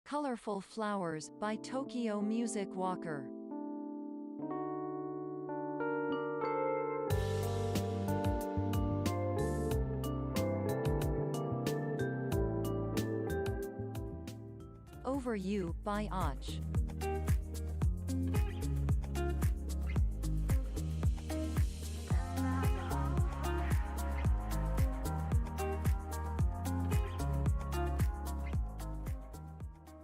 Colorful Flowers by Tokyo Music Walker. Over You by Och.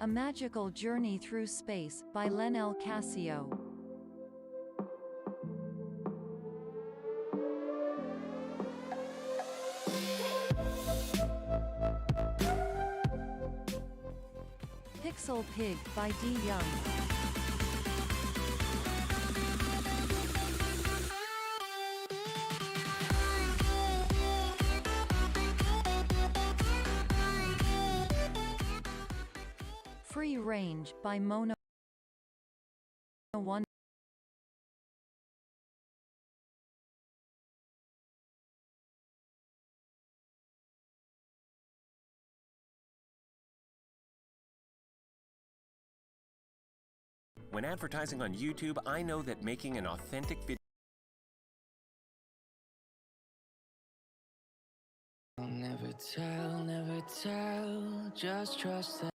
A Magical Journey Through Space by Lenel Casio. Pixel Pig by D. Young. Free Range by Mono 1. When advertising on YouTube, I know that making an authentic video Never tell, just trust that.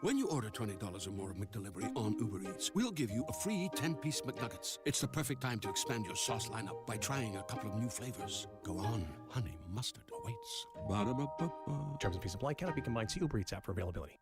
When you order $20 or more of McDelivery on Uber Eats, we'll give you a free 10-piece McNuggets. It's the perfect time to expand your sauce lineup by trying a couple of new flavors. Go on, honey mustard awaits. Ba-da-ba-ba-ba. Terms and fees apply. Cannot be combined. See Uber Eats app for availability.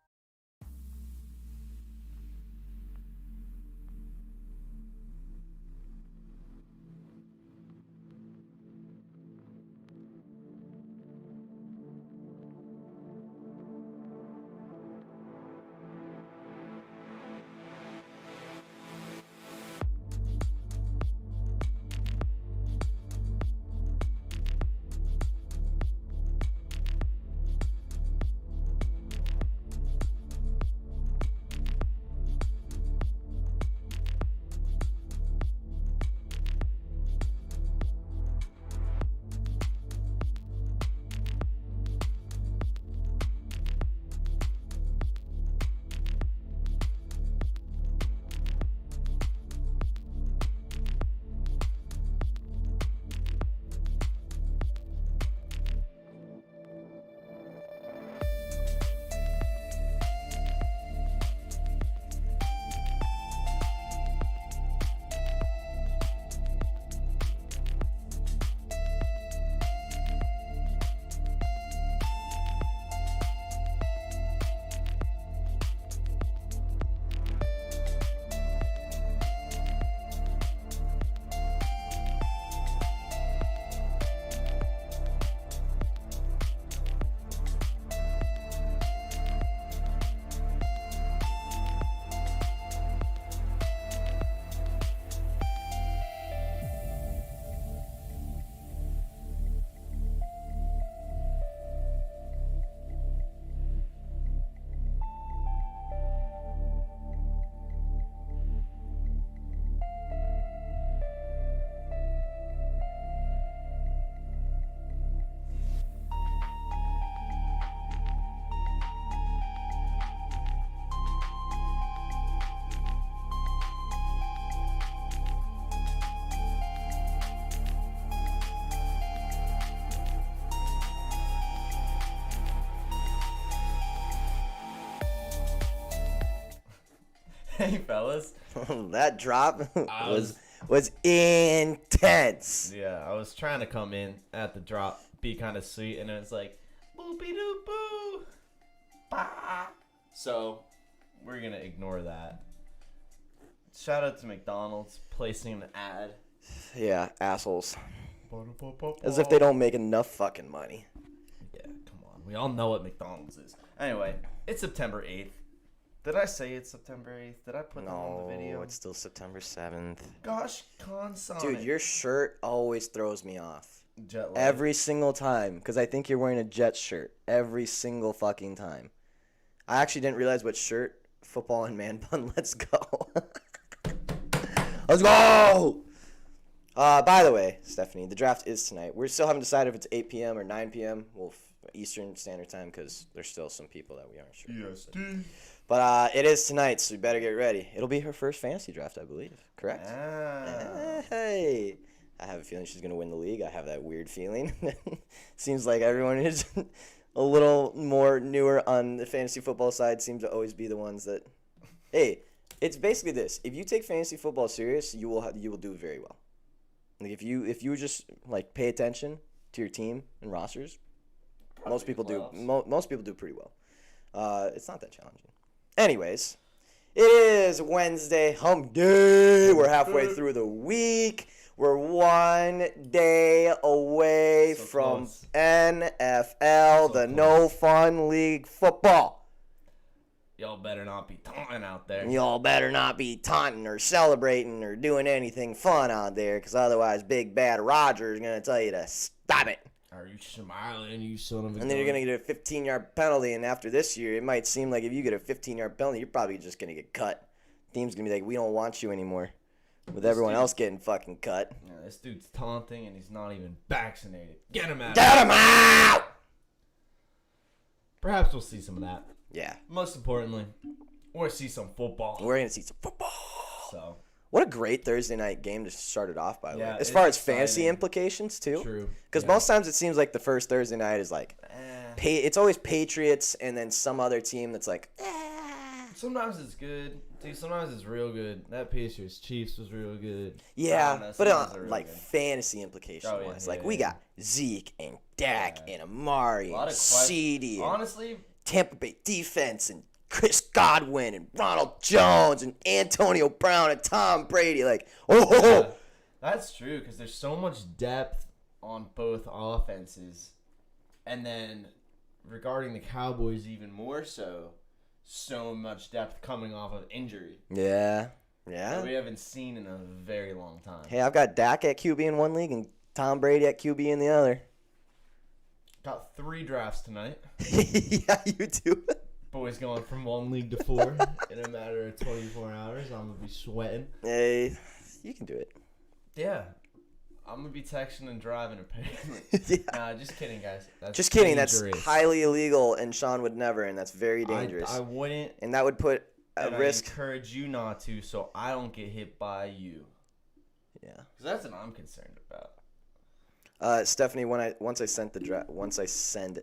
Hey, fellas. That drop was intense. Yeah, I was trying to come in at the drop, be kind of sweet, and it's like, boopy doo boo. Bah. So, we're going to ignore that. Shout out to McDonald's placing an ad. Yeah, assholes. As if they don't make enough fucking money. Yeah, come on. We all know what McDonald's is. Anyway, it's September 8th. Did I say it's September 8th? Did I put that on the video? No, it's still September 7th. Gosh, Consonic. Dude, your shirt always throws me off. Jet lag. Every single time. Because I think you're wearing a Jets shirt. Every single fucking time. I actually didn't realize what shirt. Football and man bun. Let's go. Let's go! By the way, Stephanie, the draft is tonight. We still haven't decided if it's 8 p.m. or 9 p.m. Well, Eastern Standard Time, because there's still some people that we aren't sure. Yes, But it is tonight, so you better get ready. It'll be her first fantasy draft, I believe. Correct? Hey. I have a feeling she's going to win the league. I have that weird feeling. Seems like everyone is a little more newer on the fantasy football side seems to always be the ones that... Hey, it's basically this. If you take fantasy football serious, you will do very well. Like if you just like pay attention to your team and rosters, most people do. Most people do pretty well. It's not that challenging. Anyways, it is Wednesday, hump day. We're halfway through the week. We're 1 day away from close. NFL, the No Fun League football. Y'all better not be taunting out there. Y'all better not be taunting or celebrating or doing anything fun out there, because otherwise Big Bad Roger is going to tell you to stop it. Are you smiling, you son of a And then you're going to get a 15-yard penalty, and after this year, it might seem like if you get a 15-yard penalty, you're probably just going to get cut. Team's going to be like, we don't want you anymore, with everyone else getting fucking cut. Yeah, this dude's taunting, and he's not even vaccinated. Get him out. Get him out! Perhaps we'll see some of that. Yeah. Most importantly, we'll see some football. We're going to see some football. So, what a great Thursday night game to start it off, by the way. As it's far as exciting. fantasy implications, too. True. Because most times it seems like the first Thursday night is like, it's always Patriots and then some other team that's like, Sometimes it's good. Dude, sometimes it's real good. That Pacers Chiefs was real good. Yeah, but like good. fantasy implication wise, like we got Zeke and Dak and Amari and CeeDee, honestly, Tampa Bay defense and Chris Godwin and Ronald Jones and Antonio Brown and Tom Brady. Like, yeah, that's true because there's so much depth on both offenses, and then regarding the Cowboys, even more so. So much depth coming off of injury. Yeah. That we haven't seen in a very long time. Hey, I've got Dak at QB in one league and Tom Brady at QB in the other. Got 3 drafts tonight. Yeah, you do. Boys going from 1 league to 4 in a matter of 24 hours. I'm going to be sweating. Hey, you can do it. Yeah. I'm going to be texting and driving apparently. Yeah. Nah, just kidding, guys. That's just kidding. dangerous. That's highly illegal, and Sean would never, and that's very dangerous. I wouldn't. And that would put a risk. I encourage you not to, so I don't get hit by you. Yeah. Because that's what I'm concerned about. Stephanie, once I send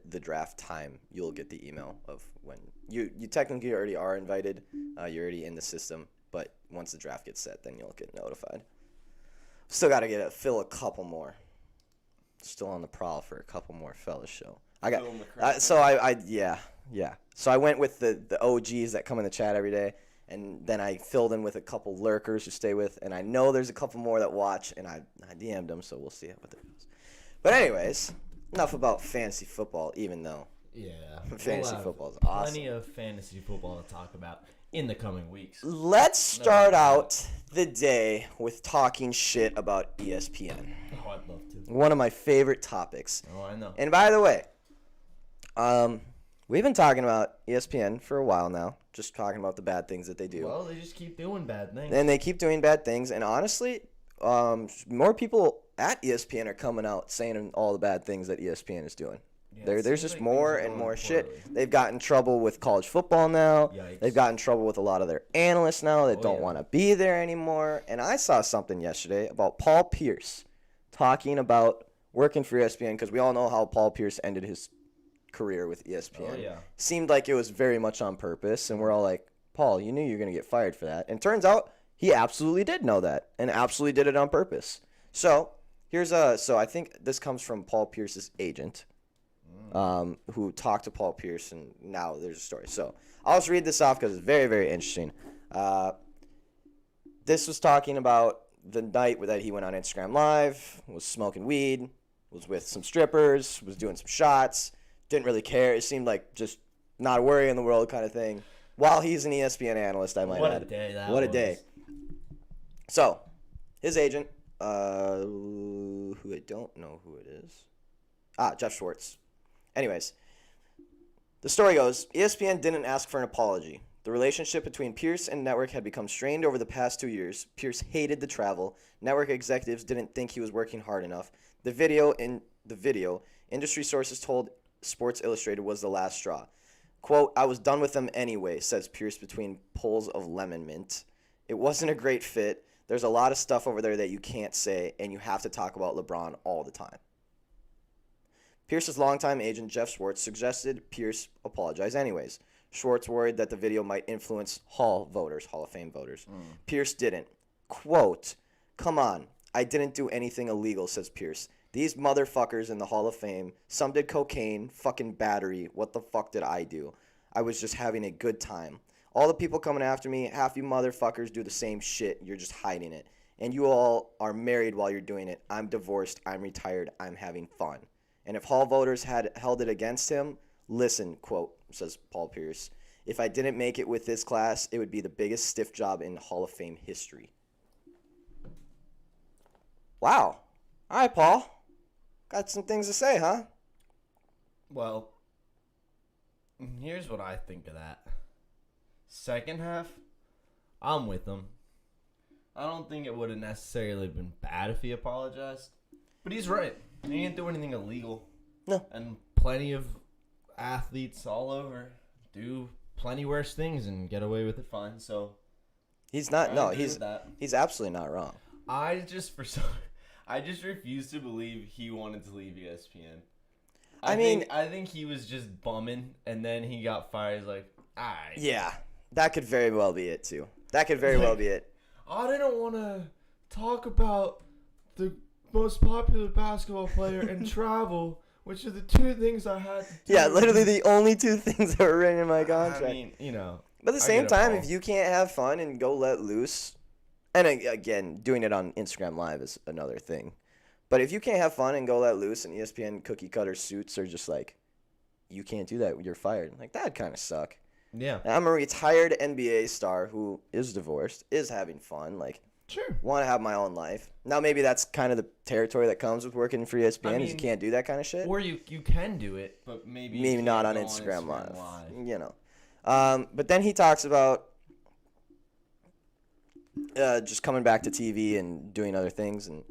the draft time, you'll get the email of when you technically already are invited. You're already in the system, but once the draft gets set, then you'll get notified. Still got to fill a couple more. Still on the prowl for a couple more fellas show. So I went with the OGs that come in the chat every day, and then I filled in with a couple lurkers who stay with, and I know there's a couple more that watch, and I DM'd them, so we'll see what that goes. But anyways, enough about fantasy football, even though fantasy football is awesome. Plenty of fantasy football to talk about in the coming weeks. Let's start out the day with talking shit about ESPN. Oh, I'd love to. One of my favorite topics. Oh, I know. And by the way, we've been talking about ESPN for a while now, just talking about the bad things that they do. Well, they just keep doing bad things. And they keep doing bad things, and honestly, more people at ESPN are coming out saying all the bad things that ESPN is doing. Yeah, there's just like more and more shit. They've got in trouble with college football now. Yikes. They've got in trouble with a lot of their analysts now that don't want to be there anymore. And I saw something yesterday about Paul Pierce talking about working for ESPN, because we all know how Paul Pierce ended his career with ESPN. Oh, yeah. Seemed like it was very much on purpose, and we're all like, Paul, you knew you were going to get fired for that. And turns out he absolutely did know that and absolutely did it on purpose. So so I think this comes from Paul Pierce's agent. Who talked to Paul Pierce, and now there's a story. So I'll just read this off because it's very, very interesting. This was talking about the night that he went on Instagram Live, was smoking weed, was with some strippers, was doing some shots, didn't really care. It seemed like just not a worry in the world kind of thing. While he's an ESPN analyst, I might add. What a day that was. What a day. So his agent, who I don't know who it is. Jeff Schwartz. Anyways, the story goes, ESPN didn't ask for an apology. The relationship between Pierce and Network had become strained over the past 2 years. Pierce hated the travel. Network executives didn't think he was working hard enough. The video, industry sources told Sports Illustrated, was the last straw. Quote, I was done with them anyway, says Pierce between pulls of lemon mint. It wasn't a great fit. There's a lot of stuff over there that you can't say, and you have to talk about LeBron all the time. Pierce's longtime agent, Jeff Schwartz, suggested Pierce apologize anyways. Schwartz worried that the video might influence Hall of Fame voters. Pierce didn't. Quote, come on, I didn't do anything illegal, says Pierce. These motherfuckers in the Hall of Fame, some did cocaine, fucking battery. What the fuck did I do? I was just having a good time. All the people coming after me, half you motherfuckers do the same shit. You're just hiding it. And you all are married while you're doing it. I'm divorced. I'm retired. I'm having fun. And if Hall voters had held it against him, listen, quote, says Paul Pierce, if I didn't make it with this class, it would be the biggest stiff job in Hall of Fame history. Wow. All right, Paul. Got some things to say, huh? Well, here's what I think of that. Second half, I'm with him. I don't think it would have necessarily been bad if he apologized. But he's right. He didn't do anything illegal. No. And plenty of athletes all over do plenty worse things and get away with it fine. So he's not. No, he's absolutely not wrong. I just refuse to believe he wanted to leave ESPN. I think he was just bumming, and then he got fired. He's like, all right. Yeah. That could very well be it too. That could very well be it. I didn't want to talk about the most popular basketball player and travel, which are the two things I had to do. Yeah, literally the only two things that were written in my contract. I mean, you know. But at the same time, if you can't have fun and go let loose, and again, doing it on Instagram Live is another thing. But if you can't have fun and go let loose, and ESPN cookie cutter suits are just like, you can't do that, you're fired. Like, that'd kind of suck. Yeah. And I'm a retired NBA star who is divorced, is having fun, like, sure, want to have my own life. Now, maybe that's kind of the territory that comes with working for ESPN, is you can't do that kind of shit. Or you can do it, but maybe not on Instagram Live. You know. But then he talks about just coming back to TV and doing other things, and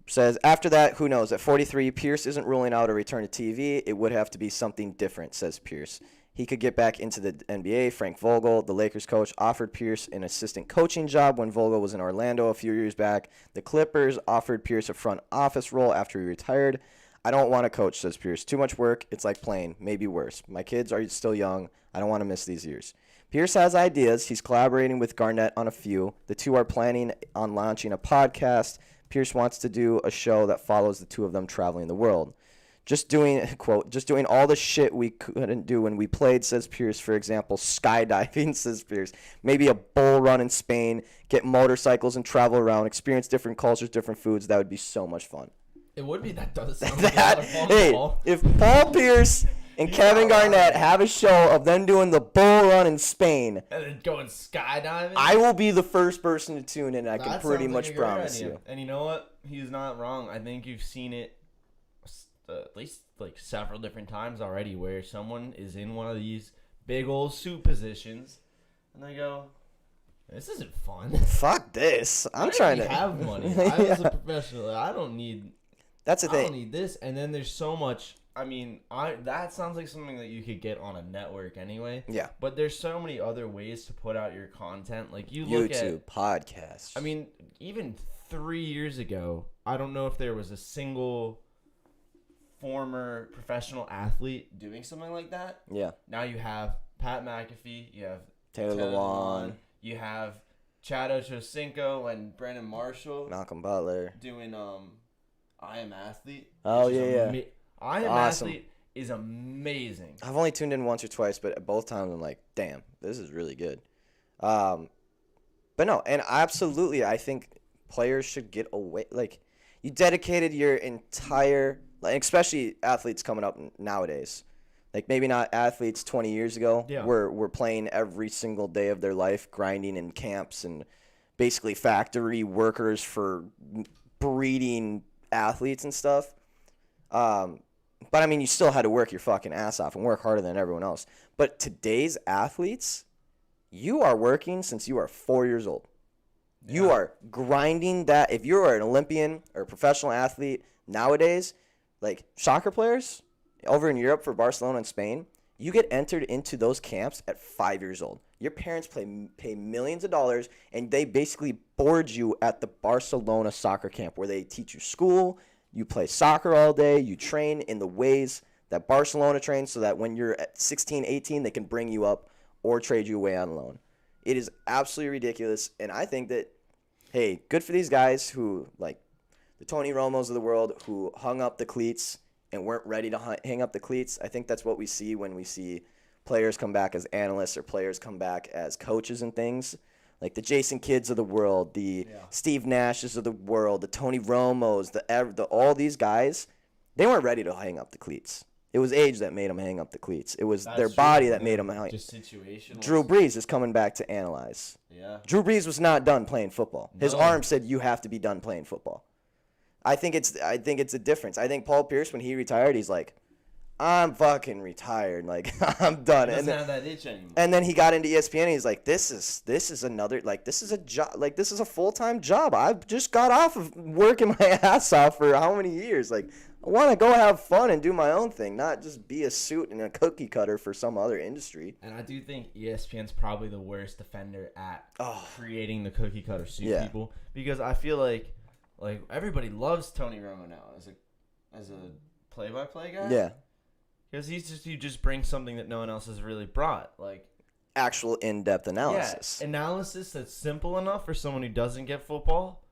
says, after that, who knows? At 43, Pierce isn't ruling out a return to TV. It would have to be something different, says Pierce. He could get back into the NBA. Frank Vogel, the Lakers coach, offered Pierce an assistant coaching job when Vogel was in Orlando a few years back. The Clippers offered Pierce a front office role after he retired. I don't want to coach, says Pierce. Too much work. It's like playing, maybe worse. My kids are still young. I don't want to miss these years. Pierce has ideas. He's collaborating with Garnett on a few. The two are planning on launching a podcast. Pierce wants to do a show that follows the two of them traveling the world. Just doing all the shit we couldn't do when we played, says Pierce. For example, skydiving, says Pierce. Maybe a bull run in Spain, get motorcycles and travel around, experience different cultures, different foods. That would be so much fun. It would be. That does sound like a lot of fun. Hey, if Paul Pierce and Kevin Garnett have a show of them doing the bull run in Spain, and then going skydiving, I will be the first person to tune in. I can pretty much like promise you. And you know what? He's not wrong. I think you've seen it at least like several different times already, where someone is in one of these big old suit positions, and they go, "This isn't fun. Fuck this. I'm trying to have money. I was a professional. I don't need. That's the thing. I don't need this." And then there's so much. I mean, that sounds like something that you could get on a network anyway. Yeah. But there's so many other ways to put out your content. Like you look at YouTube, podcasts. I mean, even 3 years ago, I don't know if there was a single former professional athlete doing something like that. Yeah. Now you have Pat McAfee, you have Taylor Lewan, you have Chad Ochocinco and Brandon Marshall, Malcolm Butler doing I Am Athlete. Oh yeah. I Am Athlete is amazing. I've only tuned in once or twice, but both times I'm like, damn, this is really good. But no, and absolutely, I think players should get away. Like, you dedicated your entire, like, especially athletes coming up nowadays. Like, maybe not athletes 20 years ago. Yeah. Were playing every single day of their life, grinding in camps and basically factory workers for breeding athletes and stuff. But I mean, you still had to work your fucking ass off and work harder than everyone else. But today's athletes, you are working since you are 4 years old. Yeah. You are grinding that. If you are an Olympian or a professional athlete nowadays, like soccer players over in Europe for Barcelona and Spain, you get entered into those camps at 5 years old. Your parents pay millions of dollars, and they basically board you at the Barcelona soccer camp where they teach you school. You play soccer all day. You train in the ways that Barcelona trains so that when you're at 16, 18, they can bring you up or trade you away on loan. It is absolutely ridiculous, and I think that, hey, good for these guys who, like the Tony Romos of the world, who hung up the cleats and weren't ready to hang up the cleats. I think that's what we see when we see players come back as analysts or players come back as coaches and things. Like the Jason Kidds of the world, the Steve Nashes of the world, the Tony Romos, the all these guys, they weren't ready to hang up the cleats. It was age that made them hang up the cleats. It was their body that made them hang. Just situational. Drew Brees is coming back to analyze. Yeah. Drew Brees was not done playing football. His arm said you have to be done playing football. I think it's a difference. I think Paul Pierce, when he retired, he's like, I'm fucking retired. Like, I'm done. He doesn't have that itch anymore. And then he got into ESPN and he's like, this is another, like, this is a job, like, this is a full-time job. I just got off of working my ass off for how many years? Like, I want to go have fun and do my own thing, not just be a suit and a cookie cutter for some other industry. And I do think ESPN's probably the worst offender at creating the cookie cutter suit people, because I feel like everybody loves Tony Romo now as a play-by-play guy. Yeah. Because you just bring something that no one else has really brought. Like, actual in-depth analysis. Yeah, analysis that's simple enough for someone who doesn't get football,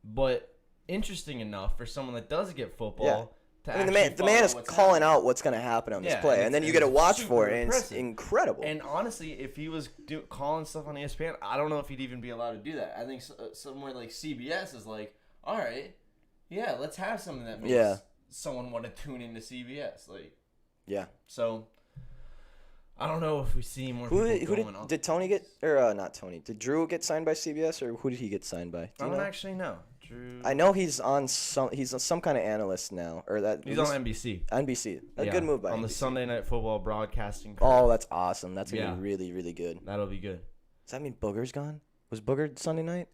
but interesting enough for someone that does get football. Yeah. To I mean, the man is calling out what's going to happen on this play, and then you get to watch for it, and it's incredible. And honestly, if he was calling stuff on ESPN, I don't know if he'd even be allowed to do that. I think somewhere like CBS is like, all right, yeah, let's have something that makes someone want to tune into CBS. Like, yeah. So, I don't know if we see more people going on. Did Tony get, or not Tony, did Drew get signed by CBS, or who did he get signed by? I don't actually know. Drew. I know he's some kind of analyst now, or that he's on NBC. NBC, a good move by on NBC. The Sunday Night Football broadcasting crew. Oh, that's awesome. That's gonna be really, really good. That'll be good. Does that mean Booger's gone? Was Booger Sunday night?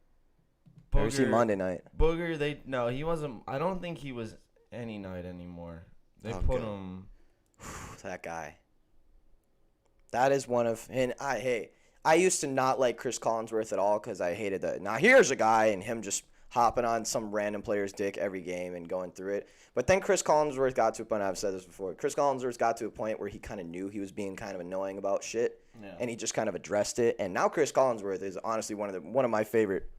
Or is he Monday night? Booger, he wasn't. I don't think he was any night anymore. They put him. That guy. That is one of, and I used to not like Chris Collinsworth at all because I hated that. Now here's a guy and him just hopping on some random player's dick every game and going through it. But then Chris Collinsworth got to a point, I've said this before, Chris Collinsworth got to a point where he kind of knew he was being kind of annoying about shit, and he just kind of addressed it. And now Chris Collinsworth is honestly one of my favorite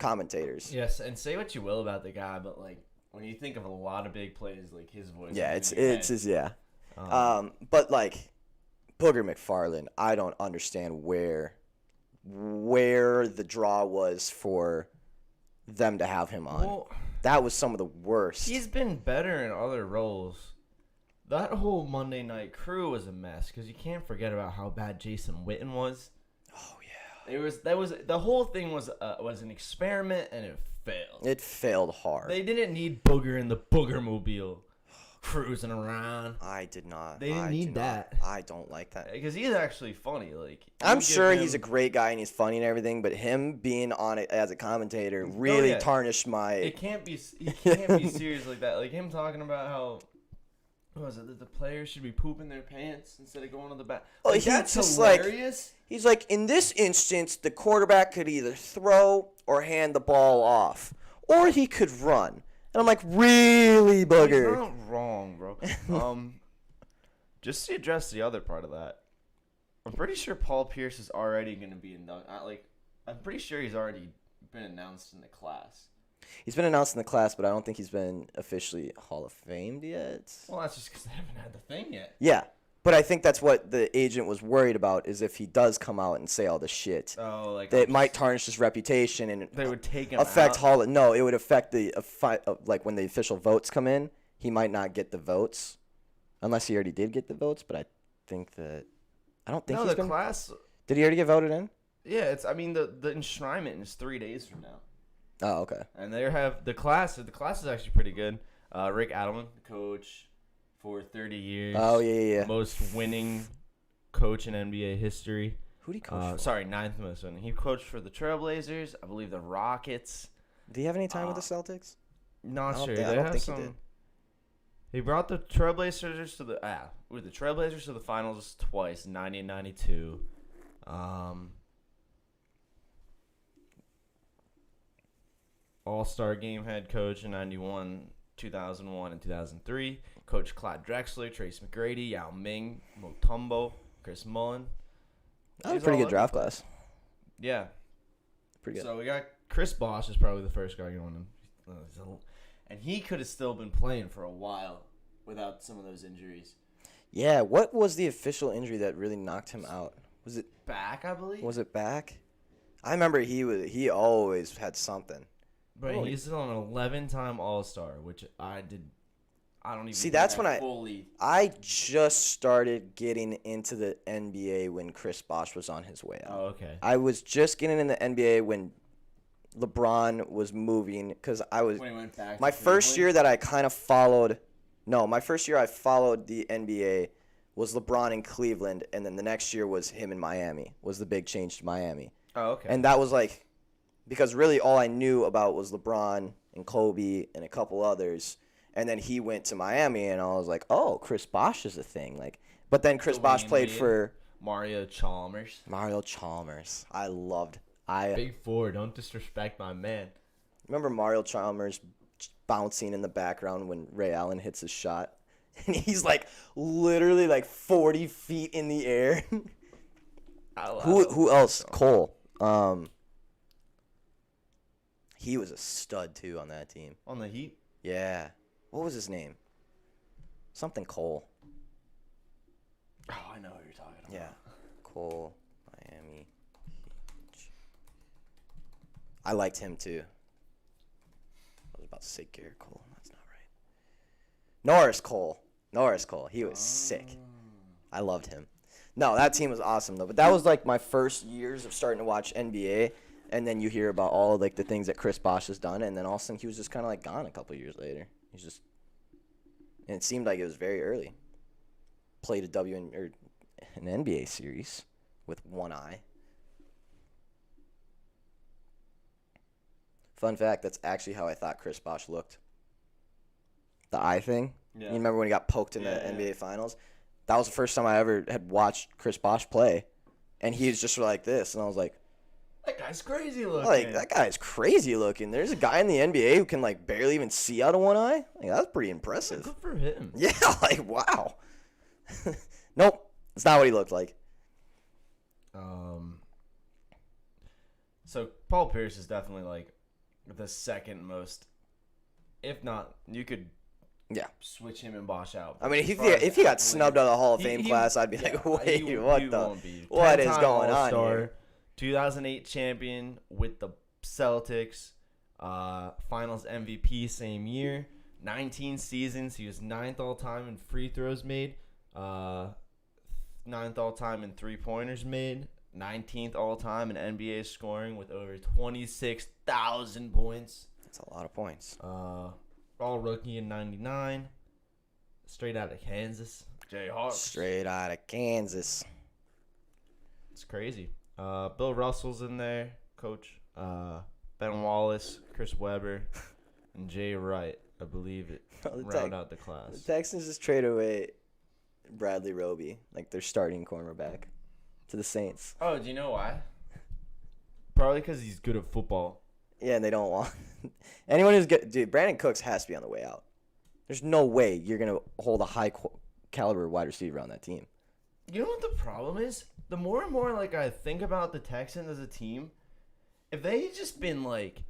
commentators. Yes, and say what you will about the guy, but like when you think of a lot of big plays, like his voice. Yeah, it's his but like Booger McFarland, I don't understand where the draw was for them to have him on. Well, that was some of the worst. He's been better in other roles. That whole Monday Night Crew was a mess because you can't forget about how bad Jason Witten was. Oh yeah, the whole thing was an experiment and it failed. It failed hard. They didn't need Booger in the Boogermobile cruising around. I did not. They didn't need that. I don't like that because he's actually funny. Like I'm sure he's a great guy and he's funny and everything, but him being on it as a commentator really tarnished my. He can't be serious like that. Like him talking about how. What was it that the players should be pooping their pants instead of going to the back? Like, that's hilarious. He's like, in this instance, the quarterback could either throw or hand the ball off, or he could run. And I'm like, really, Booger? He's not wrong, bro. Just to address the other part of that, I'm pretty sure Paul Pierce is already going to be I'm pretty sure he's already been announced in the class. He's been announced in the class, but I don't think he's been officially Hall of Famed yet. Well, that's just because they haven't had the thing yet. Yeah, but I think that's what the agent was worried about, is if he does come out and say all this shit. Oh, like that might tarnish his reputation and they would take him affect out. No, it would affect like when the official votes come in, he might not get the votes, unless he already did get the votes. But I don't think he's been. Class. Did he already get voted in? Yeah, the enshrinement is 3 days from now. Oh, okay. And they have the class. The class is actually pretty good. Rick Adelman, the coach for 30 years. Oh, yeah. Most winning coach in NBA history. Who did he coach for? Sorry, 9th most winning. He coached for the Trailblazers, I believe the Rockets. Did he have any time with the Celtics? Not sure. I don't think he did. He brought the Trailblazers to the finals twice, 90 and 92. All-Star Game head coach in 91, 2001, and 2003. Coach Clyde Drexler, Trace McGrady, Yao Ming, Mutombo, Chris Mullen. That was a pretty good draft class. Yeah. Pretty good. So we got Chris Bosh is probably the first guy going in. And he could have still been playing for a while without some of those injuries. Yeah, what was the official injury that really knocked him out? Was it back, I believe? Was it back? I remember he always had something. But he's still an 11-time All-Star, which I don't even see. That's when I just started getting into the NBA when Chris Bosh was on his way out. Oh, okay. I was just getting in the NBA when LeBron was moving, because when he went back my first year that I kind of followed. No, my first year I followed the NBA was LeBron in Cleveland, and then the next year was him in Miami. Was the big change to Miami. Oh, okay. And that was like. Because really all I knew about was LeBron and Kobe and a couple others. And then he went to Miami, and I was like, oh, Chris Bosh is a thing. But then Chris Bosh played for Mario Chalmers. I loved. Big Four, don't disrespect my man. Remember Mario Chalmers bouncing in the background when Ray Allen hits his shot? And he's literally 40 feet in the air. Who else? Cole. He was a stud too on that team. On the Heat? Yeah. What was his name? Something Cole. Oh, I know who you're talking about. Yeah. Cole, Miami Heat. I liked him too. I was about to say Garrett Cole. That's not right. Norris Cole. He was sick. I loved him. No, that team was awesome though. But that was like my first years of starting to watch NBA. And then you hear about all of, like, the things that Chris Bosh has done, and then all of a sudden he was just kind of like gone a couple years later. He's just, and it seemed like it was very early. Played an NBA series with one eye. Fun fact: that's actually how I thought Chris Bosh looked. The eye thing. Yeah. You remember when he got poked in the NBA Finals? That was the first time I ever had watched Chris Bosh play, and he was just like this, and I was like, that guy's crazy looking. Like, that guy's crazy looking. There's a guy in the NBA who can, like, barely even see out of one eye. Like, that's pretty impressive. Good for him. Yeah, like, wow. Nope. That's not what he looked like. So, Paul Pierce is definitely, like, the second most, if not, you could switch him and Bosh out. I mean, if he got snubbed out of the Hall of Fame class, I'd be like, wait, what is going on here? 2008 champion with the Celtics, finals MVP same year, 19 seasons. He was 9th all-time in free throws made, 9th all-time in three-pointers made, 19th all-time in NBA scoring with over 26,000 points. That's a lot of points. All rookie in 99, straight out of Kansas. Jayhawks. Straight out of Kansas. It's crazy. Bill Russell's in there, coach. Ben Wallace, Chris Webber, and Jay Wright, I believe it. Round out the class. The Texans just trade away Bradley Roby, like their starting cornerback, to the Saints. Oh, do you know why? Probably because he's good at football. Yeah, and they don't want anyone who's good. Dude, Brandon Cooks has to be on the way out. There's no way you're gonna hold a high caliber wide receiver on that team. You know what the problem is? The more and more, like, I think about the Texans as a team, if they had just been, like,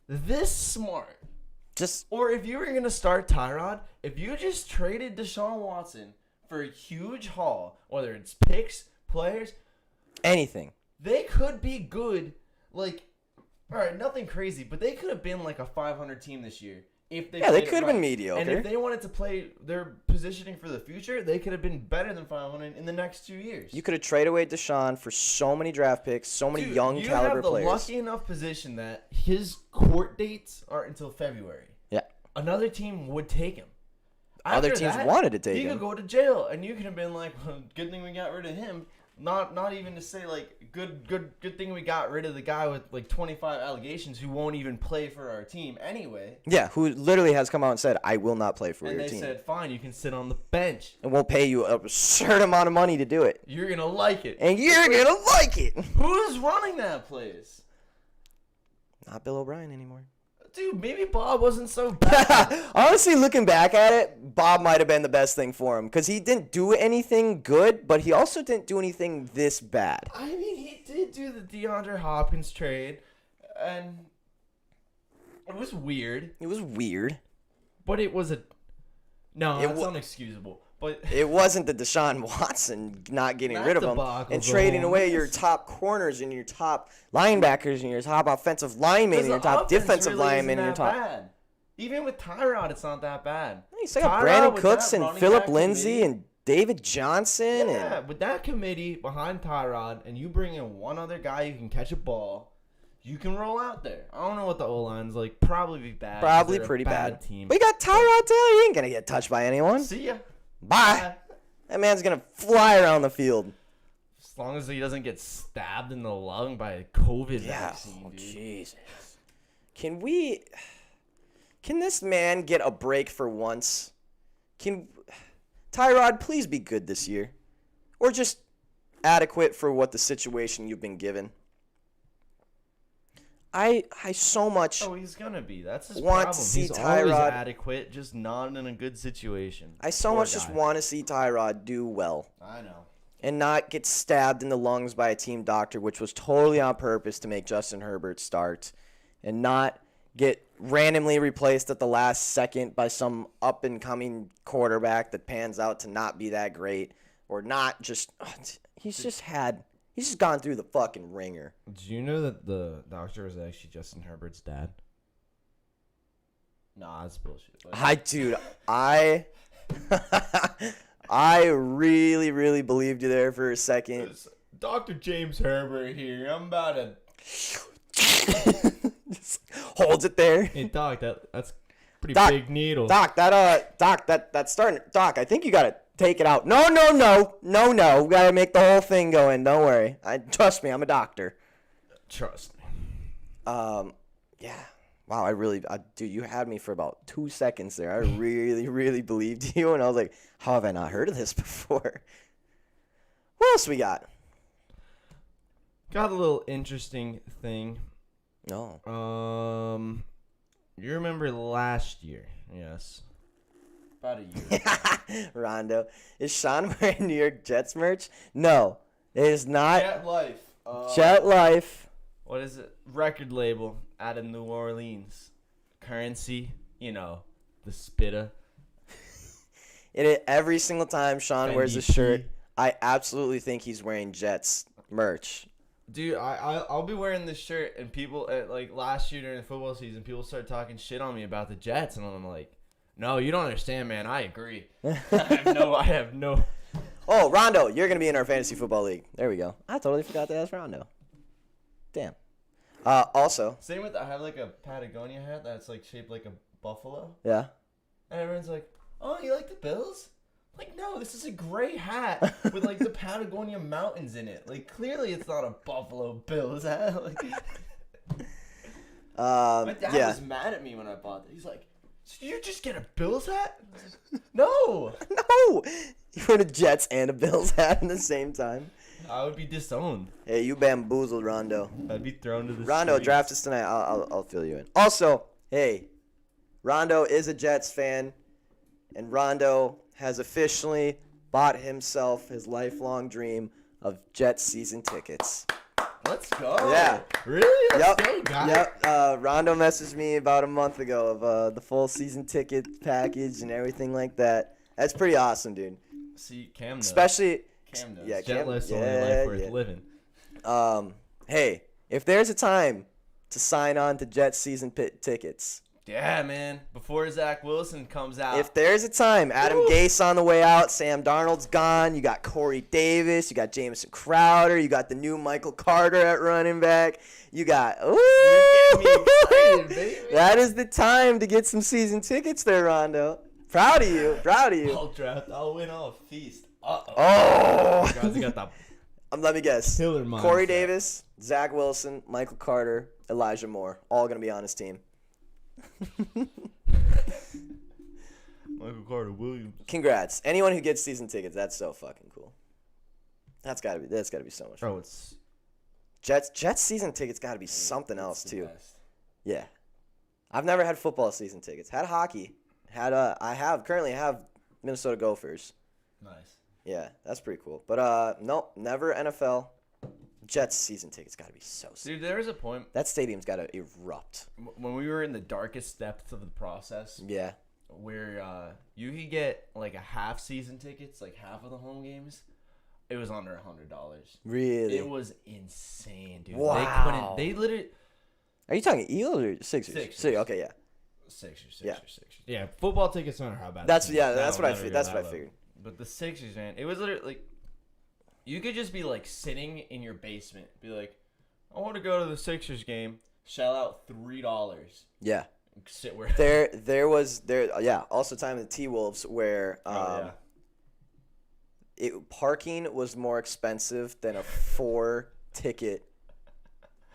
this smart, or if you were going to start Tyrod, if you just traded Deshaun Watson for a huge haul, whether it's picks, players, anything, they could be good, like, all right, nothing crazy, but they could have been, like, a 500 team this year. If they they could have been mediocre. And if they wanted to play their positioning for the future, they could have been better than 500 in the next 2 years. You could have traded away Deshaun for so many draft picks, so many young caliber players. You have the lucky enough position that his court dates aren't until February. Yeah. Another team would take him. Other teams wanted to take him. He could go to jail, and you could have been like, well, good thing we got rid of him. Not even to say, like, good thing we got rid of the guy with, like, 25 allegations who won't even play for our team anyway. Yeah, who literally has come out and said, I will not play for your team. And they said, fine, you can sit on the bench. And we'll pay you an absurd amount of money to do it. You're going to like it. And you're going to like it. Who's running that place? Not Bill O'Brien anymore. Dude, maybe Bob wasn't so bad. Honestly, looking back at it, Bob might have been the best thing for him because he didn't do anything good, but he also didn't do anything this bad. I mean, he did do the DeAndre Hopkins trade, and it was weird. It was weird. But it was no, it's unexcusable. But it wasn't the Deshaun Watson not getting rid of him and trading away your top corners and your top linebackers and your top offensive linemen and your top defensive linemen and your top. Bad. Even with Tyrod, it's not that bad. You still got Brandon Cooks and Phillip Lindsay and David Johnson. Yeah, with that committee behind Tyrod, and you bring in one other guy who can catch a ball, you can roll out there. I don't know what the O-line's like. Probably be bad. Probably pretty bad. Team. We got Tyrod Taylor. He ain't gonna get touched by anyone. See ya. Bye. That man's going to fly around the field. As long as he doesn't get stabbed in the lung by a COVID vaccine, dude. Jesus. Can this man get a break for once? Tyrod, please be good this year. Or just adequate for what the situation you've been given. I so much. Oh, he's gonna be. That's his want problem. To see he's Tyrod always adequate, just not in a good situation. I so much just want to see Tyrod do well. I know. and not get stabbed in the lungs by a team doctor, which was totally on purpose to make Justin Herbert start, and not get randomly replaced at the last second by some up-and-coming quarterback that pans out to not be that great, or not just he's just gone through the fucking ringer. Did you know that the doctor was actually Justin Herbert's dad? Nah, that's bullshit. I really, really believed you there for a second. It's Dr. James Herbert here. I'm about to... Just holds it there. Hey, Doc, that's pretty Doc, big needle. Doc, that's starting. Doc, I think you gotta take it out. No. We gotta make the whole thing go in. Don't worry. Trust me, I'm a doctor. Trust me. Yeah. Wow, dude, you had me for about 2 seconds there. I really, really believed you, and I was like, how have I not heard of this before? What else we got? Got a little interesting thing. No. You remember last year? Yes. About a year. Rondo. Is Sean wearing New York Jets merch? No, it is not. Jet Life. Jet Life. What is it? Record label out of New Orleans. Currency, the spitter. Every single time Sean wears a shirt, I absolutely think he's wearing Jets merch. Dude, I'll be wearing this shirt, and people, like last year during the football season, people start talking shit on me about the Jets, and I'm like, no, you don't understand, man. I agree. I have no. Oh, Rondo, you're going to be in our fantasy football league. There we go. I totally forgot to ask Rondo. Damn. Also. Same with, I have like a Patagonia hat that's like shaped like a buffalo. Yeah. And everyone's like, oh, you like the Bills? Like, no, this is a gray hat with like the Patagonia mountains in it. Like, clearly it's not a Buffalo Bills hat. Like, my dad was mad at me when I bought it. He's like, did you just get a Bills hat? No. No. You wear a Jets and a Bills hat at the same time. I would be disowned. Hey, you bamboozled, Rondo. I'd be thrown to the Rondo, streets. draft us tonight. I'll fill you in. Also, hey, Rondo is a Jets fan, and Rondo has officially bought himself his lifelong dream of Jets season tickets. Let's go. Yeah. Really? Let's go, guys. Yep. Rondo messaged me about a month ago of the full season ticket package and everything like that. That's pretty awesome, dude. See, Cam knows. Especially, Cam knows. yeah, Jet Cam, life's the only life worth living. Hey, if there's a time to sign on to Jets season tickets. Yeah, man. Before Zach Wilson comes out. If there's a time, Adam Gase on the way out, Sam Darnold's gone, you got Corey Davis, you got Jamison Crowder, you got the new Michael Carter at running back, you got, You're getting me excited, baby. That is the time to get some season tickets there, Rondo. Proud of you. I'll draft. I'll win all a feast. Uh-oh. Oh! Guys, I got the let me guess. killer mindset. Corey Davis, Zach Wilson, Michael Carter, Elijah Moore, all going to be on his team. Michael Carter Williams. Congrats. Anyone who gets season tickets, that's so fucking cool. That's gotta be so much fun. Bro, it's Jets season tickets gotta be something else too. Yeah. I've never had football season tickets. Had hockey. Currently have Minnesota Gophers. nice. Yeah, that's pretty cool. But nope, never NFL. Jets season tickets gotta be so sick. Dude, there was a point That stadium's gotta erupt. when we were in the darkest depths of the process Yeah. where you could get like a half season tickets, like half of the home games. It was under $100. Really? It was insane, dude. Wow. They literally. Are you talking Eagles or Sixers? Sixers. Okay, yeah. Sixers. Yeah. Yeah, football tickets, no matter how bad. That's it is. what I That'll figured. never That's go what I that low. figured. But the Sixers, man, it was literally like you could just be like sitting in your basement, be like, I want to go to the Sixers game, shell out $3, Yeah. and sit where. There was also time in the T-Wolves where parking was more expensive than a 4-ticket.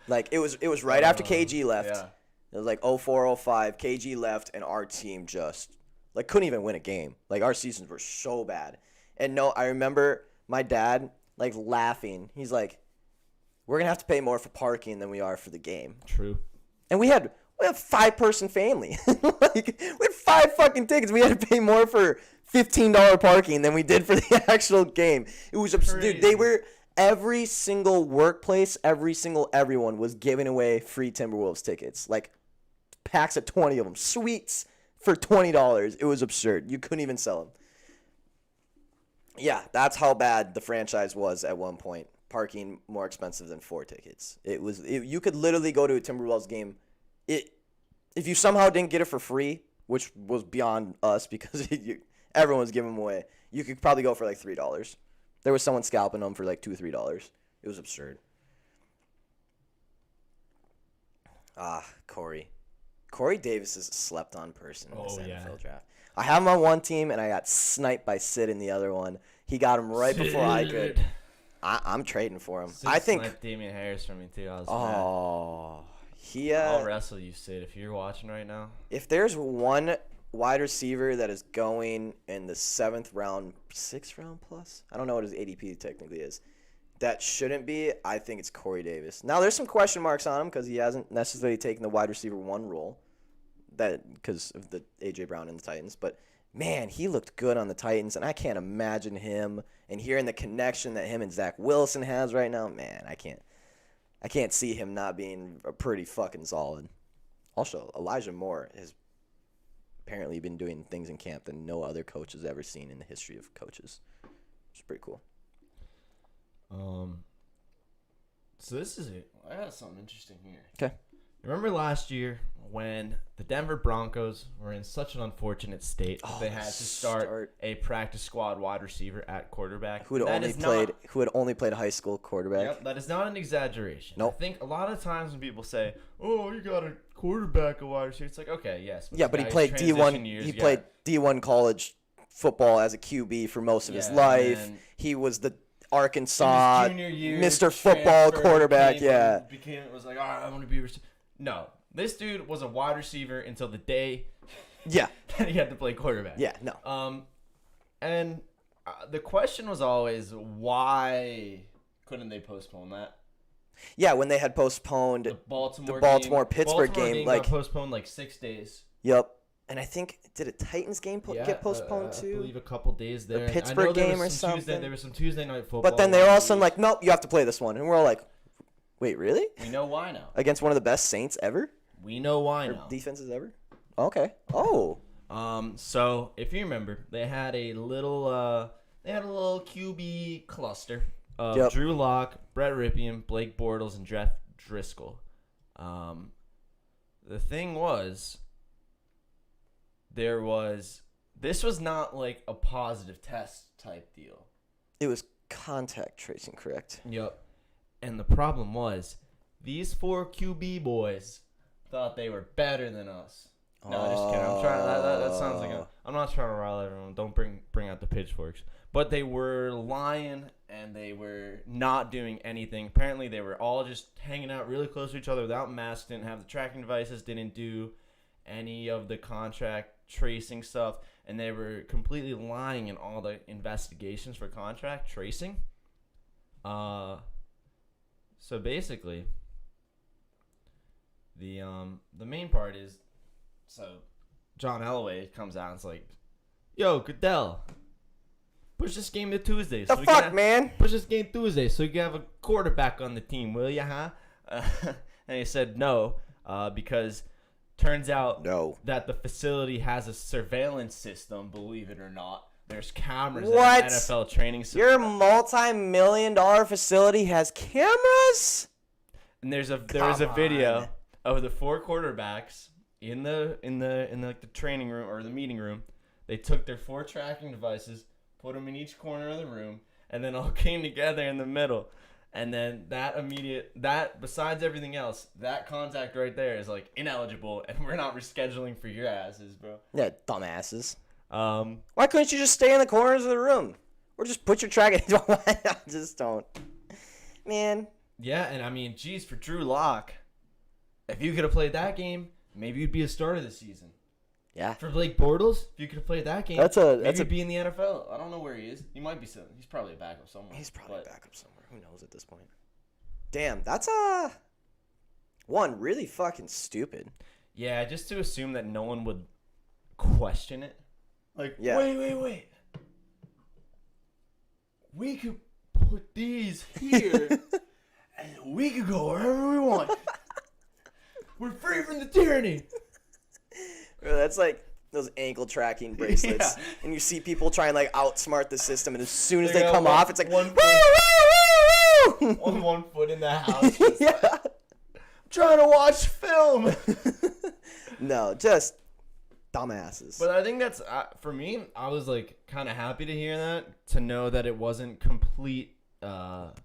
Like it was right after KG left. Yeah. It was like 04-05, KG left, and our team just like couldn't even win a game. Like our seasons were so bad. And no, I remember my dad like laughing. He's like, "We're gonna have to pay more for parking than we are for the game." True. And we have 5-person family. Like we had 5 fucking tickets. We had to pay more for $15 parking than we did for the actual game. It was absurd. Dude, they were every single workplace, everyone was giving away free Timberwolves tickets. Like packs of 20 of them. Suites for $20. It was absurd. You couldn't even sell them. Yeah, that's how bad the franchise was at one point. Parking more expensive than 4 tickets. You could literally go to a Timberwolves game. If you somehow didn't get it for free, which was beyond us because everyone was giving them away, you could probably go for like $3. There was someone scalping them for like $2, $3. It was absurd. Corey Davis is a slept-on person in this NFL draft. I have him on one team, and I got sniped by Sid in the other one. He got him right before I could. I'm trading for him. Sid I think. Sniped Damian Harris from me too. I was mad. I'll wrestle you, Sid, if you're watching right now. If there's one wide receiver that is going in the 7th round, 6th round plus, I don't know what his ADP technically is, that shouldn't be, I think it's Corey Davis. Now, there's some question marks on him because he hasn't necessarily taken the wide receiver 1 role because of the A.J. Brown and the Titans. But, man, he looked good on the Titans, and I can't imagine him and hearing the connection that him and Zach Wilson has right now. Man, I can't see him not being pretty fucking solid. Also, Elijah Moore has apparently been doing things in camp that no other coach has ever seen in the history of coaches. It's pretty cool. So this is it. I got something interesting here. Okay. Remember last year when the Denver Broncos were in such an unfortunate state that they had to start a practice squad wide receiver at quarterback? Who had only played high school quarterback? Yep, that is not an exaggeration. Nope. I think a lot of times when people say, "Oh, you got a quarterback, a wide receiver," it's like, okay, yes. But he played D1. He played D1 college football as a QB for most of his life. He was the Arkansas Mr. Football quarterback. It was like, all right, I want to be a receiver. No, this dude was a wide receiver until the day that he had to play quarterback. Yeah, no. And the question was always, why couldn't they postpone that? Yeah, when they had postponed the Baltimore-Pittsburgh game got postponed like 6 days. Yep. And I think, did a Titans game get postponed too? I believe a couple days there. The Pittsburgh game or something. There was some Tuesday night football. But then they were all of a sudden like, nope, you have to play this one. And we're all like, wait, really? We know why now. Against one of the best Saints ever? We know why now. Defenses ever? Okay. Oh. So if you remember, they had a little QB cluster of Drew Lock, Brett Ripien, Blake Bortles, and Jeff Driscoll. The thing was, this was not like a positive test type deal. It was contact tracing, correct? Yep. And the problem was, these 4 QB boys thought they were better than us. No, just kidding. I'm trying. That sounds like I'm not trying to rile everyone. Don't bring out the pitchforks. But they were lying and they were not doing anything. Apparently, they were all just hanging out really close to each other without masks. Didn't have the tracking devices. Didn't do any of the contract tracing stuff, and they were completely lying in all the investigations for contract tracing. So basically, the main part is, so John Elway comes out and is like, "Yo, Goodell, push this game to Tuesday. The fuck, man? Push this game Tuesday so you can have a quarterback on the team, will ya, huh?" And he said no, because turns out that the facility has a surveillance system, believe it or not. There's cameras in the NFL training center. Your multi-million-dollar facility has cameras? And there was a video of the 4 quarterbacks in the training room or the meeting room. They took their 4 tracking devices, put them in each corner of the room, and then all came together in the middle. And then besides everything else, that contact right there is like ineligible, and we're not rescheduling for your asses, bro. Yeah, dumbasses. Why couldn't you just stay in the corners of the room? Or just put your track in? Just don't. Man. Yeah, and I mean, geez, for Drew Lock, if you could have played that game, maybe you'd be a starter this season. Yeah. For Blake Bortles, if you could have played that game, maybe you'd be in the NFL. I don't know where he is. He might be still. He's probably a backup somewhere. He's probably a backup somewhere. Who knows at this point? Damn, that's one really fucking stupid. Yeah, just to assume that no one would question it. Like, Yeah. wait. We could put these here, and we could go wherever we want. We're free from the tyranny. Bro, that's like those ankle tracking bracelets. Yeah. And you see people try and like outsmart the system, and as soon as They they got come one- off, it's like, one woo, foot- woo, woo, woo. On 1 foot in the house. Just Yeah. like, trying to watch film. No, just dumbasses. But I think that's, for me, I was like kind of happy to hear that, to know that it wasn't complete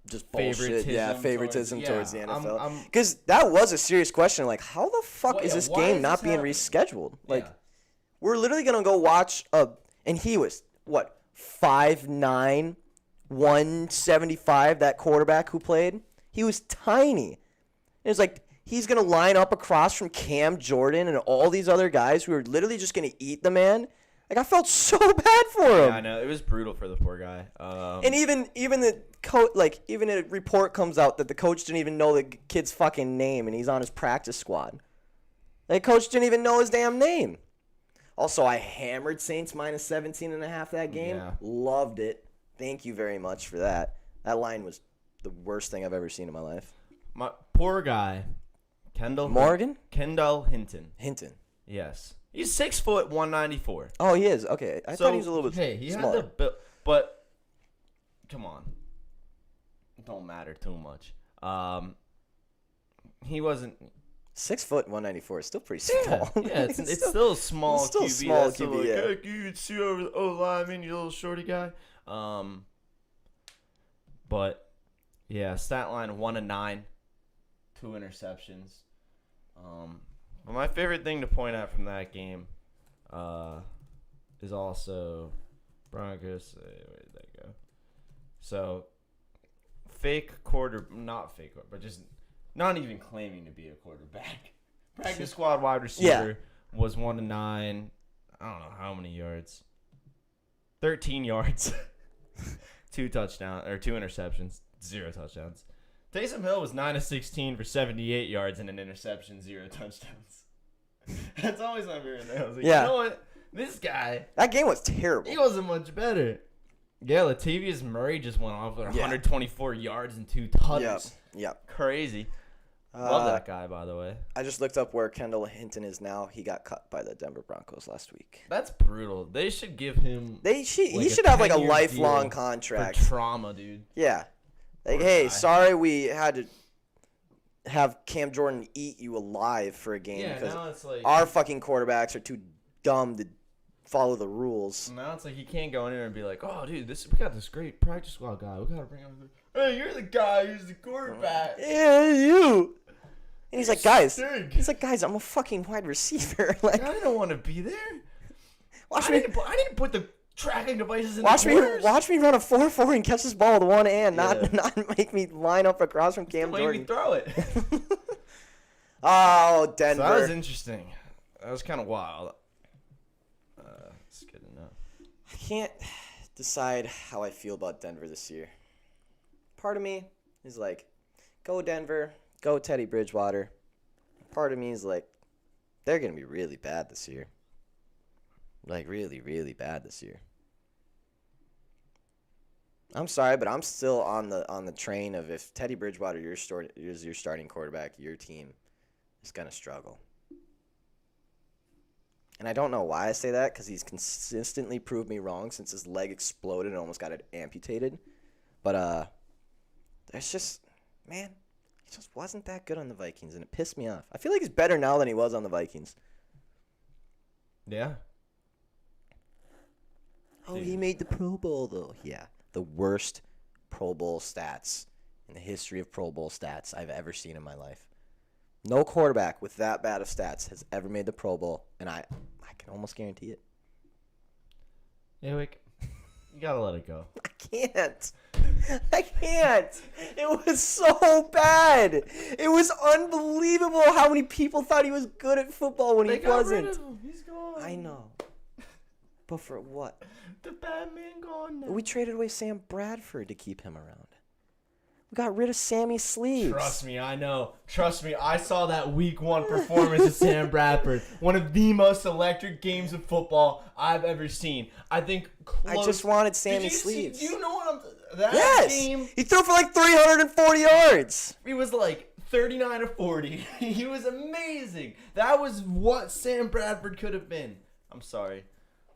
just bullshit. Yeah, favoritism towards the I'm- NFL. Because that was a serious question. Like, how the fuck Well, is yeah, this why game is not this being happening? rescheduled? Like, Yeah. we're literally going to go watch and he was, what, 5'9", 175, that quarterback who played? He was tiny. It was like, he's going to line up across from Cam Jordan and all these other guys who are literally just going to eat the man. Like, I felt so bad for him. Yeah, I know. It was brutal for the poor guy. And even the coach, like, even a report comes out that the coach didn't even know the kid's fucking name, and he's on his practice squad. The coach didn't even know his damn name. Also, I hammered Saints minus 17.5 that game. Yeah. Loved it. Thank you very much for that. That line was the worst thing I've ever seen in my life. My poor guy, Kendall Hinton. Hinton. Yes, he's 6 foot 194. Oh, he is. Okay, I thought he was a little bit Hey, he smaller. had the build, but come on, it don't matter too much. He wasn't. 6 foot 194 is still pretty small. Yeah, it's still a small it's still QB. small That's still QB, like, yeah. hey, you can see over the O lineman, you little shorty guy. But yeah, stat line 1 and 9, 2 interceptions. But my favorite thing to point out from that game is also Broncos. Where did that go? So but just not even claiming to be a quarterback. Practice squad wide receiver was 1 and 9. I don't know how many yards. 13 yards. 2 interceptions, 0 touchdowns. Taysom Hill was 9 of 16 for 78 yards and an interception, 0 touchdowns. That's always my favorite thing. I was like, Yeah. you know what? This guy, That game was terrible. he wasn't much better. Yeah, Latavius Murray just went off with 124 yards and 2 touchdowns. Yep. Crazy. Love that guy, by the way. I just looked up where Kendall Hinton is now. He got cut by the Denver Broncos last week. That's brutal. They should give him He like should have like a 10-year lifelong deal contract. for trauma, dude. Yeah. Like, Poor hey, guy. sorry we had to have Cam Jordan eat you alive for a game Yeah, because now it's like our fucking quarterbacks are too dumb to follow the rules. now it's like you can't go in there and be like, oh, dude, we got this great practice squad guy. We gotta bring him. Hey, you're the guy who's the quarterback. Yeah, you. And he's like, guys. Stink. He's like, guys, I'm a fucking wide receiver. Like, I don't want to be there. watch I me. didn't put the tracking devices in Watch the me, corners. watch me run a 4-4 and catch this ball with one hand, Yeah. not make me line up across from Cam Let me Jordan. throw it. Oh, So Denver. that was interesting. That was kind of wild. It's good to know. I can't decide how I feel about Denver this year. Part of me is like, go Denver, go Teddy Bridgewater. Part of me is like, they're going to be really bad this year. Like, really, really bad this year. I'm sorry, but I'm still on the train of if Teddy Bridgewater is your starting quarterback, your team is going to struggle. And I don't know why I say that, because he's consistently proved me wrong since his leg exploded and almost got it amputated. But there's just, man, he just wasn't that good on the Vikings, and it pissed me off. I feel like he's better now than he was on the Vikings. Yeah. Oh, he made the Pro Bowl, though. Yeah, the worst Pro Bowl stats in the history of Pro Bowl stats I've ever seen in my life. No quarterback with that bad of stats has ever made the Pro Bowl, and I can almost guarantee it. Yeah, Wick. You gotta let it go. I can't. It was so bad. It was unbelievable how many people thought he was good at football when he wasn't. He's gone. I know. But for what? The Batman gone now. We traded away Sam Bradford to keep him around. We got rid of Sammy Sleeves. Trust me, I know. Trust me, I saw that week 1 performance of Sam Bradford. One of the most electric games of football I've ever seen. I think I just wanted Sammy Sleeves. Do you know what that Yes! game? He threw for like 340 yards. He was like 39 or 40. He was amazing. That was what Sam Bradford could have been. I'm sorry.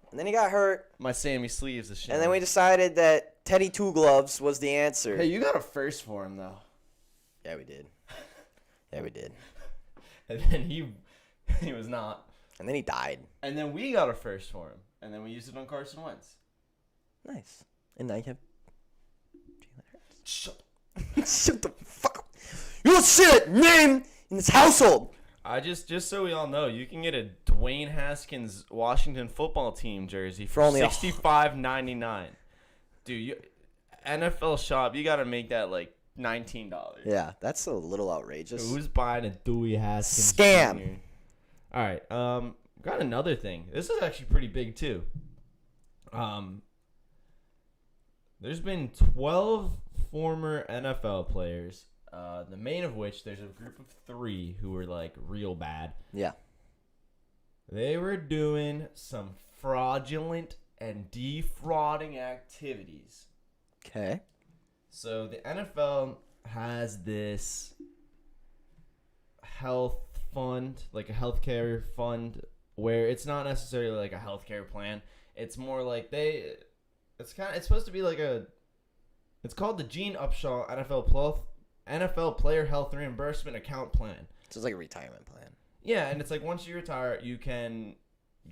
And then he got hurt. My Sammy Sleeves is shit. And then we decided that Teddy Two Gloves was the answer. Hey, you got a first for him, though. Yeah, we did. Yeah, we did. And then he was not. And then he died. And then we got a first for him. And then we used it on Carson Wentz. Nice. And now you have Jalen Hurts. Shut Shut the fuck up. You don't say that name in this household. just so we all know, you can get a Dwayne Haskins Washington football team jersey for only $65.99. Dude, NFL shop, you got to make that like $19. Yeah, that's a little outrageous. Who's buying a Dewey Haskins Scam. Jr.? All right, got another thing. This is actually pretty big too. There's been 12 former NFL players. The main of which, there's a group of 3 who were like real bad. Yeah. They were doing some fraudulent and defrauding activities. Okay. So the NFL has this health fund, like a healthcare fund, where it's not necessarily like a healthcare plan. It's more like it's supposed to be like it's called the Gene Upshaw NFL Player Health Reimbursement Account Plan. So it's like a retirement plan. Yeah, and it's like once you retire, you can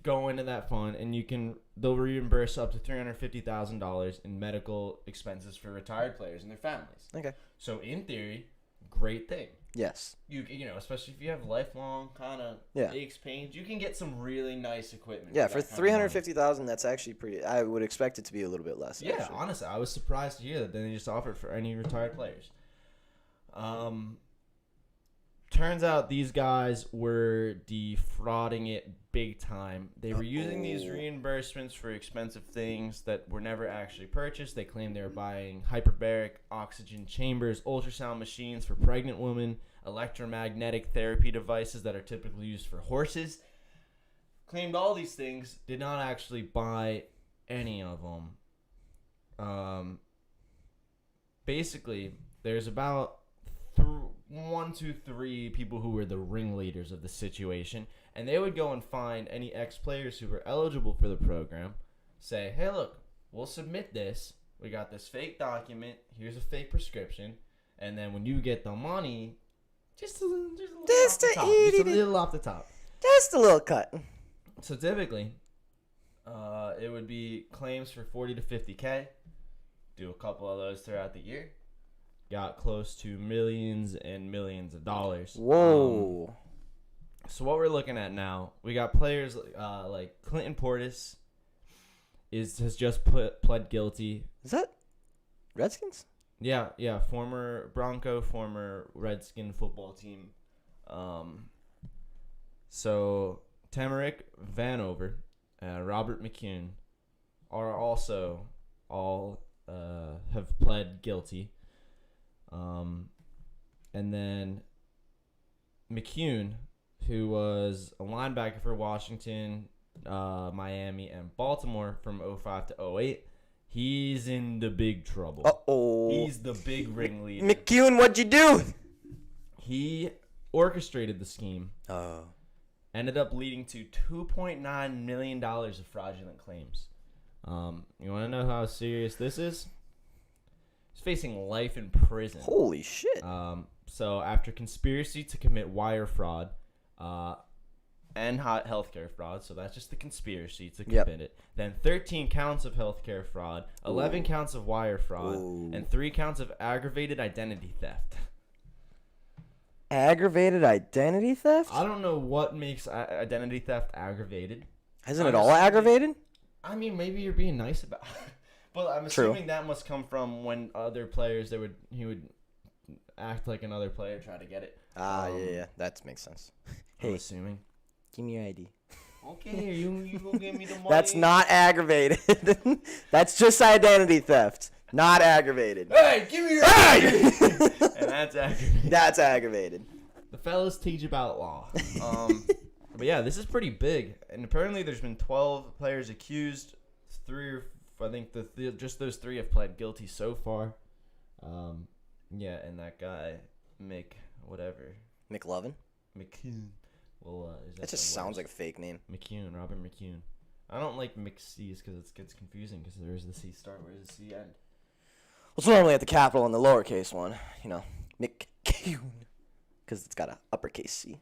go into that fund and they'll reimburse up to $350,000 in medical expenses for retired players and their families. Okay. So in theory, great thing. Yes. You know, especially if you have lifelong kind of aches, pains, you can get some really nice equipment. Yeah, for $350,000, that's actually pretty. I would expect it to be a little bit less. Yeah, actually. honestly, I was surprised to hear that they just offered for any retired players. Turns out these guys were defrauding it big time. They were using these reimbursements for expensive things that were never actually purchased. They claimed they were buying hyperbaric oxygen chambers, ultrasound machines for pregnant women, electromagnetic therapy devices that are typically used for horses. Claimed all these things, did not actually buy any of them. Basically, there's about 1, 2, 3 people who were the ringleaders of the situation, and they would go and find any ex-players who were eligible for the program, say, hey, look, we'll submit this. We got this fake document. Here's a fake prescription. And then when you get the money, just a little off the top. Just a little cut. So typically, it would be claims for $40 to $50K. Do a couple of those throughout the year. Got close to millions and millions of dollars. Whoa. So what we're looking at now, we got players like Clinton Portis has just pled guilty. Is that Redskins? Yeah, former Bronco, former Redskin football team. So Tamarick Vanover, Robert McCune are also all have pled guilty. And then McCune, who was a linebacker for Washington, Miami, and Baltimore from 05 to 08, he's in the big trouble. Uh-oh. He's the big ringleader. McCune, what'd you do? He orchestrated the scheme. Oh. Ended up leading to $2.9 million of fraudulent claims. You want to know how serious this is? He's facing life in prison. Holy shit. So after conspiracy to commit wire fraud and healthcare fraud, so that's just the conspiracy to commit it. Then 13 counts of healthcare fraud, 11 counts of wire fraud, and 3 counts of aggravated identity theft. Aggravated identity theft? I don't know what makes identity theft aggravated. Isn't it all aggravated? I mean, maybe you're being nice about it. But I'm assuming that must come from when other players, he would act like another player, try to get it. Yeah, that makes sense. Hey, I'm assuming. Give me your ID. Okay, you go give me the money. That's not aggravated. That's just identity theft. Not aggravated. Hey, give me your Hey! And that's aggravated. That's aggravated. The fellas teach about law. But yeah, this is pretty big. And apparently there's been 12 players accused. I think just those 3 have pled guilty so far. Yeah, and that guy, whatever. McLovin? McCune. Well, That just sounds like a fake name. McCune, Robert McCune. I don't like mixed C's because it gets confusing because there's the C start, where's the C end? Well, it's normally at the capital and the lowercase one. You know, McCune. Because it's got an uppercase C.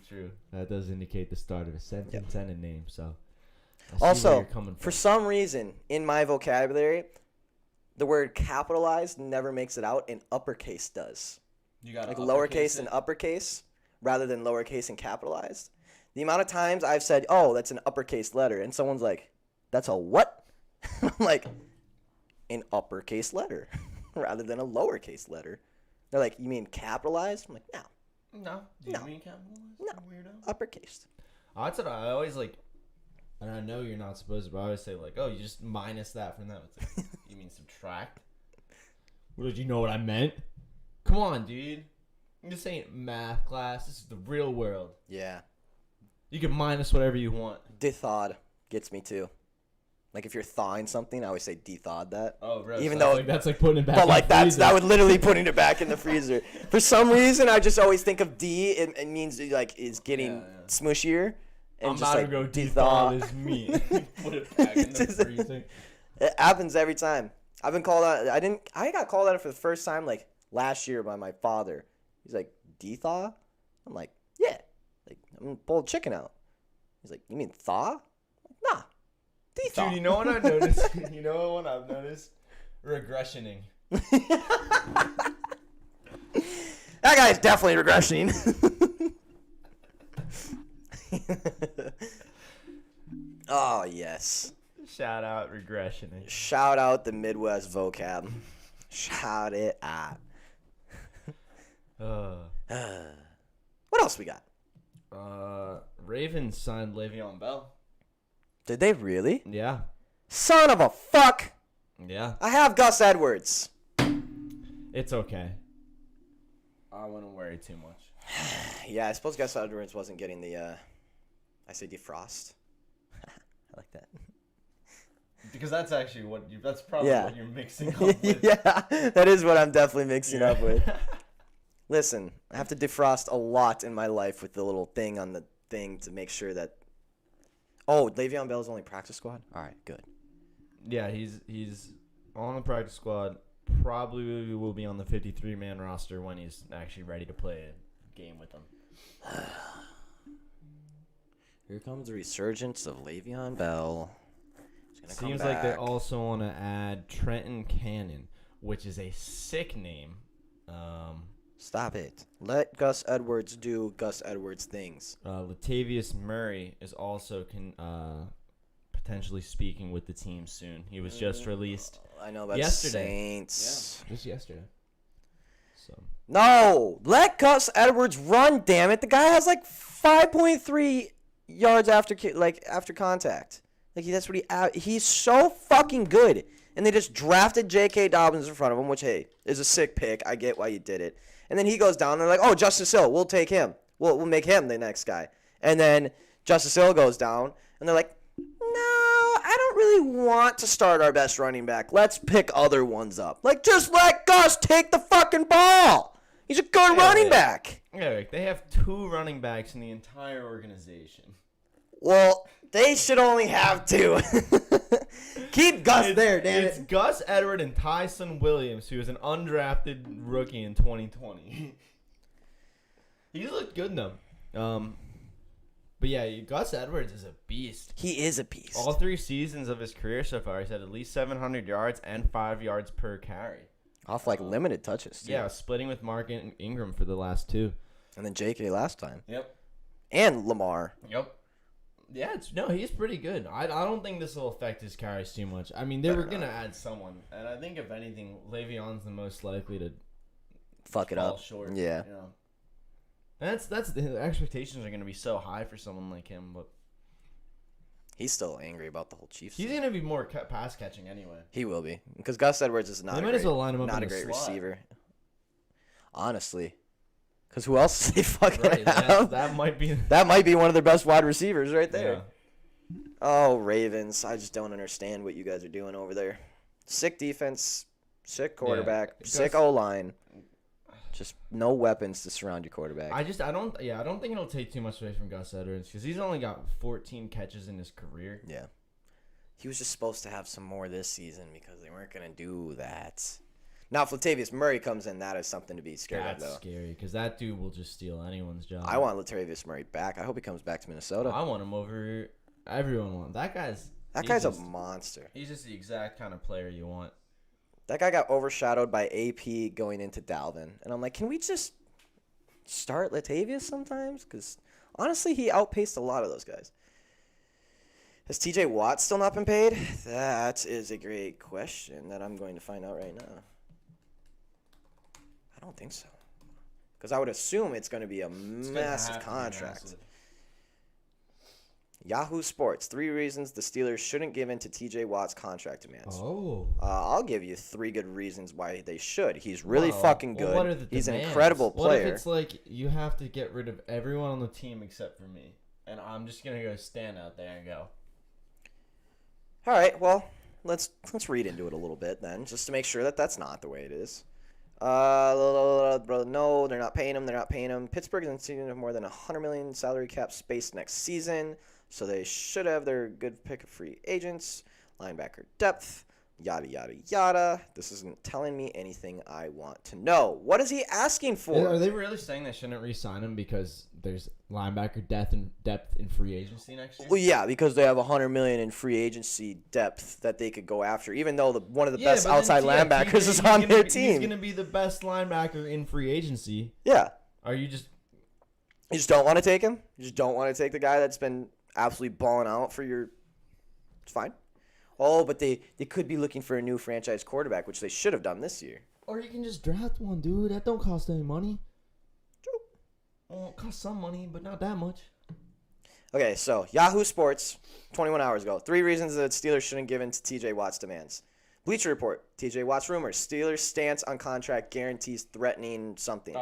True. That does indicate the start of a sentence and a name, so. Also, for some reason, in my vocabulary, the word capitalized never makes it out, and uppercase does. You got like lowercase and uppercase, rather than lowercase and capitalized. The amount of times I've said, "Oh, that's an uppercase letter," and someone's like, "That's a what?" I'm like, "An uppercase letter, rather than a lowercase letter." They're like, "You mean capitalized?" I'm like, "No." No. Do you mean capitalized? No. Weirdo. Uppercase. That's what I always like. And I know you're not supposed to, but I always say, like, oh, you just minus that from that. It's like, you mean subtract? Well, did you know what I meant? Come on, dude. This ain't math class. This is the real world. Yeah. You can minus whatever you want. Dethawed gets me too. Like if you're thawing something, I always say dethawed that. Oh, bro. Even so though like, that's like putting it back but in like the freezer. that would literally putting it back in the freezer. For some reason, I just always think of D. It means like is getting smushier. And I'm just about like to go dethaw dethaw this meat. Put it back in the freezer. It happens every time. I've been called out. I got called out for the first time like last year by my father. He's like, dethaw? I'm like, yeah. Like I'm gonna pull chicken out. He's like, you mean thaw? I'm like, nah. Dethaw. Dude, you know what I've noticed? You know what I've noticed? Regressioning. That guy's definitely regressioning. Oh, yes. Shout out regressioning. Shout out the Midwest vocab. Shout it out. What else we got? Ravens signed Le'Veon Bell. Did they really? Yeah. Son of a fuck. Yeah. I have Gus Edwards. It's okay. I wouldn't worry too much. Yeah, I suppose Gus Edwards wasn't getting the, I say defrost. I like that. Because that's actually that's probably what you're mixing up with. Yeah, that is what I'm definitely mixing up with. Listen, I have to defrost a lot in my life with the little thing on the thing to make sure that. Oh, Le'Veon Bell's only practice squad? All right, good. Yeah, he's on the practice squad. Probably will be on the 53-man roster when he's actually ready to play a game with them. Here comes the resurgence of Le'Veon Bell. Seems like they also want to add Trenton Cannon, which is a sick name. Stop it. Let Gus Edwards do Gus Edwards things. Latavius Murray is also potentially speaking with the team soon. He was just released. I know about yesterday. Saints. Yeah, just yesterday. So No, let Gus Edwards run. Damn it, the guy has like 5.3 yards after contact. Like that's what he's so fucking good. And they just drafted J.K. Dobbins in front of him, which hey is a sick pick. I get why you did it. And then he goes down and they're like, oh, Justice Hill, we'll take him. We'll make him the next guy. And then Justice Hill goes down and they're like, no, I don't really want to start our best running back. Let's pick other ones up. Like just let Gus take the fucking ball. He's a good running back. Eric, they have 2 running backs in the entire organization. Well, they should only have 2. Keep Gus there, damn It's it. Gus Edward and Tyson Williams, who is an undrafted rookie in 2020. He looked good though. But yeah, Gus Edwards is a beast. He is a beast. All 3 seasons of his career so far, he's had at least 700 yards and 5 yards per carry. Off like limited touches, too. Yeah, splitting with Mark Ingram for the last 2. And then J.K. last time. Yep. And Lamar. Yep. Yeah, he's pretty good. I don't think this will affect his carries too much. I mean, they were going to add someone. And I think, if anything, Le'Veon's the most likely to fuck it fall up. short. Yeah. You know? And that's the expectations are going to be so high for someone like him. But He's still angry about the whole Chiefs He's thing. going to be more pass catching anyway. He will be. Because Gus Edwards is not They a might great, as well line him up not in a the great slot. receiver. Honestly. Because who else do they fucking Right, have? that might be. That might be one of their best wide receivers right there. Yeah. Oh, Ravens. I just don't understand what you guys are doing over there. Sick defense, sick quarterback, sick O-line. Just no weapons to surround your quarterback. I don't think it'll take too much away from Gus Edwards because he's only got 14 catches in his career. Yeah. He was just supposed to have some more this season because they weren't going to do that. Now, if Latavius Murray comes in, that is something to be scared of, though. That's scary because that dude will just steal anyone's job. I want Latavius Murray back. I hope he comes back to Minnesota. I want him over. Everyone wants that guy's. That guy's a monster. He's just the exact kind of player you want. That guy got overshadowed by AP going into Dalvin. And I'm like, can we just start Latavius sometimes? Because, honestly, he outpaced a lot of those guys. Has TJ Watt still not been paid? That is a great question that I'm going to find out right now. I don't think so. Because I would assume it's going to be a massive contract. Yahoo Sports. 3 reasons the Steelers shouldn't give in to TJ Watt's contract demands. Oh. I'll give you 3 good reasons why they should. He's really fucking good. What are the He's demands? an incredible player. What if it's like you have to get rid of everyone on the team except for me, and I'm just gonna go stand out there and go. All right, well, let's read into it a little bit then, just to make sure that that's not the way it is. No, they're not paying him. They're not paying him. Pittsburgh is intending more than $100 million salary cap space next season, so they should have their good pick of free agents, linebacker depth, yada yada yada. This isn't telling me anything I want to know. What is he asking for? Are they really saying they shouldn't re-sign him because there's linebacker depth in free agency next year? Well, yeah, because they have $100 million in free agency depth that they could go after, even though one of the best outside linebackers is on their team. He's gonna be the best linebacker in free agency. Yeah. Are you just? You just don't want to take him? You just don't want to take the guy that's been absolutely balling out for your... It's fine. Oh, but they could be looking for a new franchise quarterback, which they should have done this year. Or you can just draft one, dude. That don't cost any money. True. Well, it costs some money, but not that much. Okay, so Yahoo Sports, 21 hours ago. 3 reasons that Steelers shouldn't give in to TJ Watt's demands. Bleacher Report, TJ Watt's rumors. Steelers stance on contract guarantees threatening something.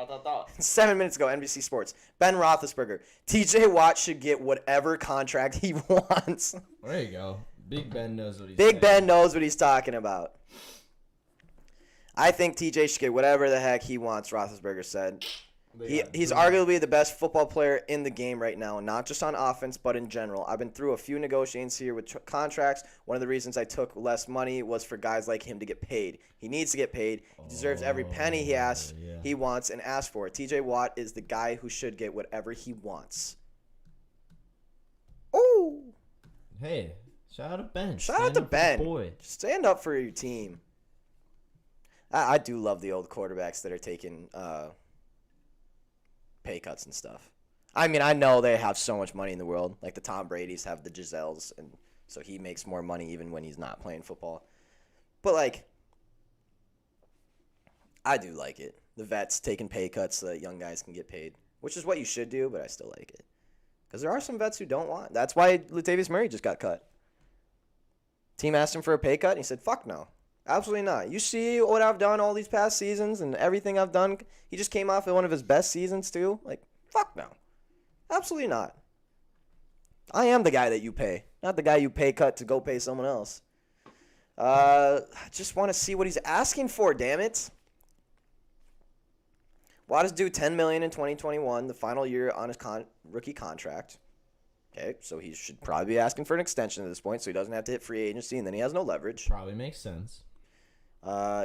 7 minutes ago, NBC Sports. Ben Roethlisberger, TJ Watt should get whatever contract he wants. There you go. Big Ben knows what he's Big saying. Ben knows what he's talking about. I think TJ should get whatever the heck he wants, Roethlisberger said. He's arguably the best football player in the game right now, not just on offense, but in general. I've been through a few negotiations here with contracts. One of the reasons I took less money was for guys like him to get paid. He needs to get paid. He deserves every penny he wants and asks for. TJ Watt is the guy who should get whatever he wants. Ooh. Hey, shout out to Ben. Shout out to Ben. Boy. Stand up for your team. I do love the old quarterbacks that are taking pay cuts and stuff. I mean, I know they have so much money in the world. Like the Tom Brady's have the Giselles, and so he makes more money even when he's not playing football. But, like, I do like it. The vets taking pay cuts so that young guys can get paid, which is what you should do, but I still like it. Because there are some vets who don't want. That's why Latavius Murray just got cut. Team asked him for a pay cut, and he said, fuck no. Absolutely not. You see what I've done all these past seasons and everything I've done? He just came off of one of his best seasons, too. Like, fuck no. Absolutely not. I am the guy that you pay, not the guy you pay cut to go pay someone else. I just want to see what he's asking for, damn it. Watt is due $10 million in 2021, the final year on his rookie contract. Okay, so he should probably be asking for an extension at this point so he doesn't have to hit free agency, and then he has no leverage. Probably makes sense.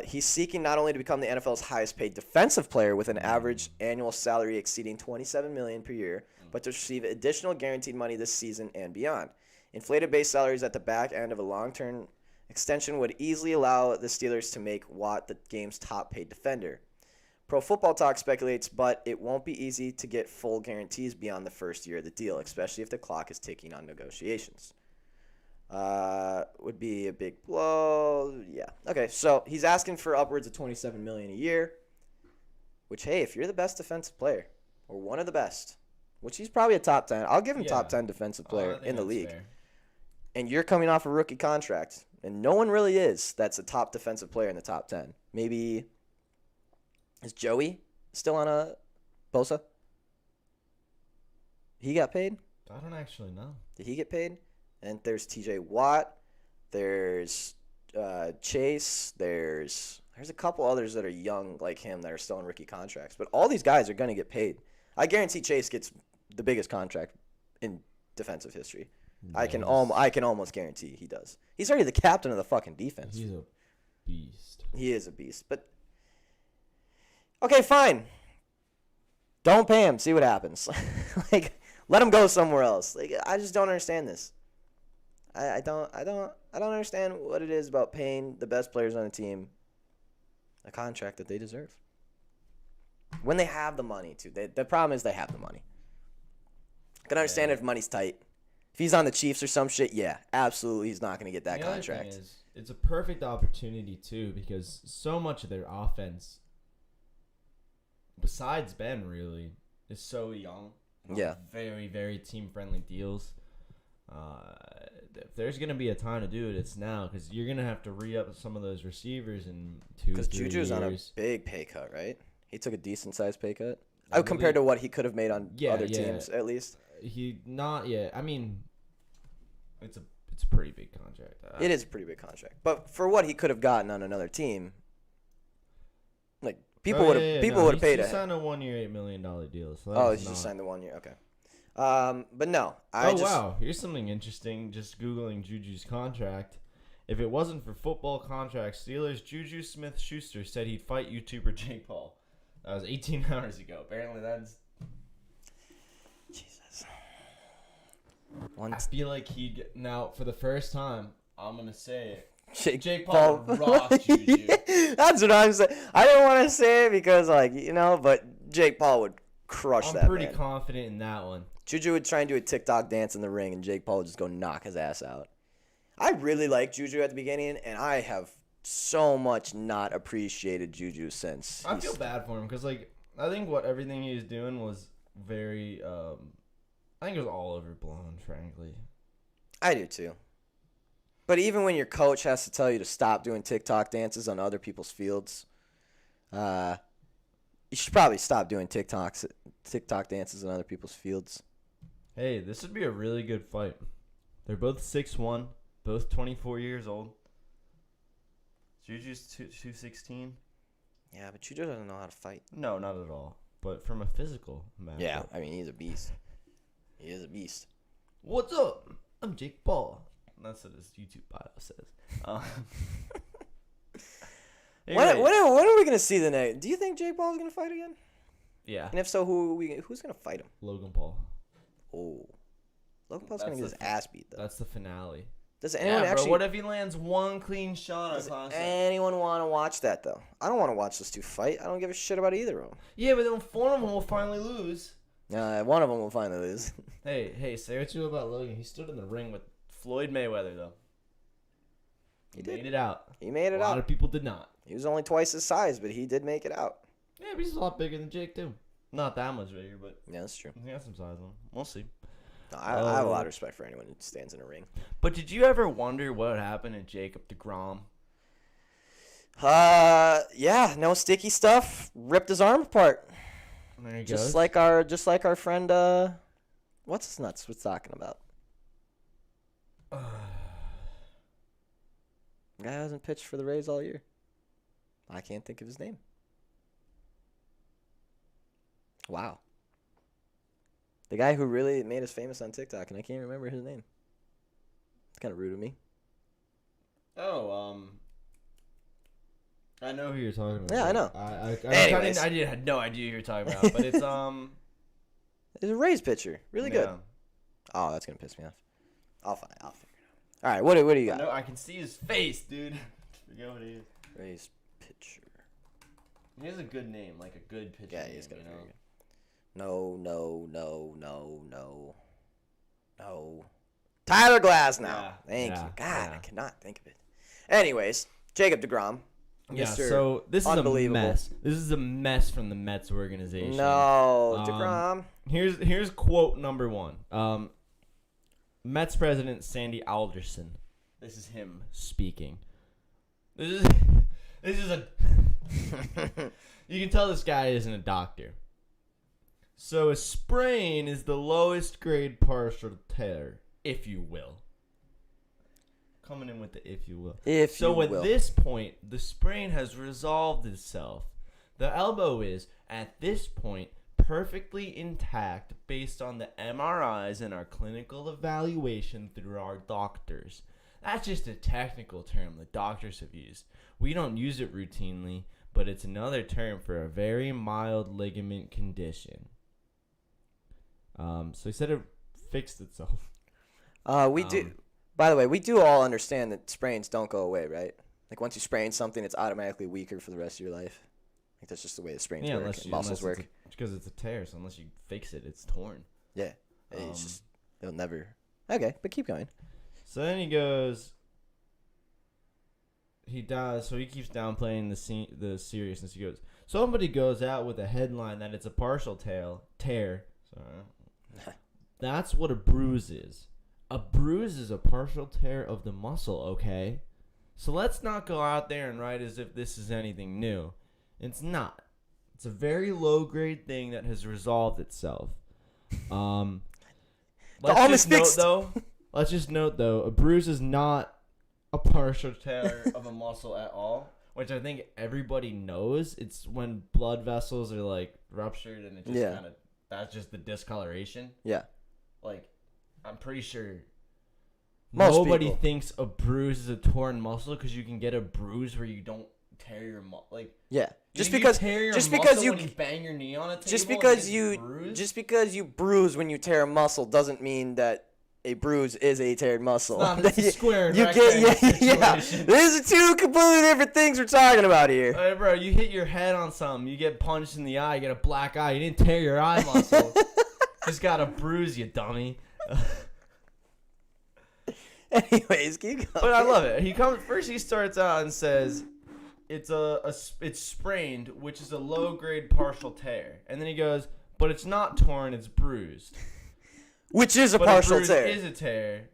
He's seeking not only to become the NFL's highest paid defensive player with an average annual salary exceeding $27 million per year, but to receive additional guaranteed money this season and beyond. Inflated base salaries at the back end of a long-term extension would easily allow the Steelers to make Watt the game's top paid defender. Pro Football Talk speculates, but it won't be easy to get full guarantees beyond the first year of the deal, especially if the clock is ticking on negotiations. Would be a big blow. Yeah. Okay, so he's asking for upwards of $27 million a year, which, hey, if you're the best defensive player or one of the best, which he's probably a top 10, I'll give him top 10 defensive player in the league. Fair. and you're coming off a rookie contract, and no one really is that's a top defensive player in the top 10. Maybe is Joey still on a Bosa? He got paid? I don't actually know. Did he get paid? And there's TJ Watt. There's Chase. There's a couple others that are young like him that are still on rookie contracts. But all these guys are going to get paid. I guarantee Chase gets the biggest contract in defensive history. I can almost guarantee he does. He's already the captain of the fucking defense. He's a beast. He is a beast. But okay, fine. Don't pay him. See what happens. Like, let him go somewhere else. Like, I just don't understand this. I don't understand what it is about paying the best players on the team a contract that they deserve. When they have the money, too. The problem is they have the money. I can understand if money's tight. If he's on the Chiefs or some shit, yeah, absolutely he's not going to get that contract. The other thing is, it's a perfect opportunity, too, because so much of their offense, besides Ben, really, is so young. Yeah. Very, very team-friendly deals. If there's going to be a time to do it, it's now, because you're going to have to re-up some of those receivers in 2 or 3 years. Because Juju's on a big pay cut, right? He took a decent-sized pay cut. Compared to what he could have made on other teams, at least. I mean, it's a pretty big contract. It is a pretty big contract. But for what he could have gotten on another team, like, people would have paid him. He signed a 1-year, $8 million deal. So he just signed the 1 year. Okay. But no, wow. Here's something interesting. Just Googling Juju's contract. If it wasn't for football contracts, Steelers' Juju Smith-Schuster said he'd fight YouTuber Jake Paul. That was 18 hours ago. Apparently that's... Jesus. I feel like now, for the first time, I'm going to say it. Jake Paul would rock Juju. That's what I'm saying. I didn't want to say it because, but Jake Paul would crush that. I'm pretty confident in that one. Juju would try and do a TikTok dance in the ring, and Jake Paul would just go knock his ass out. I really liked Juju at the beginning, and I have so much not appreciated Juju since. I feel bad for him because, I think everything he was doing was very, I think it was all overblown, frankly. I do too. But even when your coach has to tell you to stop doing TikTok dances on other people's fields, you should probably stop doing TikTok dances on other people's fields. Hey, this would be a really good fight. They're both 6'1", both 24 years old. Juju's 216. Yeah, but Juju doesn't know how to fight. No, not at all. But from a physical matter. Yeah, I mean, he's a beast. He is a beast. What's up? I'm Jake Paul. That's what his YouTube bio says. When are we going to see the next? Do you think Jake Paul is going to fight again? Yeah. And if so, who's going to fight him? Logan Paul. Oh. Logan Paul's going to get his ass beat, though. That's the finale. Does anyone actually... what if he lands one clean shot? Does anyone want to watch that, though? I don't want to watch those two fight. I don't give a shit about either of them. Yeah, but then one of them will finally lose. One of them will finally lose. Hey, say what you will about Logan. He stood in the ring with Floyd Mayweather, though. He made it out. He made it out. A lot of people did not. He was only twice his size, but he did make it out. Yeah, but he's a lot bigger than Jake, too. Not that much bigger, but... Yeah, that's true. He got some size on him. We'll see. No, I have a lot of respect for anyone who stands in a ring. But did you ever wonder what happened to Jacob deGrom? Yeah, no sticky stuff. Ripped his arm apart. There he just goes. like our friend. What's his nuts? What's talking about? Guy hasn't pitched for the Rays all year. I can't think of his name. Wow. The guy who really made us famous on TikTok, and I can't remember his name. It's kind of rude of me. Oh, I know who you're talking about. Yeah, I know. I had no idea who you were talking about, but it's It's a Rays pitcher, really good. Oh, that's gonna piss me off. I'll figure it out. All right, what do you got? No, I can see his face, dude. Forget what he is. Rays pitcher. He has a good name, like a good pitcher. Yeah, he's got a very good. No. Tyler Glasnow. Yeah, Thank you. God, I cannot think of it. Anyways, Jacob deGrom. Yeah, so this is a mess. This is a mess from the Mets organization. No, deGrom. Here's quote number one. Mets president Sandy Alderson. This is him speaking. This is a. You can tell this guy isn't a doctor. So a sprain is the lowest grade partial tear, if you will. Coming in with the if you will. So at this point, the sprain has resolved itself. The elbow is, at this point, perfectly intact based on the MRIs and our clinical evaluation through our doctors. That's just a technical term the doctors have used. We don't use it routinely, but it's another term for a very mild ligament condition. So he said it fixed itself. We do. By the way, we do all understand that sprains don't go away, right? Like once you sprain something, it's automatically weaker for the rest of your life. I think that's just the way the sprains work. And muscles work. Because it's a tear, so unless you fix it, it's torn. Yeah. It's just they'll never. Okay, but keep going. So then he goes. He does. So he keeps downplaying the seriousness. He goes. Somebody goes out with a headline that it's a partial tear. Sorry. That's what a bruise is. A bruise is a partial tear of the muscle, okay? So let's not go out there and write as if this is anything new. It's not. It's a very low-grade thing that has resolved itself. Let's just note, though, a bruise is not a partial tear of a muscle at all, which I think everybody knows. It's when blood vessels are, like, ruptured and it just kind of, that's just the discoloration. Yeah. Like, I'm pretty sure nobody thinks a bruise is a torn muscle because you can get a bruise where you don't tear your muscle. Like, yeah, just because you bang your knee on a table. Just because you bruise when you tear a muscle doesn't mean that a bruise is a teared muscle. It's a square. These are two completely different things we're talking about here. Hey, bro, you hit your head on something, you get punched in the eye, you get a black eye. You didn't tear your eye muscle. Just got a bruise, you dummy. Anyways, keep going. But I love it. He starts out and says it's sprained, which is a low grade partial tear. And then he goes, but it's not torn, it's bruised. Which is a partial tear. Is a tear.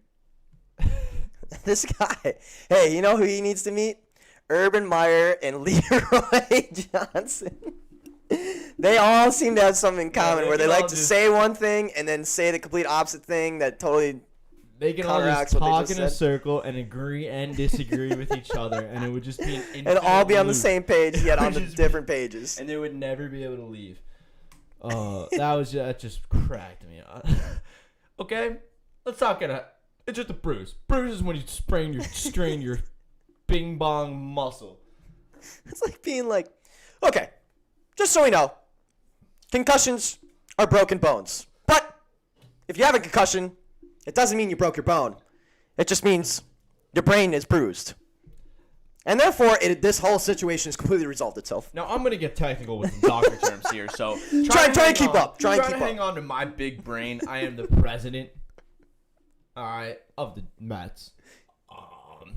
This guy. Hey, you know who he needs to meet? Urban Meyer and Leroy Johnson. They all seem to have something in common where they like to say one thing and then say the complete opposite thing that totally they can all just talk in a circle and agree and disagree with each other, and it would just be an and all be on the same page yet on the different pages. And they would never be able to leave. That just cracked me up. Okay, let's talk it out. It's just a bruise. Bruise is when you strain your bing bong muscle. It's like being like, okay, just so we know, concussions are broken bones. But if you have a concussion, it doesn't mean you broke your bone. It just means your brain is bruised. And therefore, this whole situation has completely resolved itself. Now, I'm going to get technical with some doctor terms here, so try and keep up. Try and hang on to my big brain. I am the president, all right, of the Mets.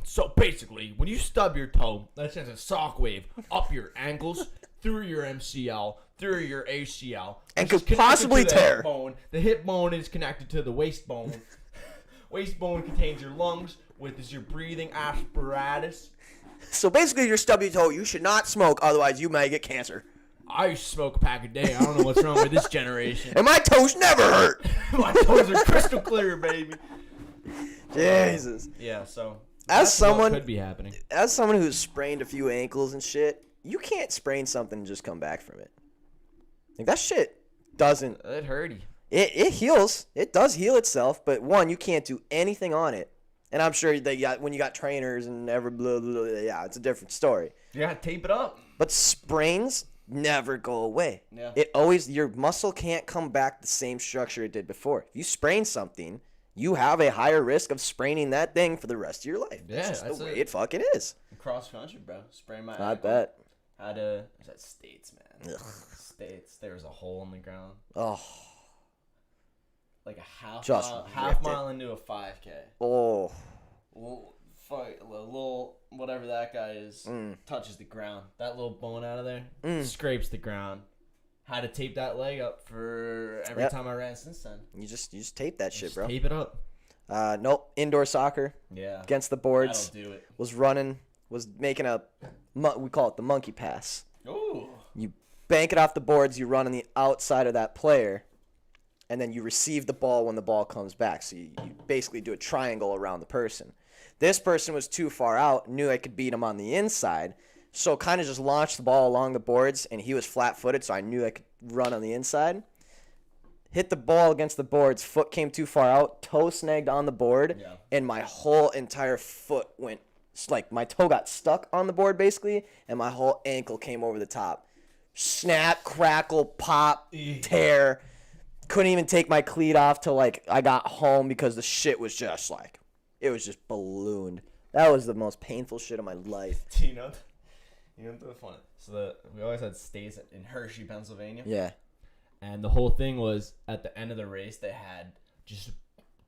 So basically, when you stub your toe, that sends a shock wave up your ankles, through your MCL, through your ACL, and could possibly tear. The hip bone is connected to the waist bone. Waist bone contains your lungs, which is your breathing apparatus. So basically, your stubby toe, you should not smoke, otherwise you may get cancer. I used to smoke a pack a day. I don't know what's wrong with this generation. And my toes never hurt. My toes are crystal clear, baby. Jesus. Yeah, so as someone could be happening. As someone who's sprained a few ankles and shit, you can't sprain something and just come back from it. Like that shit doesn't. It hurt you. It heals. It does heal itself, but one, you can't do anything on it. And I'm sure when you got trainers and blah, blah, blah, yeah, it's a different story. You gotta tape it up. But sprains never go away. Yeah. Your muscle can't come back the same structure it did before. If you sprain something, you have a higher risk of spraining that thing for the rest of your life. Yeah, that's just the way it fucking is. Cross country, bro. Sprain my ankle. I bet. Was that States, man? Ugh. States. There was a hole in the ground. Oh. Like a half mile into a 5K. Oh. Little whatever that guy is touches the ground. That little bone out of there scrapes the ground. Had to tape that leg up for every time I ran since then. You just tape that shit, bro. Tape it up. Nope, indoor soccer. Yeah. Against the boards. That'll do it. Was making we call it the monkey pass. Ooh. You bank it off the boards, you run on the outside of that player, and then you receive the ball when the ball comes back. So you basically do a triangle around the person. This person was too far out, knew I could beat him on the inside, so kind of just launched the ball along the boards, and he was flat-footed, so I knew I could run on the inside. Hit the ball against the boards, foot came too far out, toe snagged on the board, and my whole entire foot went, like my toe got stuck on the board basically, and my whole ankle came over the top. Snap, crackle, pop, tear. Couldn't even take my cleat off till like I got home because the shit was just like, it was just ballooned. That was the most painful shit of my life. You know what's funny? So we always had stays in Hershey, Pennsylvania. Yeah. And the whole thing was at the end of the race, they had just a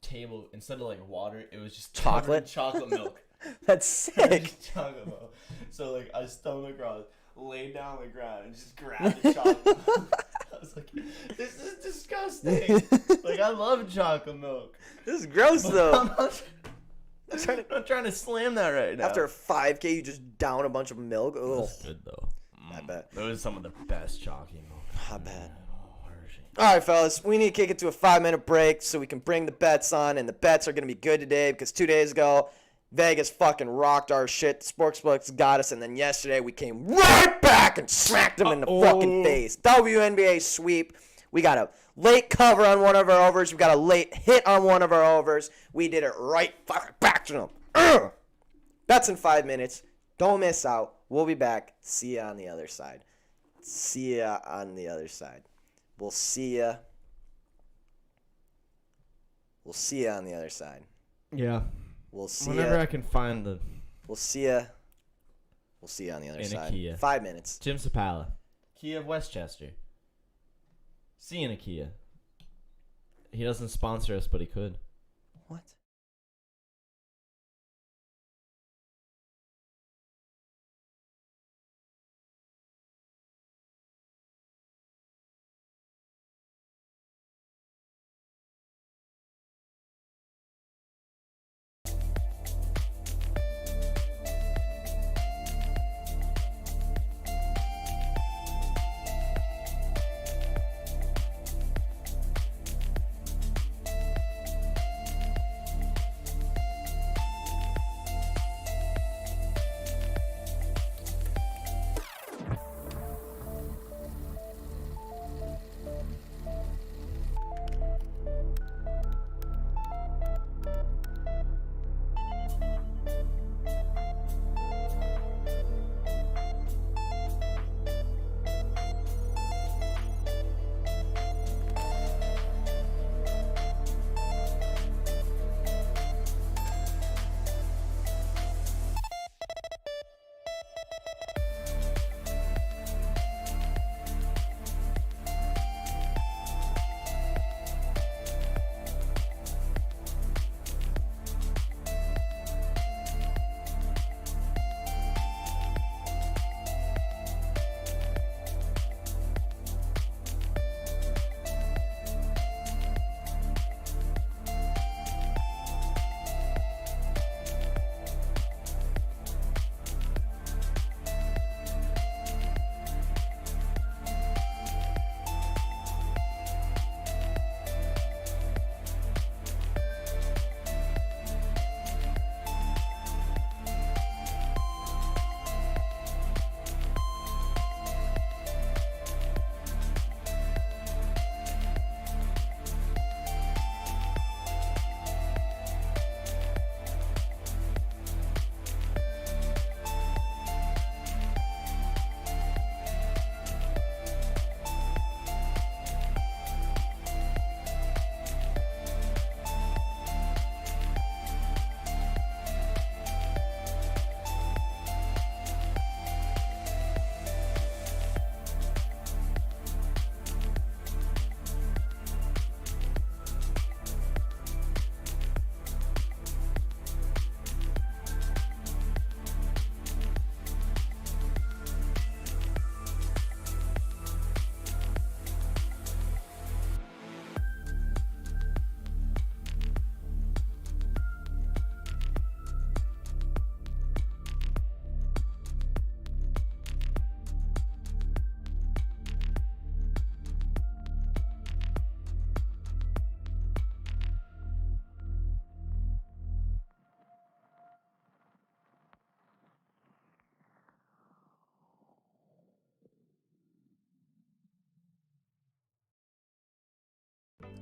table, instead of like water, it was just Chocolate milk. That's sick. Chocolate milk. So like I stumbled across, laid down on the ground, and just grabbed the chocolate milk. I was like, this is disgusting. Like I love chocolate milk. This is gross though. I'm trying to slam that right now. After a 5K, you just down a bunch of milk. Ugh. That's good though. I bet. Those are some of the best chocolate milk. I bet. All right, fellas, we need to kick it to a 5-minute break so we can bring the bets on, and the bets are going to be good today because 2 days ago, Vegas fucking rocked our shit. The sportsbooks got us, and then yesterday we came right back and smacked them in the fucking face. WNBA sweep. We got a late cover on one of our overs. We got a late hit on one of our overs. We did it right fucking back to them. That's in 5 minutes. Don't miss out. We'll be back. See ya on the other side. See ya on the other side. We'll see ya. We'll see ya on the other side. Yeah. We'll see Whenever ya. I can find the. We'll see ya. We'll see ya on the other In a side. Kia. 5 minutes. Jim Sapala. Kia of Westchester. See you in a Kia. He doesn't sponsor us, but he could. What?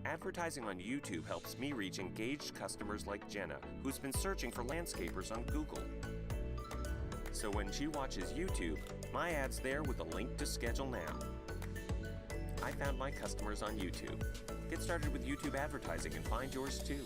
Advertising on YouTube helps me reach engaged customers like Jenna, who's been searching for landscapers on Google. So when she watches YouTube, my ad's there with a link to schedule now. I found my customers on YouTube. Get started with YouTube advertising and find yours too.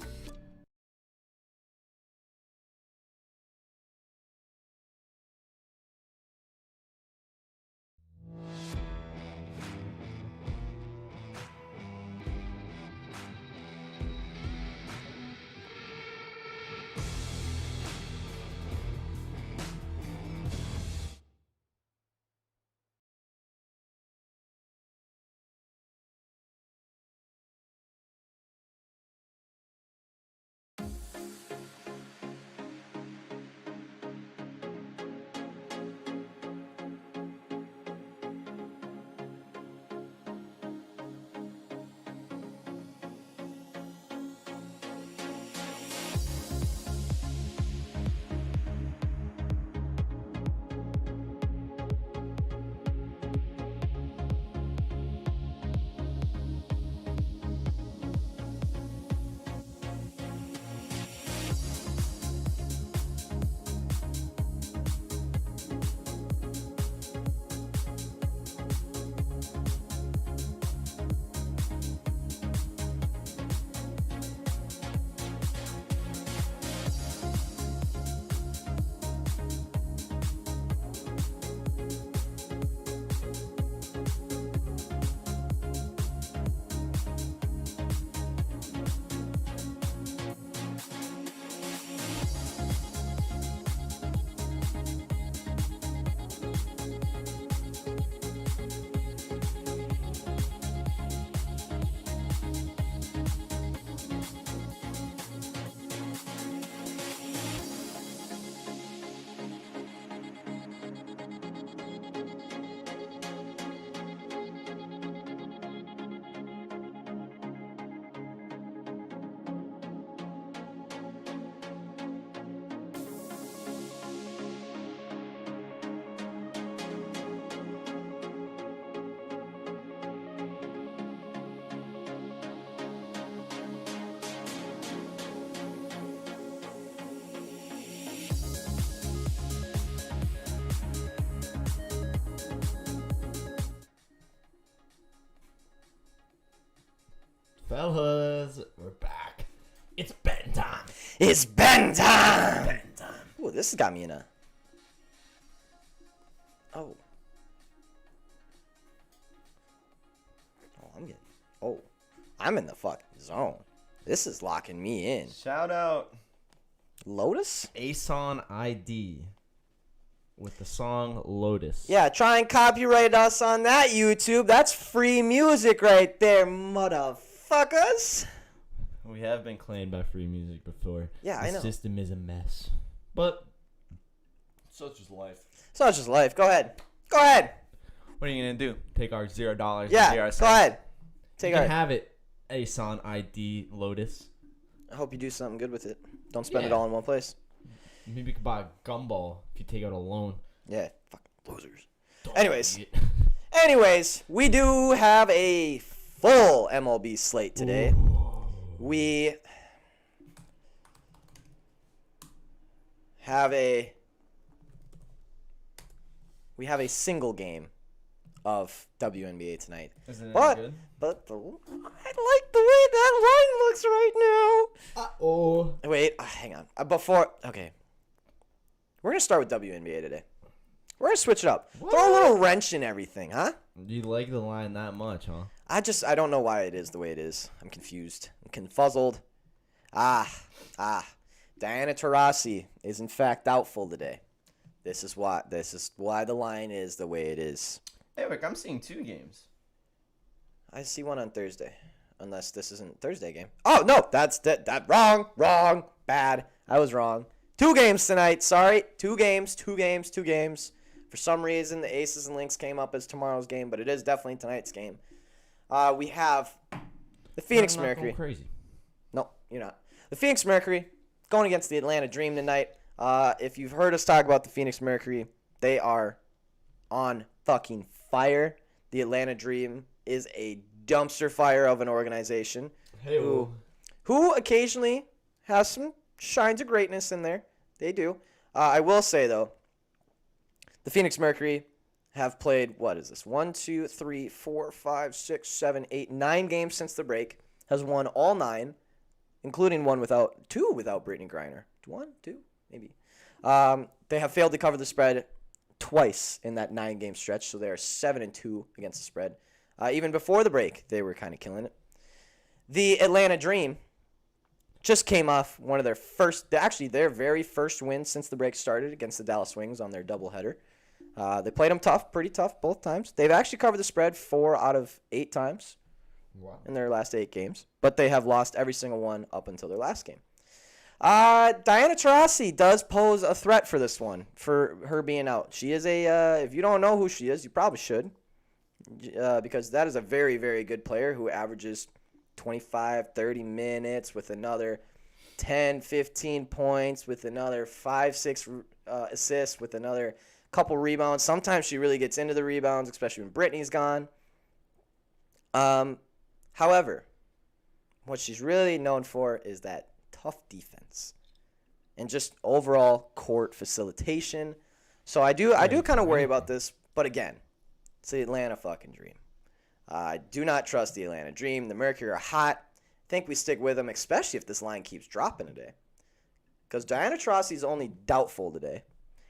Fellas, we're back. It's Ben time. It's Ben time! Ooh, this has got me in a... Oh. I'm in the fucking zone. This is locking me in. Shout out Lotus? Ason ID with the song Lotus. Yeah, try and copyright us on that, YouTube. That's free music right there, motherfuckers. We have been claimed by free music before. Yeah, I know. The system is a mess. But such is life. Such is life. Go ahead. Go ahead. What are you going to do? Take our $0? Yeah, and go ahead. Take you our... can have it, Ason ID Lotus. I hope you do something good with it. Don't spend it Yeah. all in one place. Maybe you could buy a gumball if you take out a loan. Yeah, fucking losers. Don't Anyways. eat. Anyways, we do have a full MLB slate today. We have a single game of WNBA tonight. Isn't it But good? I like the way that line looks right now. Uh-oh. Wait, hang on. Okay. We're going to start with WNBA today. We're going to switch it up. What? Throw a little wrench in everything, huh? You like the line that much, huh? I don't know why it is the way it is. I'm confused. I'm confuzzled. Diana Taurasi is in fact doubtful today. This is why the line is the way it is. Hey, Rick, I'm seeing 2 games. I see one on Thursday. Unless this isn't Thursday game. Oh, no, that's that wrong, bad. I was wrong. 2 games tonight, sorry. 2 games. For some reason, the Aces and Lynx came up as tomorrow's game, but it is definitely tonight's game. We have the Phoenix I'm not Mercury. going crazy. No, you're not. The Phoenix Mercury going against the Atlanta Dream tonight. If you've heard us talk about the Phoenix Mercury, they are on fucking fire. The Atlanta Dream is a dumpster fire of an organization. Hey, who occasionally has some shines of greatness in there. They do. I will say, though, the Phoenix Mercury have played, what is this? 1, 2, 3, 4, 5, 6, 7, 8, 9 games since the break. Has won all 9, including two without Brittany Griner. 1, 2, maybe. They have failed to cover the spread twice in that 9-game stretch, so they are 7-2 against the spread. Even before the break, they were kind of killing it. The Atlanta Dream just came off one of their very first win since the break started against the Dallas Wings on their doubleheader. They played them tough, pretty tough both times. They've actually covered the spread 4 out of 8 times in their last 8 games, but they have lost every single one up until their last game. Diana Taurasi does pose a threat for this one, for her being out. She is if you don't know who she is, you probably should, because that is a very, very good player who averages 25, 30 minutes with another 10, 15 points, with another 5, 6 assists, with another couple rebounds. Sometimes she really gets into the rebounds, especially when Brittany's gone. However, what she's really known for is that tough defense and just overall court facilitation. So I do kind of worry about this, but again, it's the Atlanta fucking Dream. I do not trust the Atlanta Dream. The Mercury are hot. I think we stick with them, especially if this line keeps dropping today. Because Diana Taurasi is only doubtful today.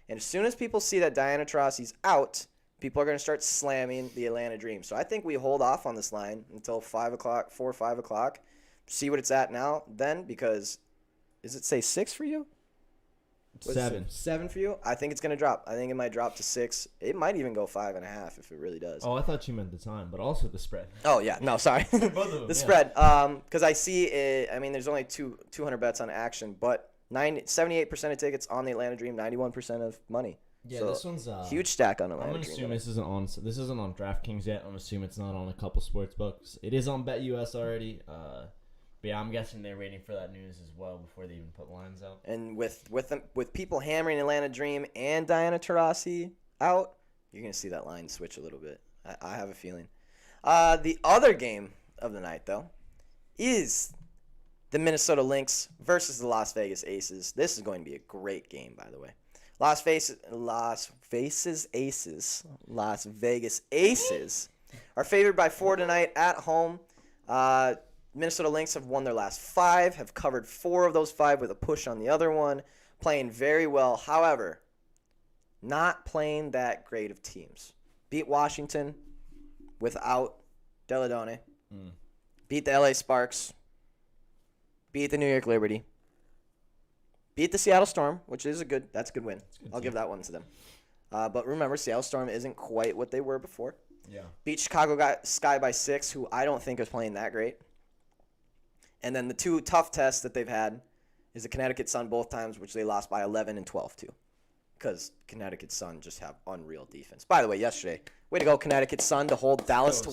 And as soon as people see that Diana Taurasi's out, people are going to start slamming the Atlanta Dream. So I think we hold off on this line until 5 o'clock, 4 or 5 o'clock. See what it's at now then, because does it say 6 for you? 7. 7 for you? I think it's going to drop. I think it might drop to 6. It might even go 5.5 if it really does. Oh, I thought you meant the time, but also the spread. Oh, yeah. No, sorry. Both of them, the spread. Because I see it, there's only 200 bets on action, but 78% of tickets on the Atlanta Dream, 91% of money. Yeah, so this one's huge stack on Atlanta I'm gonna Dream. assume this isn't on DraftKings yet. I'm assuming it's not on a couple sports books. It is on BetUS already. But yeah, I'm guessing they're waiting for that news as well before they even put lines out. And with people hammering Atlanta Dream and Diana Taurasi out, you're gonna see that line switch a little bit. I have a feeling. The other game of the night, though, is the Minnesota Lynx versus the Las Vegas Aces. This is going to be a great game, by the way. Las Vegas Aces are favored by 4 tonight at home. Minnesota Lynx have won their last 5, have covered 4 of those 5 with a push on the other one, playing very well. However, not playing that great of teams. Beat Washington without Deladone. Beat the LA Sparks. Beat the New York Liberty. Beat the Seattle Storm, which is that's a good win. I'll give that one to them. But remember, Seattle Storm isn't quite what they were before. Yeah. Beat Chicago Sky by 6, who I don't think is playing that great. And then the 2 tough tests that they've had is the Connecticut Sun both times, which they lost by 11 and 12 to. Because Connecticut Sun just have unreal defense. By the way, yesterday, way to go, Connecticut Sun, to hold Dallas to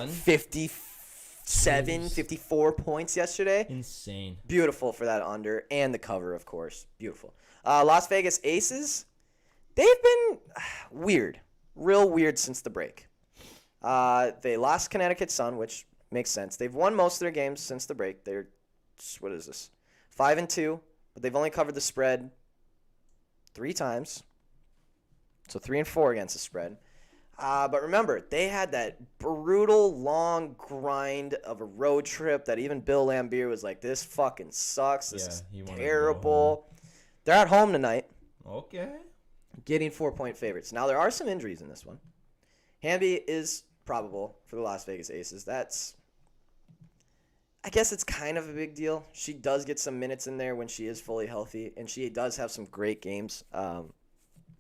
57, 54 points yesterday. Insane. Beautiful for that under. And the cover, of course. Beautiful. Las Vegas Aces, they've been weird. Real weird since the break. They lost Connecticut Sun, which makes sense. They've won most of their games since the break. They're, 5-2, but they've only covered the spread 3 times. So 3-4 against the spread. But remember, they had that brutal, long grind of a road trip that even Bill Lambier was like, this fucking sucks. This is terrible. They're at home tonight. Okay. Getting 4-point favorites. Now, there are some injuries in this one. Hamby is probable for the Las Vegas Aces. I guess it's kind of a big deal. She does get some minutes in there when she is fully healthy, and she does have some great games.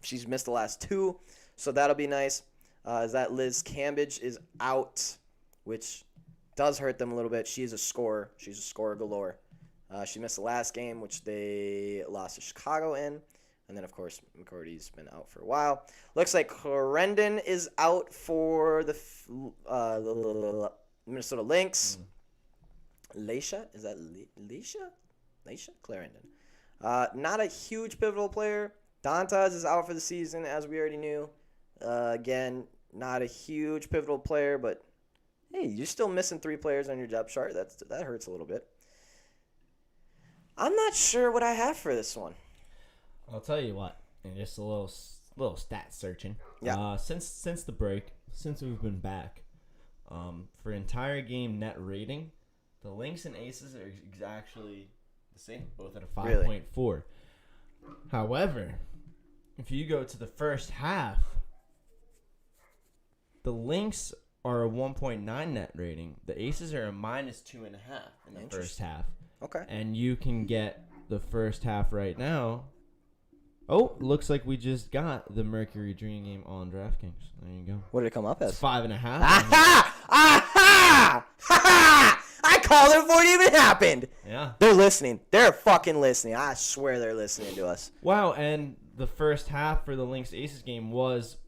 She's missed the last 2, so that'll be nice. Is that Liz Cambage is out, which does hurt them a little bit. She's a scorer. She's a scorer galore. She missed the last game, which they lost to Chicago in. And then, of course, McCourty's been out for a while. Looks like Clarendon is out for the Minnesota Lynx. Leisha? Is that Leisha? Leisha? Clarendon. Not a huge pivotal player. Dantas is out for the season, as we already knew. Again, not a huge pivotal player, but Hey, you're still missing 3 players on your depth chart. That hurts a little bit. I'm not sure what I have for this one. I'll tell you what, and just a little stat searching. Yeah. Since the break, since we've been back, for entire game net rating, the Lynx and Aces are actually the same, both at a 5.4. However, if you go to the first half, the Lynx are a 1.9 net rating. The Aces are a -2.5 in the first half. Okay. And you can get the first half right now. Oh, looks like we just got the Mercury Dream Game on DraftKings. There you go. What did it come up as? It's 5.5. Aha! Aha! Ha! I called it before it even happened. Yeah. They're listening. They're fucking listening. I swear they're listening to us. Wow, and the first half for the Lynx Aces game was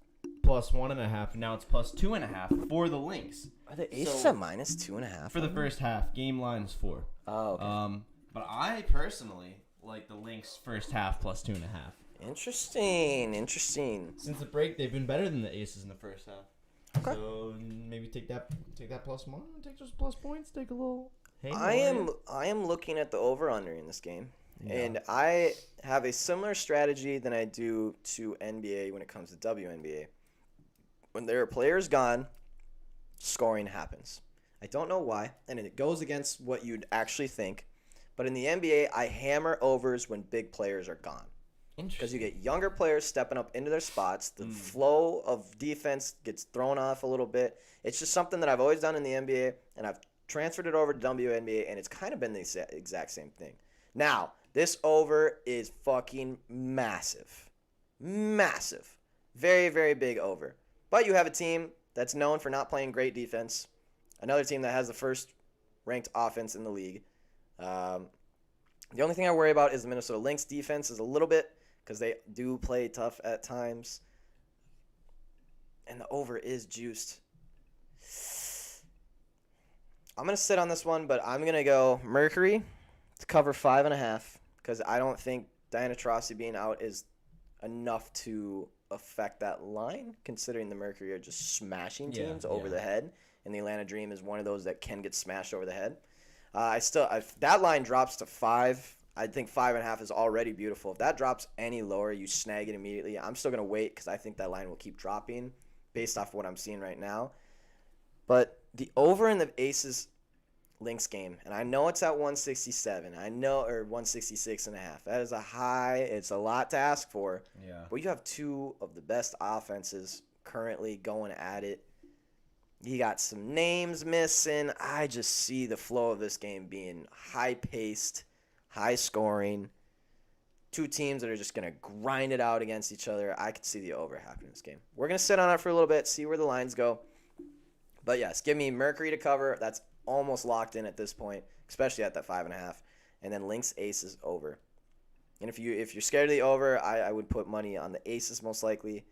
+1.5. Now it's +2.5 for the Lynx. Are the Aces So, at -2.5? for the first half? Game line is 4. Oh, okay. But I personally like the Lynx first half +2.5. Interesting. Since the break, they've been better than the Aces in the first half. Okay. So maybe take that +1, take those plus points, take a little. Hey, I am looking at the over/under in this game, and I have a similar strategy than I do to NBA when it comes to WNBA. When there are players gone, scoring happens. I don't know why, and it goes against what you'd actually think. But in the NBA, I hammer overs when big players are gone. Because you get younger players stepping up into their spots. The flow of defense gets thrown off a little bit. It's just something that I've always done in the NBA, and I've transferred it over to WNBA, and it's kind of been the exact same thing. Now, this over is fucking massive. Massive. Very, very big over. But you have a team that's known for not playing great defense. Another team that has the first ranked offense in the league. The only thing I worry about is the Minnesota Lynx defense is a little bit, because they do play tough at times. And the over is juiced. I'm going to sit on this one, but I'm going to go Mercury to cover 5.5, because I don't think Diana Taurasi being out is enough to affect that line, considering the Mercury are just smashing teams over the head, and the Atlanta Dream is one of those that can get smashed over the head. If that line drops to 5, I think 5.5 is already beautiful. If that drops any lower, you snag it immediately. I'm still going to wait because I think that line will keep dropping based off what I'm seeing right now. But the over in the Aces Lynx game, and I know it's at 167. Or 166.5. That is a high. It's a lot to ask for. Yeah. But you have 2 of the best offenses currently going at it. You got some names missing. I just see the flow of this game being high-paced, high-scoring. 2 teams that are just going to grind it out against each other. I could see the over happening in this game. We're going to sit on it for a little bit, see where the lines go. But, yes, give me Mercury to cover. That's almost locked in at this point, especially at that 5.5. And then Lynx Aces over. And if you're scared of the over, I would put money on the Aces most likely.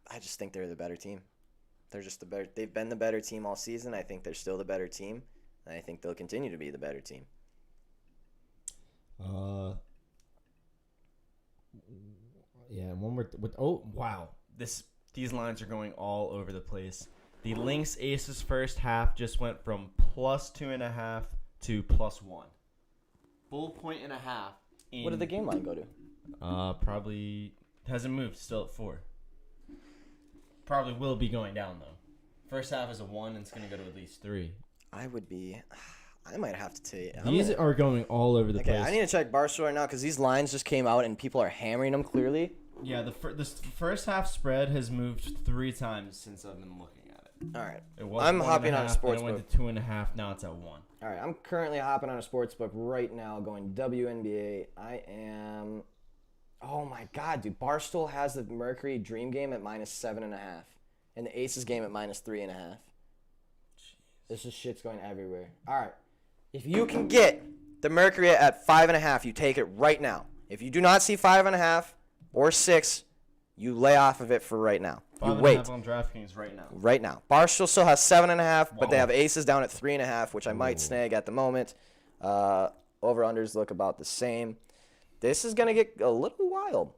I just think they're the better team. They're just the better. They've been the better team all season. I think they're still the better team, and I think they'll continue to be the better team. Yeah, one more. Oh, wow. These lines are going all over the place. The Lynx Aces first half just went from +2.5 to +1. Full point and a half. What did the game line go to? Probably hasn't moved. Still at 4. Probably will be going down though. First half is a 1, and it's gonna go to at least 3. I might have to take. These are going all over the place. I need to check Barstool right now because these lines just came out and people are hammering them clearly. Yeah, the first half spread has moved 3 times since I've been looking at it. All right, It was I'm 1.5, hopping on a sports then it book. went to 2.5. Now it's at 1. All right, I'm currently hopping on a sports book right now, going WNBA. I am. Oh my God, dude! Barstool has the Mercury Dream game at -7.5, and the Aces game at -3.5. This is shit's going everywhere. All right, if you can get the Mercury at 5.5, you take it right now. If you do not see 5.5 or 6, you lay off of it for right now. You 5.5 wait. on DraftKings right now. Right now. Barstool still has 7.5, but they Whoa. have Aces down at 3.5, which I might snag at the moment. Over-unders look about the same. This is going to get a little wild.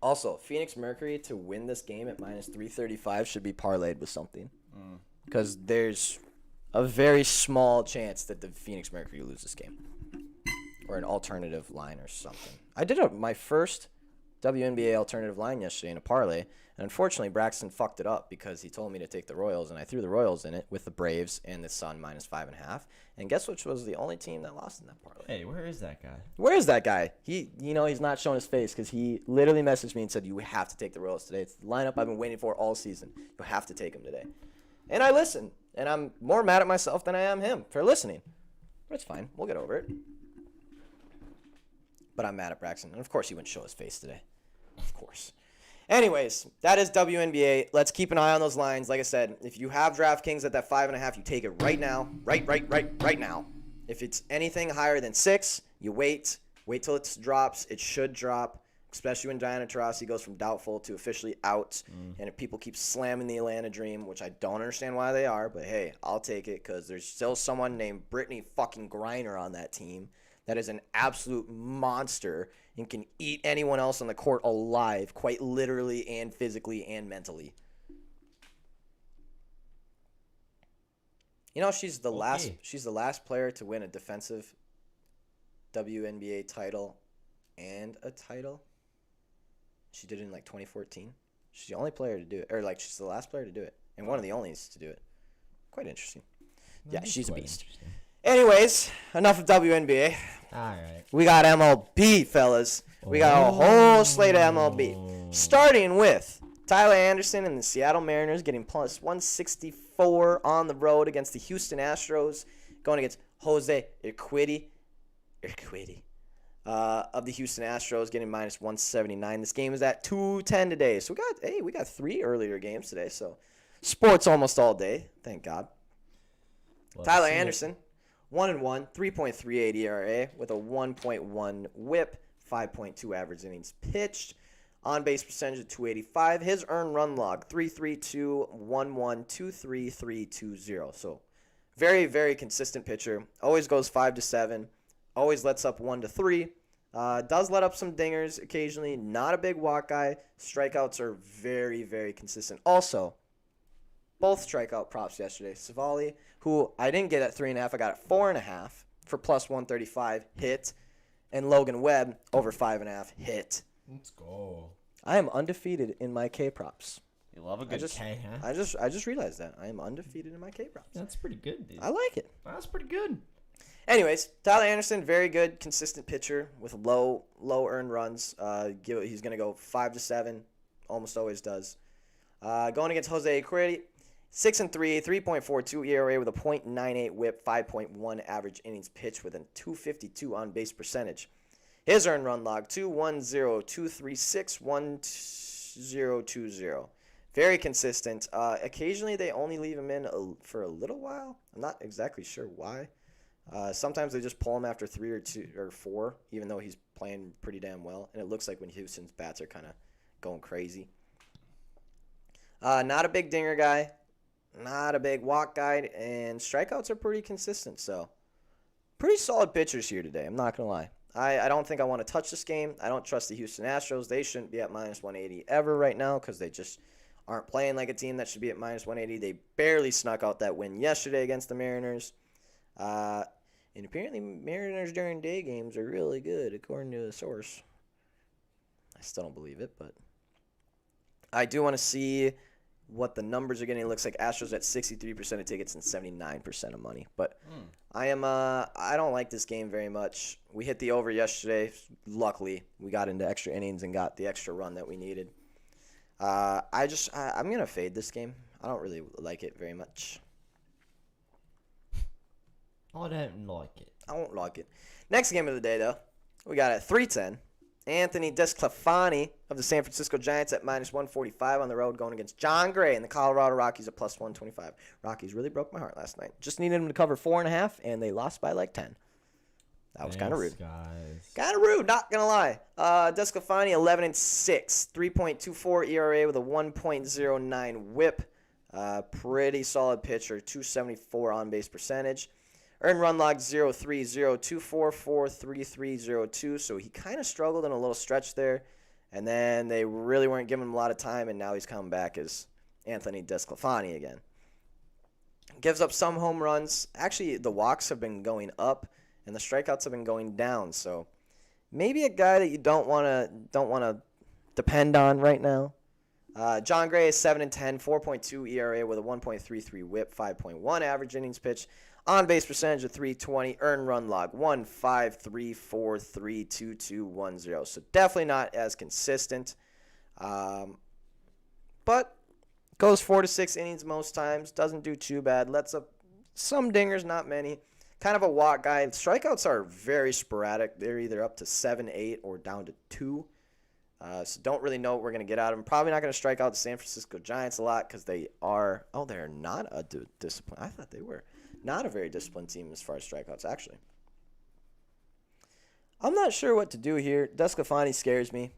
Also, Phoenix Mercury to win this game at minus 335 should be parlayed with something. Because there's a very small chance that the Phoenix Mercury lose this game. Or an alternative line or something. I did my first WNBA alternative line yesterday in a parlay. And unfortunately, Braxton fucked it up because he told me to take the Royals. And I threw the Royals in it with the Braves and the Sun minus 5.5. And guess which was the only team that lost in that parlay? Hey, where is that guy? Where is that guy? He's not showing his face because he literally messaged me and said, you have to take the Royals today. It's the lineup I've been waiting for all season. You have to take him today. And I listened. And I'm more mad at myself than I am him for listening. But it's fine. We'll get over it. But I'm mad at Braxton. And of course he wouldn't show his face today. Of course. Anyways, that is WNBA. Let's keep an eye on those lines. Like I said, if you have DraftKings at that 5.5, you take it right now. Right now. If it's anything higher than 6, you wait. Wait till it drops. It should drop, especially when Diana Taurasi goes from doubtful to officially out. And if people keep slamming the Atlanta Dream, which I don't understand why they are, but hey, I'll take it because there's still someone named Brittany fucking Griner on that team that is an absolute monster and can eat anyone else on the court alive, quite literally and physically and mentally. You know, she's the last player to win a defensive WNBA title and a title. She did it in like 2014. She's the only player to do it, or like she's the last player to do it, and one of the onlys to do it. Quite interesting. Yeah, she's a beast. Anyways, enough of WNBA. All right. We got MLB, fellas. We got a whole slate of MLB. Starting with Tyler Anderson and the Seattle Mariners getting plus 164 on the road against the Houston Astros. Going against Jose Urquidy of the Houston Astros getting minus 179. This game is at 2:10 today. So we got 3 earlier games today. So sports almost all day. Thank God. Tyler Anderson. 1-1, 3.38 ERA with a 1.1 WHIP, 5.2 average innings pitched, on base percentage of 285. His earned run log 3.32, 1.1, 2.33, So very, very consistent pitcher. Always goes 5-7. Always lets up 1-3. Does let up some dingers occasionally. Not a big walk guy. Strikeouts are very, very consistent. Also, both strikeout props yesterday. Savali, who I didn't get at 3.5, I got at 4.5 for plus 135 hit, and Logan Webb over 5.5 hit. Let's go. I am undefeated in my K props. You love a good K, huh? I just realized that I am undefeated in my K props. That's pretty good, dude. I like it. That's pretty good. Anyways, Tyler Anderson, very good, consistent pitcher with low earned runs. He's gonna go 5-7, almost always does. Going against Jose Urquidy. 6-3, 3.42 ERA with a .98 WHIP, 5.1 average innings pitched with a 252 on base percentage. His earned run log 2.10, 2.36, 1.020. Very consistent. Occasionally they only leave him in for a little while. I'm not exactly sure why. Sometimes they just pull him after 3 or 2 or 4, even though he's playing pretty damn well. And it looks like when Houston's bats are kind of going crazy. Not a big dinger guy. Not a big walk guy, and strikeouts are pretty consistent. So, pretty solid pitchers here today. I'm not going to lie. I don't think I want to touch this game. I don't trust the Houston Astros. They shouldn't be at minus 180 ever right now because they just aren't playing like a team that should be at minus 180. They barely snuck out that win yesterday against the Mariners. And apparently Mariners during day games are really good, according to the source. I still don't believe it, but I do want to see what the numbers are getting. It looks like Astros at 63% of tickets and 79% of money. But I don't like this game very much. We hit the over yesterday. Luckily, we got into extra innings and got the extra run that we needed. I'm going to fade this game. I don't really like it very much. I don't like it. I won't like it. Next game of the day, though, we got at 3:10. Anthony Desclafani of the San Francisco Giants at minus 145 on the road going against John Gray and the Colorado Rockies at plus 125. Rockies really broke my heart last night. Just needed them to cover 4.5, and they lost by like 10. That was kind of rude. Kind of rude, not going to lie. Desclafani, 11-6, 3.24 ERA with a 1.09 WHIP. Pretty solid pitcher, 274 on-base percentage. Earned run log 0.30, 2.44, 3.302. So he kind of struggled in a little stretch there And then they really weren't giving him a lot of time, and now he's coming back as Anthony Desclafani again. Gives up some home runs. Actually, the walks have been going up, and the strikeouts have been going down. So maybe a guy that you don't want to depend on right now. John Gray is 7-10, 4.2 ERA with a 1.33 WHIP, 5.1 average innings pitched, on base percentage of 320, earned run log 1.53432210. So definitely not as consistent, but goes 4 to 6 innings most times. Doesn't do too bad. Lets up some dingers, not many. Kind of a walk guy. Strikeouts are very sporadic. They're either up to 7, 8, or down to 2. So don't really know what we're going to get out of them. Probably not going to strike out the San Francisco Giants a lot because they are – they're not a discipline. I thought they were not a very disciplined team as far as strikeouts, actually. I'm not sure what to do here. Desclafani scares me.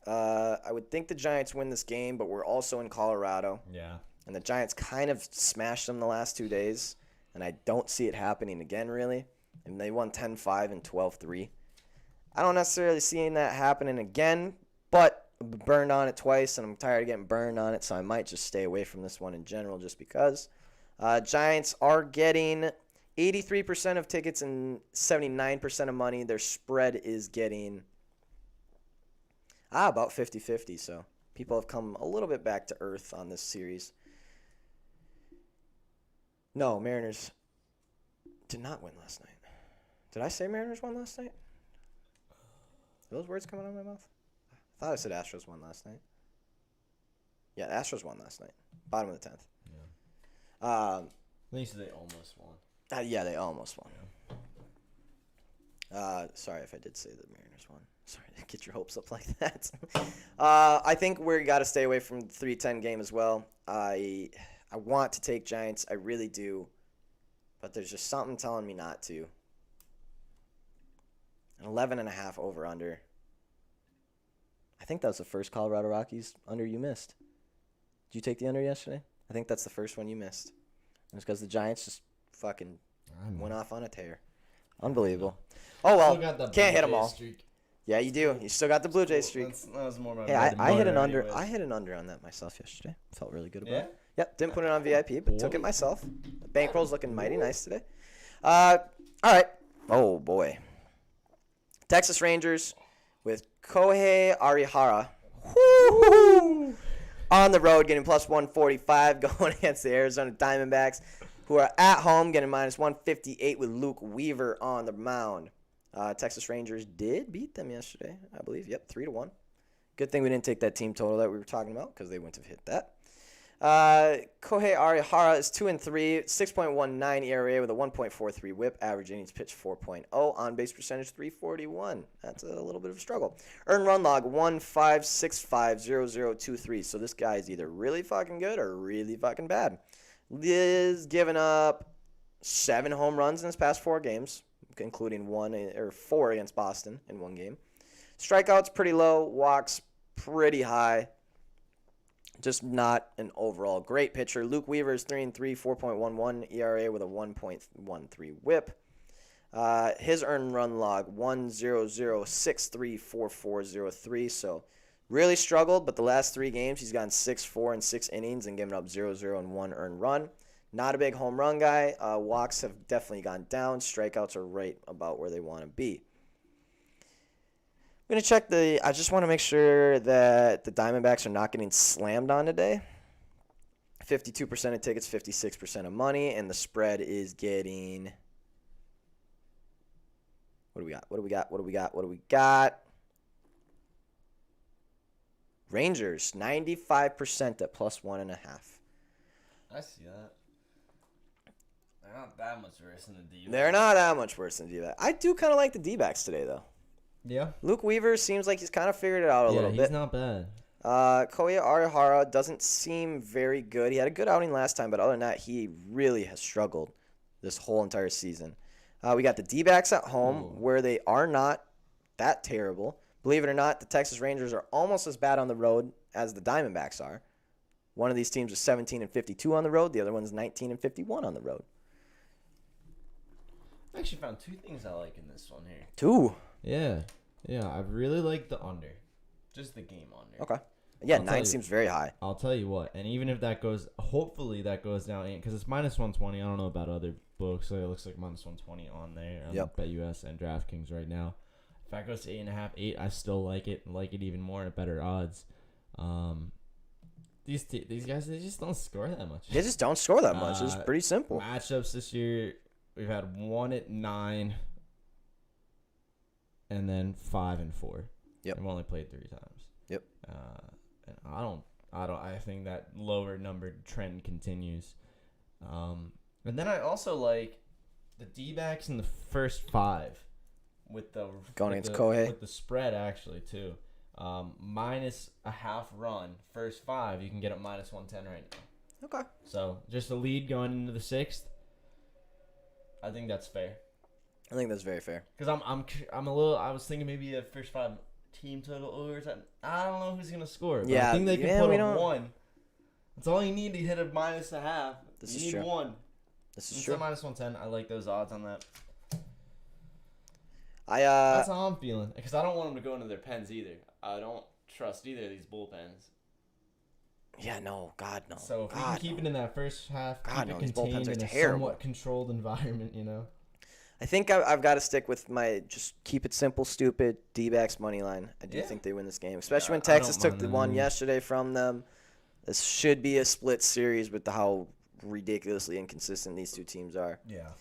I would think the Giants win this game, but we're also in Colorado. Yeah. And the Giants kind of smashed them the last 2 days, and I don't see it happening again, really. And they won 10-5 and 12-3. I don't necessarily see that happening again, but I've burned on it twice, and I'm tired of getting burned on it, so I might just stay away from this one in general just because. Giants are getting 83% of tickets and 79% of money. Their spread is getting about 50-50, so people have come a little bit back to earth on this series. No, Mariners did not win last night. Did I say Mariners won last night? Are those words coming out of my mouth? I thought I said Astros won last night. Yeah, the Astros won last night. Bottom of the 10th. Yeah. At least they almost won. Yeah, they almost won. Yeah. Sorry if I did say the Mariners won. Sorry to get your hopes up like that. I think we got to stay away from the 3-10 game as well. I want to take Giants. I really do. But there's just something telling me not to. An 11.5 over-under. I think that was the first Colorado Rockies under you missed. Did you take the under yesterday? I think that's the first one you missed. It's because the Giants just fucking went off on a tear. Unbelievable. Oh, well, can't hit them all. Streak. Yeah, you do. You still got the Blue Jays streak. That was more my I hit an under. Anyways. I hit an under on that myself yesterday. Felt really good about it. Yep, didn't put it on VIP, but took it myself. The bankroll's looking mighty nice today. All right. Oh, boy. Texas Rangers with Kohei Arihara. Woo-hoo! On the road, getting plus 145, going against the Arizona Diamondbacks, who are at home, getting minus 158 with Luke Weaver on the mound. Texas Rangers did beat them yesterday, I believe. Yep, 3-1. Good thing we didn't take that team total that we were talking about because they wouldn't have hit that. Kohei Arihara is 2-3, 6.19 ERA with a 1.43 WHIP, average innings pitched 4.0, on base percentage 341. That's a little bit of a struggle. Earned run log 1.5650023. So this guy is either really fucking good or really fucking bad. Liz given up 7 home runs in his past 4 games, including 4 against Boston in 1 game. Strikeouts pretty low, walks pretty high. Just not an overall great pitcher. Luke Weaver is 3-3, 4.11 ERA with a 1.13 WHIP. His earned run log 1.00634403. So really struggled, but the last 3 games he's gone 6-4 in 6 innings and given up 0-0 and 1 earned run. Not a big home run guy. Walks have definitely gone down. Strikeouts are right about where they want to be. I'm going to check I just want to make sure that the Diamondbacks are not getting slammed on today. 52% of tickets, 56% of money, and the spread is getting... What do we got? Rangers, 95% at plus 1.5. I see that. They're not that much worse than the D-backs. They're not that much worse than the D-backs. I do kind of like the D-backs today, though. Yeah. Luke Weaver seems like he's kind of figured it out a little bit. Yeah, he's not bad. Kohei Arihara doesn't seem very good. He had a good outing last time, but other than that, he really has struggled this whole entire season. We got the D-backs at home, where they are not that terrible. Believe it or not, the Texas Rangers are almost as bad on the road as the Diamondbacks are. One of these teams is 17-52 on the road. The other one's 19-51 on the road. I actually found 2 things I like in this one here. 2? Yeah, I really like the under. Just the game under. Okay. Yeah, I'll tell 9 you- seems very high. I'll tell you what, and even if that goes, hopefully that goes down, because it's minus 120. I don't know about other books, so it looks like minus 120 on there. Yep. BetUS and DraftKings right now. If that goes to 8.5, 8, I still like it even more at better odds. These guys, they just don't score that much. They just don't score that much. It's pretty simple. Matchups this year, we've had 1 at 9, and then 5 and 4. Yep. We've only played 3 times. Yep. And I think that lower numbered trend continues. And then I also like the D-backs in the first 5 with the Going against Kohei. with the spread actually too. Minus a half run first 5, you can get at minus 110 right now. Okay. So just a lead going into the 6th. I think that's fair. I think that's very fair. Because I'm a little. I was thinking maybe a first 5 team total overs. I don't know who's gonna score. But Yeah, I think they can yeah, put we up don't- 1. That's all you need to hit a minus a half. This you is need true. 1. This is It's true. a minus 110. I like those odds on that. I That's how I'm feeling. Because I don't want them to go into their pens either. I don't trust either of these bullpens. Yeah, no, God no. So if we God, can keep no. it in that first half, God, keep no, it these bullpens contained are in a terrible. somewhat controlled environment, you know. I think I've got to stick with my just keep it simple, stupid D-backs money line. I do Yeah. think they win this game, especially Yeah, when I don't Texas took mind the that. one yesterday from them. This should be a split series with how ridiculously inconsistent these two teams are. Yeah.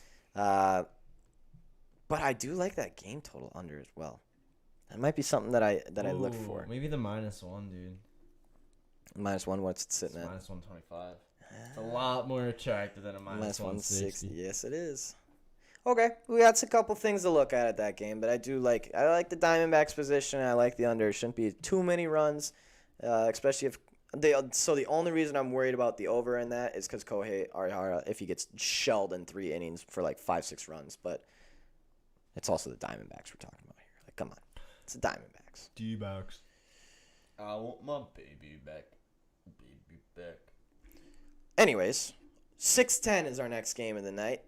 But I do like that game total under as well. That might be something that I look for. Maybe the minus 1, dude. -1, what's it sitting It's at? minus 125. It's a lot more attractive than a minus 160. Yes, it is. Okay, we got a couple things to look at that game, but I like the Diamondbacks position. I like the under. It shouldn't be too many runs, especially if they. So the only reason I'm worried about the over in that is because Kohei Arihara, if he gets shelled in 3 innings for like 5-6 runs, but it's also the Diamondbacks we're talking about here. Like, come on, it's the Diamondbacks. D-backs. I want my baby back. Baby back. Anyways, 6:10 is our next game of the night.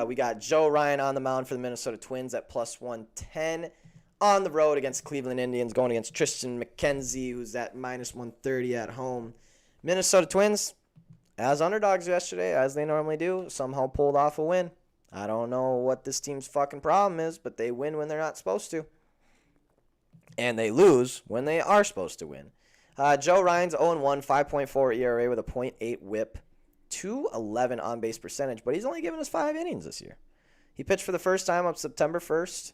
We got Joe Ryan on the mound for the Minnesota Twins at +110 on the road against the Cleveland Indians, going against Tristan McKenzie, who's at -130 at home. Minnesota Twins, as underdogs yesterday, as they normally do, somehow pulled off a win. I don't know what this team's fucking problem is, but they win when they're not supposed to. And they lose when they are supposed to win. Joe Ryan's 0-1, 5.4 ERA with a .8 whip, 211 on-base percentage, but he's only given us 5 innings this year. He pitched for the first time on September 1st.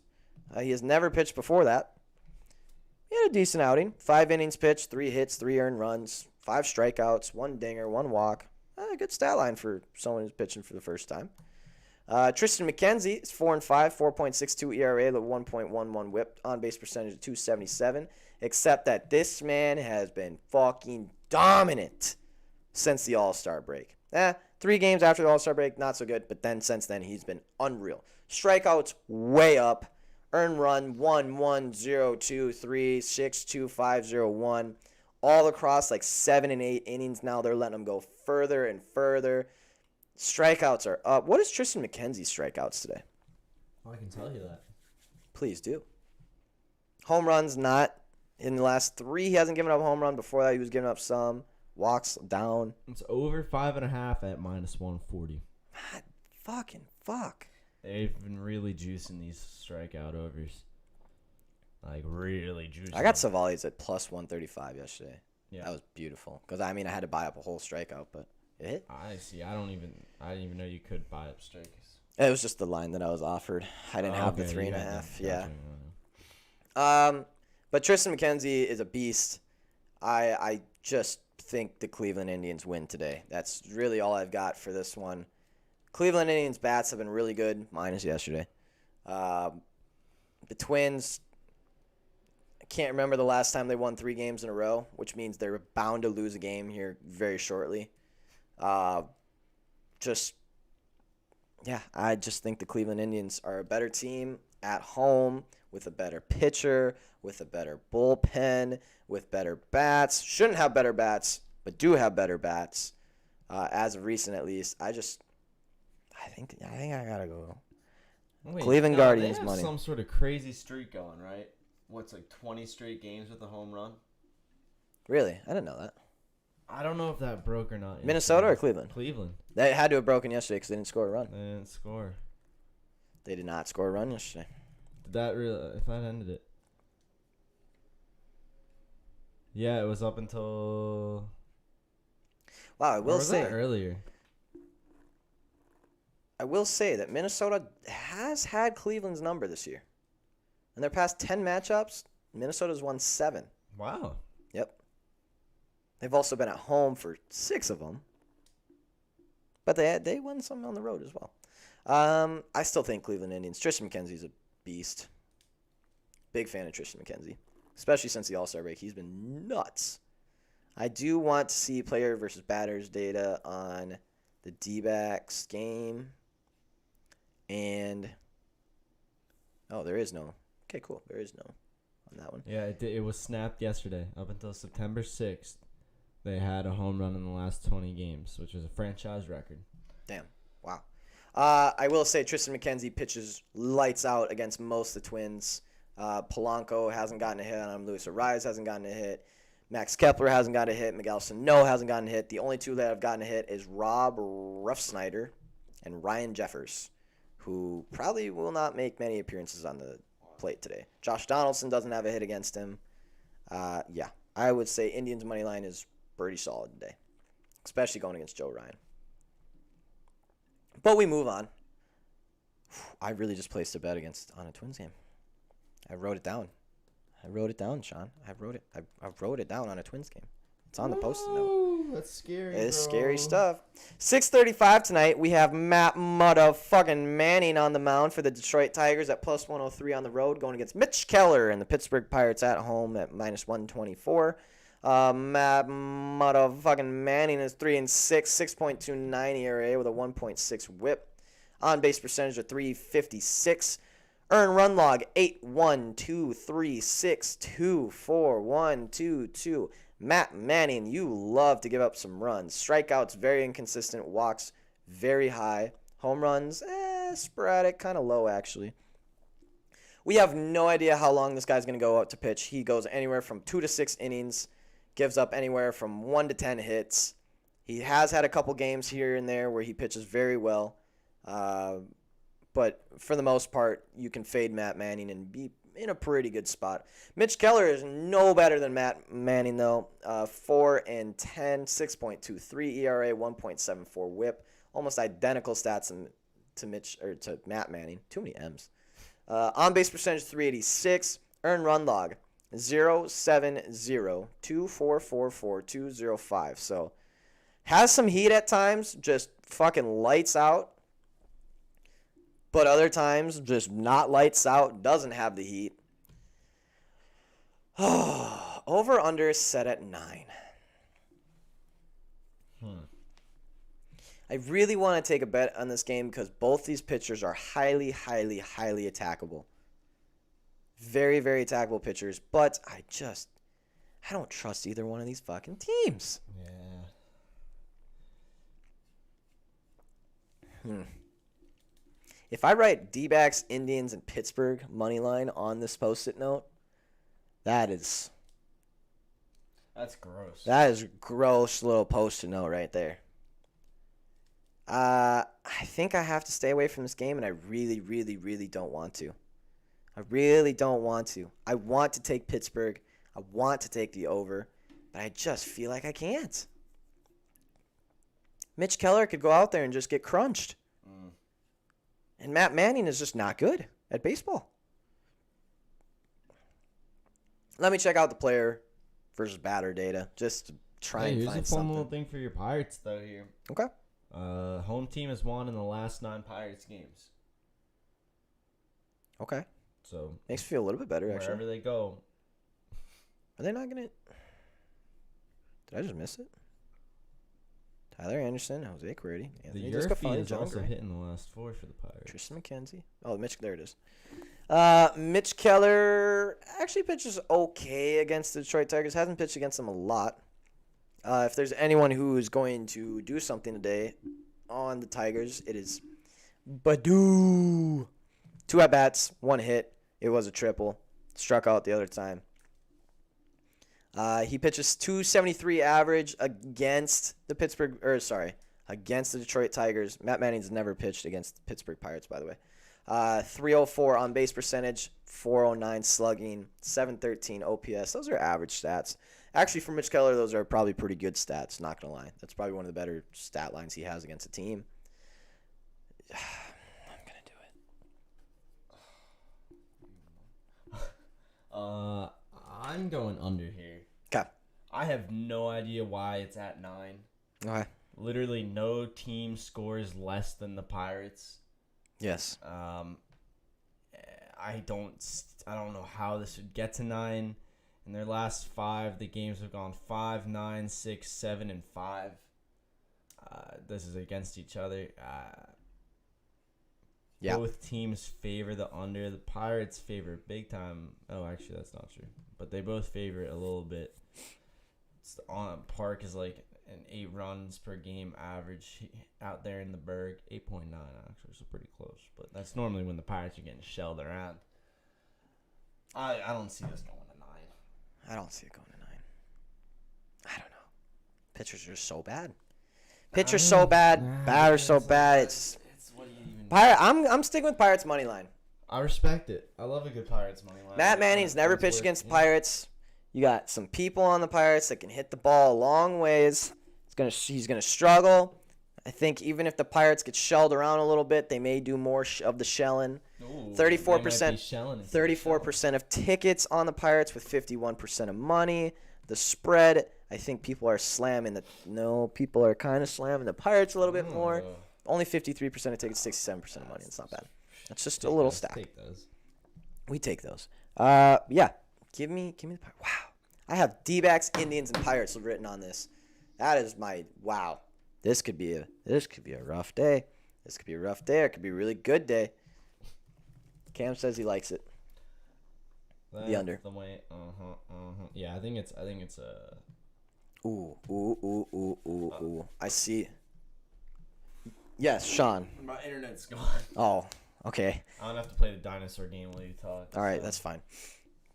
He has never pitched before that. He had a decent outing. 5 innings pitched, 3 hits, 3 earned runs, 5 strikeouts, 1 dinger, 1 walk. A good stat line for someone who's pitching for the first time. Tristan McKenzie is 4-5, 4.62 ERA with 1.11 whip, on-base percentage of .277, except that this man has been fucking dominant since the All-Star break. 3 games after the All-Star break, not so good, but then since then he's been unreal. Strikeouts way up. Earned run 1, 1, 0, 2, 3, 6, 2, 5, 0, 1. All across like 7 and 8 innings now. They're letting him go further and further. Strikeouts are up. What is Tristan McKenzie's strikeouts today? I can tell you that. Please do. Home runs, not. In the last 3, he hasn't given up a home run. Before that, he was giving up some. Walks down. It's over 5.5 at -140. God, fucking fuck. They've been really juicing these strikeout overs. Like, really juicing. I got them. Savali's at +135 yesterday. Yeah. That was beautiful. Because, I mean, I had to buy up a whole strikeout, but it hit. I see. I didn't even know you could buy up strikes. It was just the line that I was offered. I didn't have the Okay, 3.5. you got Yeah. that. But Tristan McKenzie is a beast. I just think the Cleveland Indians win today. That's really all I've got for this one. Cleveland Indians bats have been really good, minus yesterday. The Twins, I can't remember the last time they won 3 games in a row, which means they're bound to lose a game here very shortly. I just think the Cleveland Indians are a better team at home with a better pitcher, with a better bullpen, with better bats. Shouldn't have better bats, but do have better bats, as of recent at least. I think I gotta go. Wait, Cleveland no, Guardians they have money. some sort of crazy streak going, right? what's like 20 straight games with a home run. Really? I didn't know that. I don't know if that broke or not. Minnesota or Cleveland? Cleveland. They had to have broken yesterday because they didn't score a run. They didn't score. They did not score a run yesterday. Did that really? If that ended it. Yeah, it was up until. Wow, I will say earlier. I will say that Minnesota has had Cleveland's number this year. In their past 10 matchups, Minnesota's won 7. Wow. Yep. They've also been at home for 6 of them. But they won some on the road as well. I still think Cleveland Indians. Tristan McKenzie's a beast. Big fan of Tristan McKenzie. Especially since the All-Star break. He's been nuts. I do want to see player versus batters data on the D-backs game. And, oh, there is no. Okay, cool. There is no on that one. Yeah, it was snapped yesterday. Up until September 6th, they had a home run in the last 20 games, which is a franchise record. Damn. Wow. I will say Tristan McKenzie pitches lights out against most of the Twins. Polanco hasn't gotten a hit on him. Luis Ariz hasn't gotten a hit. Max Kepler hasn't gotten a hit. Miguel Sano hasn't gotten a hit. The only two that have gotten a hit is Rob Ruffsnyder and Ryan Jeffers, who probably will not make many appearances on the plate today. Josh Donaldson doesn't have a hit against him. Yeah, I would say Indians' money line is pretty solid today, especially going against Joe Ryan. But we move on. I really just placed a bet on a Twins game. I wrote it down. Sean. I wrote it down on a Twins game. It's on the post-it note. That's scary. It's scary stuff. 6:35 tonight. We have Matt motherfucking Manning on the mound for the Detroit Tigers at plus 103 on the road, going against Mitch Keller and the Pittsburgh Pirates at home at minus 124. Matt motherfucking Manning is 3-6, 6.29 ERA with a 1.6 WHIP. On base percentage of .356. Earned run log 8-1-2-3-6-2-4-1-2-2. Matt Manning, you love to give up some runs. Strikeouts very inconsistent. Walks very high. Home runs sporadic, kind of low actually. We have no idea how long this guy's going to go out to pitch. He goes anywhere from 2 to 6 innings. Gives up anywhere from 1 to 10 hits. He has had a couple games here and there where he pitches very well. But for the most part, you can fade Matt Manning and be in a pretty good spot. Mitch Keller is no better than Matt Manning, though. 4-10, 6.23 ERA, 1.74 WHIP. Almost identical stats to Matt Manning. Too many M's. On base percentage .386. Earned run log 0.70-2444205. So has some heat at times, just fucking lights out. But other times, just not lights out, doesn't have the heat. Over under set at 9. I really want to take a bet on this game because both these pitchers are highly, highly, highly attackable. Very, very attackable pitchers, but I don't trust either one of these fucking teams. Yeah. If I write D-backs, Indians, and Pittsburgh money line on this post-it note, that's gross. That is a gross little post-it note right there. I think I have to stay away from this game, and I really, really, really don't want to. I really don't want to. I want to take Pittsburgh. I want to take the over, but I just feel like I can't. Mitch Keller could go out there and just get crunched. And Matt Manning is just not good at baseball. Let me check out the player versus batter data just to try and find something. Here's a fun little thing for your Pirates, though, here. Okay. Home team has won in the last 9 Pirates games. Okay. So makes me feel a little bit better, actually. Wherever they go. Are they not going to... Did I just miss it? Tyler Anderson, Jose Corretti, Anthony Descafani, is John also Gray. hitting the last 4 for the Pirates. Tristan McKenzie. Oh, there it is. Mitch Keller actually pitches okay against the Detroit Tigers. Hasn't pitched against them a lot. If there's anyone who is going to do something today on the Tigers, it is Baddoo. 2 at-bats, 1 hit. It was a triple. Struck out the other time. He pitches 273 average against the against the Detroit Tigers. Matt Manning's never pitched against the Pittsburgh Pirates, by the way. 304 on base percentage, 409 slugging, 713 OPS. Those are average stats. Actually, for Mitch Keller, those are probably pretty good stats, not going to lie. That's probably one of the better stat lines he has against a team. I'm going to do it. I'm going under here. Okay. I have no idea why it's at 9. Okay. Literally no team scores less than the Pirates. Yes. I don't know how this would get to 9. In their last 5, the games have gone 5, 9, 6, 7, and 5. This is against each other. Yeah. Both teams favor the under. The Pirates favor it big time. Oh, actually, that's not true. But they both favor it a little bit. On Park is like an 8 runs per game average out there in the Berg. 8.9 actually, so pretty close. But that's normally when the Pirates are getting shelled around. I don't see this going to 9. I don't see it going to 9. I don't know. Pitchers are so bad. Pitchers so bad. Batters so bad. It's what do you even Pirate. I'm sticking with Pirates money line. I respect it. I love a good Pirates money line. Matt Manning's never pitched against the Pirates. You got some people on the Pirates that can hit the ball a long ways. He's gonna struggle. I think even if the Pirates get shelled around a little bit, they may do more of the shelling. 34% of tickets on the Pirates with 51% of money. The spread, I think people are slamming people are kind of slamming the Pirates a little bit more. Only 53% of tickets, 67% of money. It's not bad. That's just a little stack. Take those. We take those. Yeah. Give me the Pirates. Wow. I have D-backs, Indians, and Pirates written on this. That is my wow. This could be a rough day. This could be a rough day. Or it could be a really good day. Cam says he likes it. The under. The way. Yeah, I think it's a. Ooh. I see. Yes, Sean. My internet's gone. Oh, okay. I don't have to play the dinosaur game while you talk. All right, that's fine.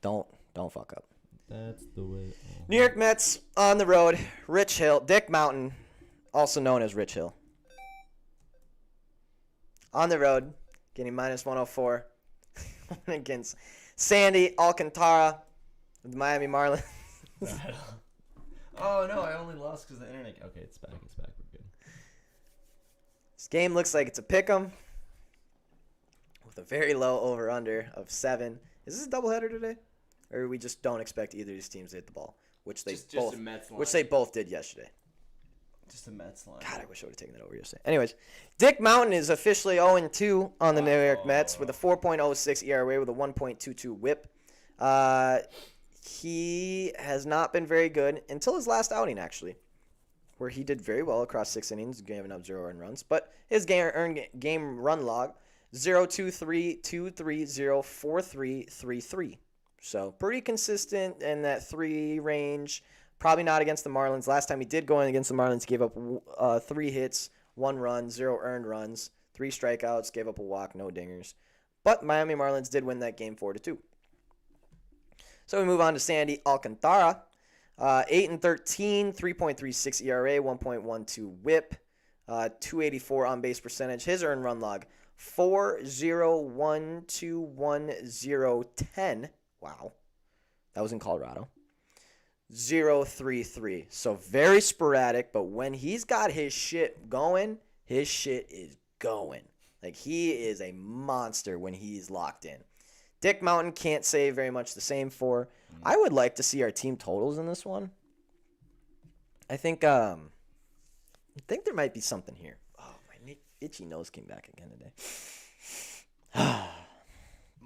Don't fuck up. That's the way. New York Mets on the road. Rich Hill, Dick Mountain, also known as Rich Hill. On the road, getting minus 104 against Sandy Alcantara of the Miami Marlins. Oh no, I only lost because the internet. Okay, it's back. We're good. This game looks like it's a pick'em with a very low over/under of 7. Is this a doubleheader today, or we just don't expect either of these teams to hit the ball, which they both did yesterday? Just a Mets line. God, I wish I would have taken that over yesterday. Anyways, Dick Mountain is officially 0-2 on the New York Mets with a 4.06 ERA with a 1.22 WHIP. He has not been very good until his last outing, actually, where he did very well across 6 innings, giving up 0 earned runs. But his game run log, 0.23, 2.30, 4.3, 3.3. So pretty consistent in that 3 range. Probably not against the Marlins. Last time he did go in against the Marlins, he gave up 3 hits, 1 run, 0 earned runs, 3 strikeouts, gave up a walk, no dingers. But Miami Marlins did win that game 4-2. So we move on to Sandy Alcantara. 8-13, 3.36 ERA, 1.12 WHIP, 284 on base percentage. His earned run log, 4.0121010. Wow. That was in Colorado. 0.33. So very sporadic, but when he's got his shit going, his shit is going. Like, he is a monster when he's locked in. Dick Mountain can't say very much the same for. I would like to see our team totals in this one. I think there might be something here. Oh, my itchy nose came back again today.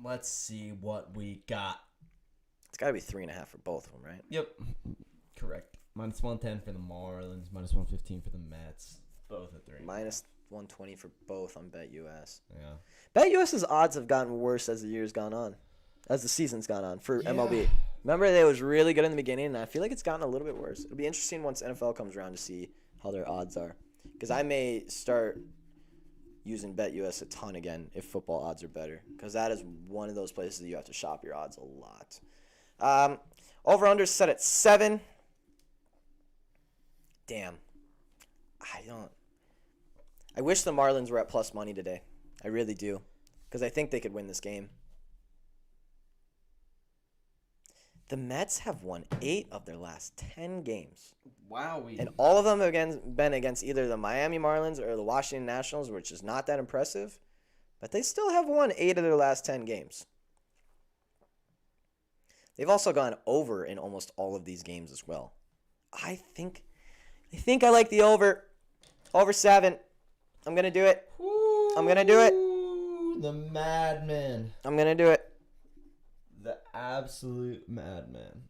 Let's see what we got. It's got to be 3.5 for both of them, right? Yep. Correct. Minus 110 for the Marlins. Minus 115 for the Mets. Both at 3. Minus 120 for both on BetUS. Yeah. BetUS's odds have gotten worse as the year's gone on. As the season's gone on for MLB. Remember, they was really good in the beginning, and I feel like it's gotten a little bit worse. It'll be interesting once NFL comes around to see how their odds are. Because I may start using BetUS a ton again if football odds are better, because that is one of those places that you have to shop your odds a lot. Over-under set at 7. Damn. I wish the Marlins were at plus money today. I really do, because I think they could win this game. The Mets have won 8 of their last 10 games. Wow. And all of them have been against either the Miami Marlins or the Washington Nationals, which is not that impressive. But they still have won 8 of their last 10 games. They've also gone over in almost all of these games as well. I think I like the over. Over 7. I'm going to do it. I'm going to do it. The madman. I'm going to do it. The absolute madman.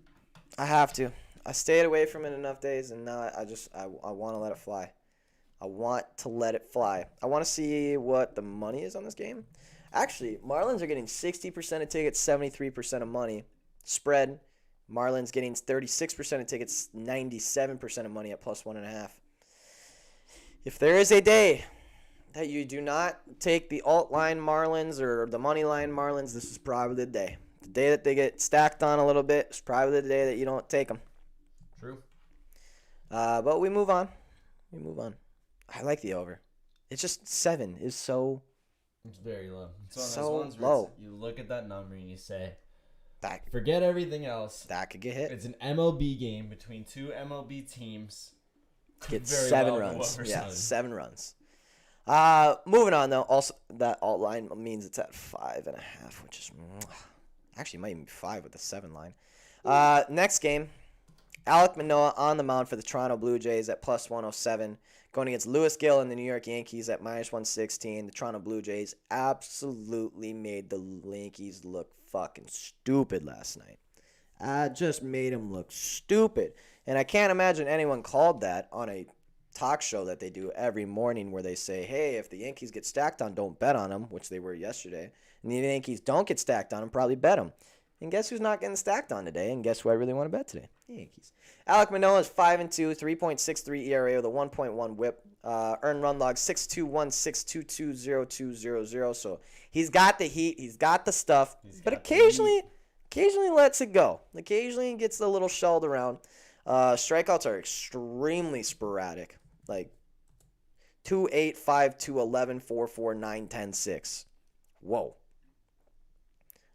I have to. I stayed away from it enough days, and now I want to let it fly. I want to let it fly. I want to see what the money is on this game. Actually, Marlins are getting 60% of tickets, 73% of money. Spread. Marlins getting 36% of tickets, 97% of money at plus 1.5. If there is a day that you do not take the alt line Marlins or the money line Marlins, this is probably the day. The day that they get stacked on a little bit is probably the day that you don't take them. True. But we move on. I like the over. It's just 7 is so. It's very low. It's one of so those ones where low. you look at that number and you say, That forget everything else. that could get hit. It's an MLB game between 2 MLB teams. Get Very 7 well runs. over Yeah, 7. 7 runs. Moving on though. Also, that alt line means it's at 5.5, which is actually might even be 5 with the 7 line. Next game, Alek Manoah on the mound for the Toronto Blue Jays at plus 107, going against Lewis Gill and the New York Yankees at minus 116. The Toronto Blue Jays absolutely made the Yankees look fucking stupid last night. Just made them look stupid. And I can't imagine anyone called that on a talk show that they do every morning where they say, hey, if the Yankees get stacked on, don't bet on them, which they were yesterday. And the Yankees don't get stacked on them, probably bet them. And guess who's not getting stacked on today? And guess who I really want to bet today? The Yankees. Alek Manoah is 5-2, 3.63 ERA with a 1.1 WHIP. Earned run log 62162202000. So he's got the heat, he's got the stuff, but occasionally lets it go. Occasionally gets a little shelled around. Strikeouts are extremely sporadic, like 2, 8, 5, 2, 11, 4, 4, 9, 10, 6. Whoa.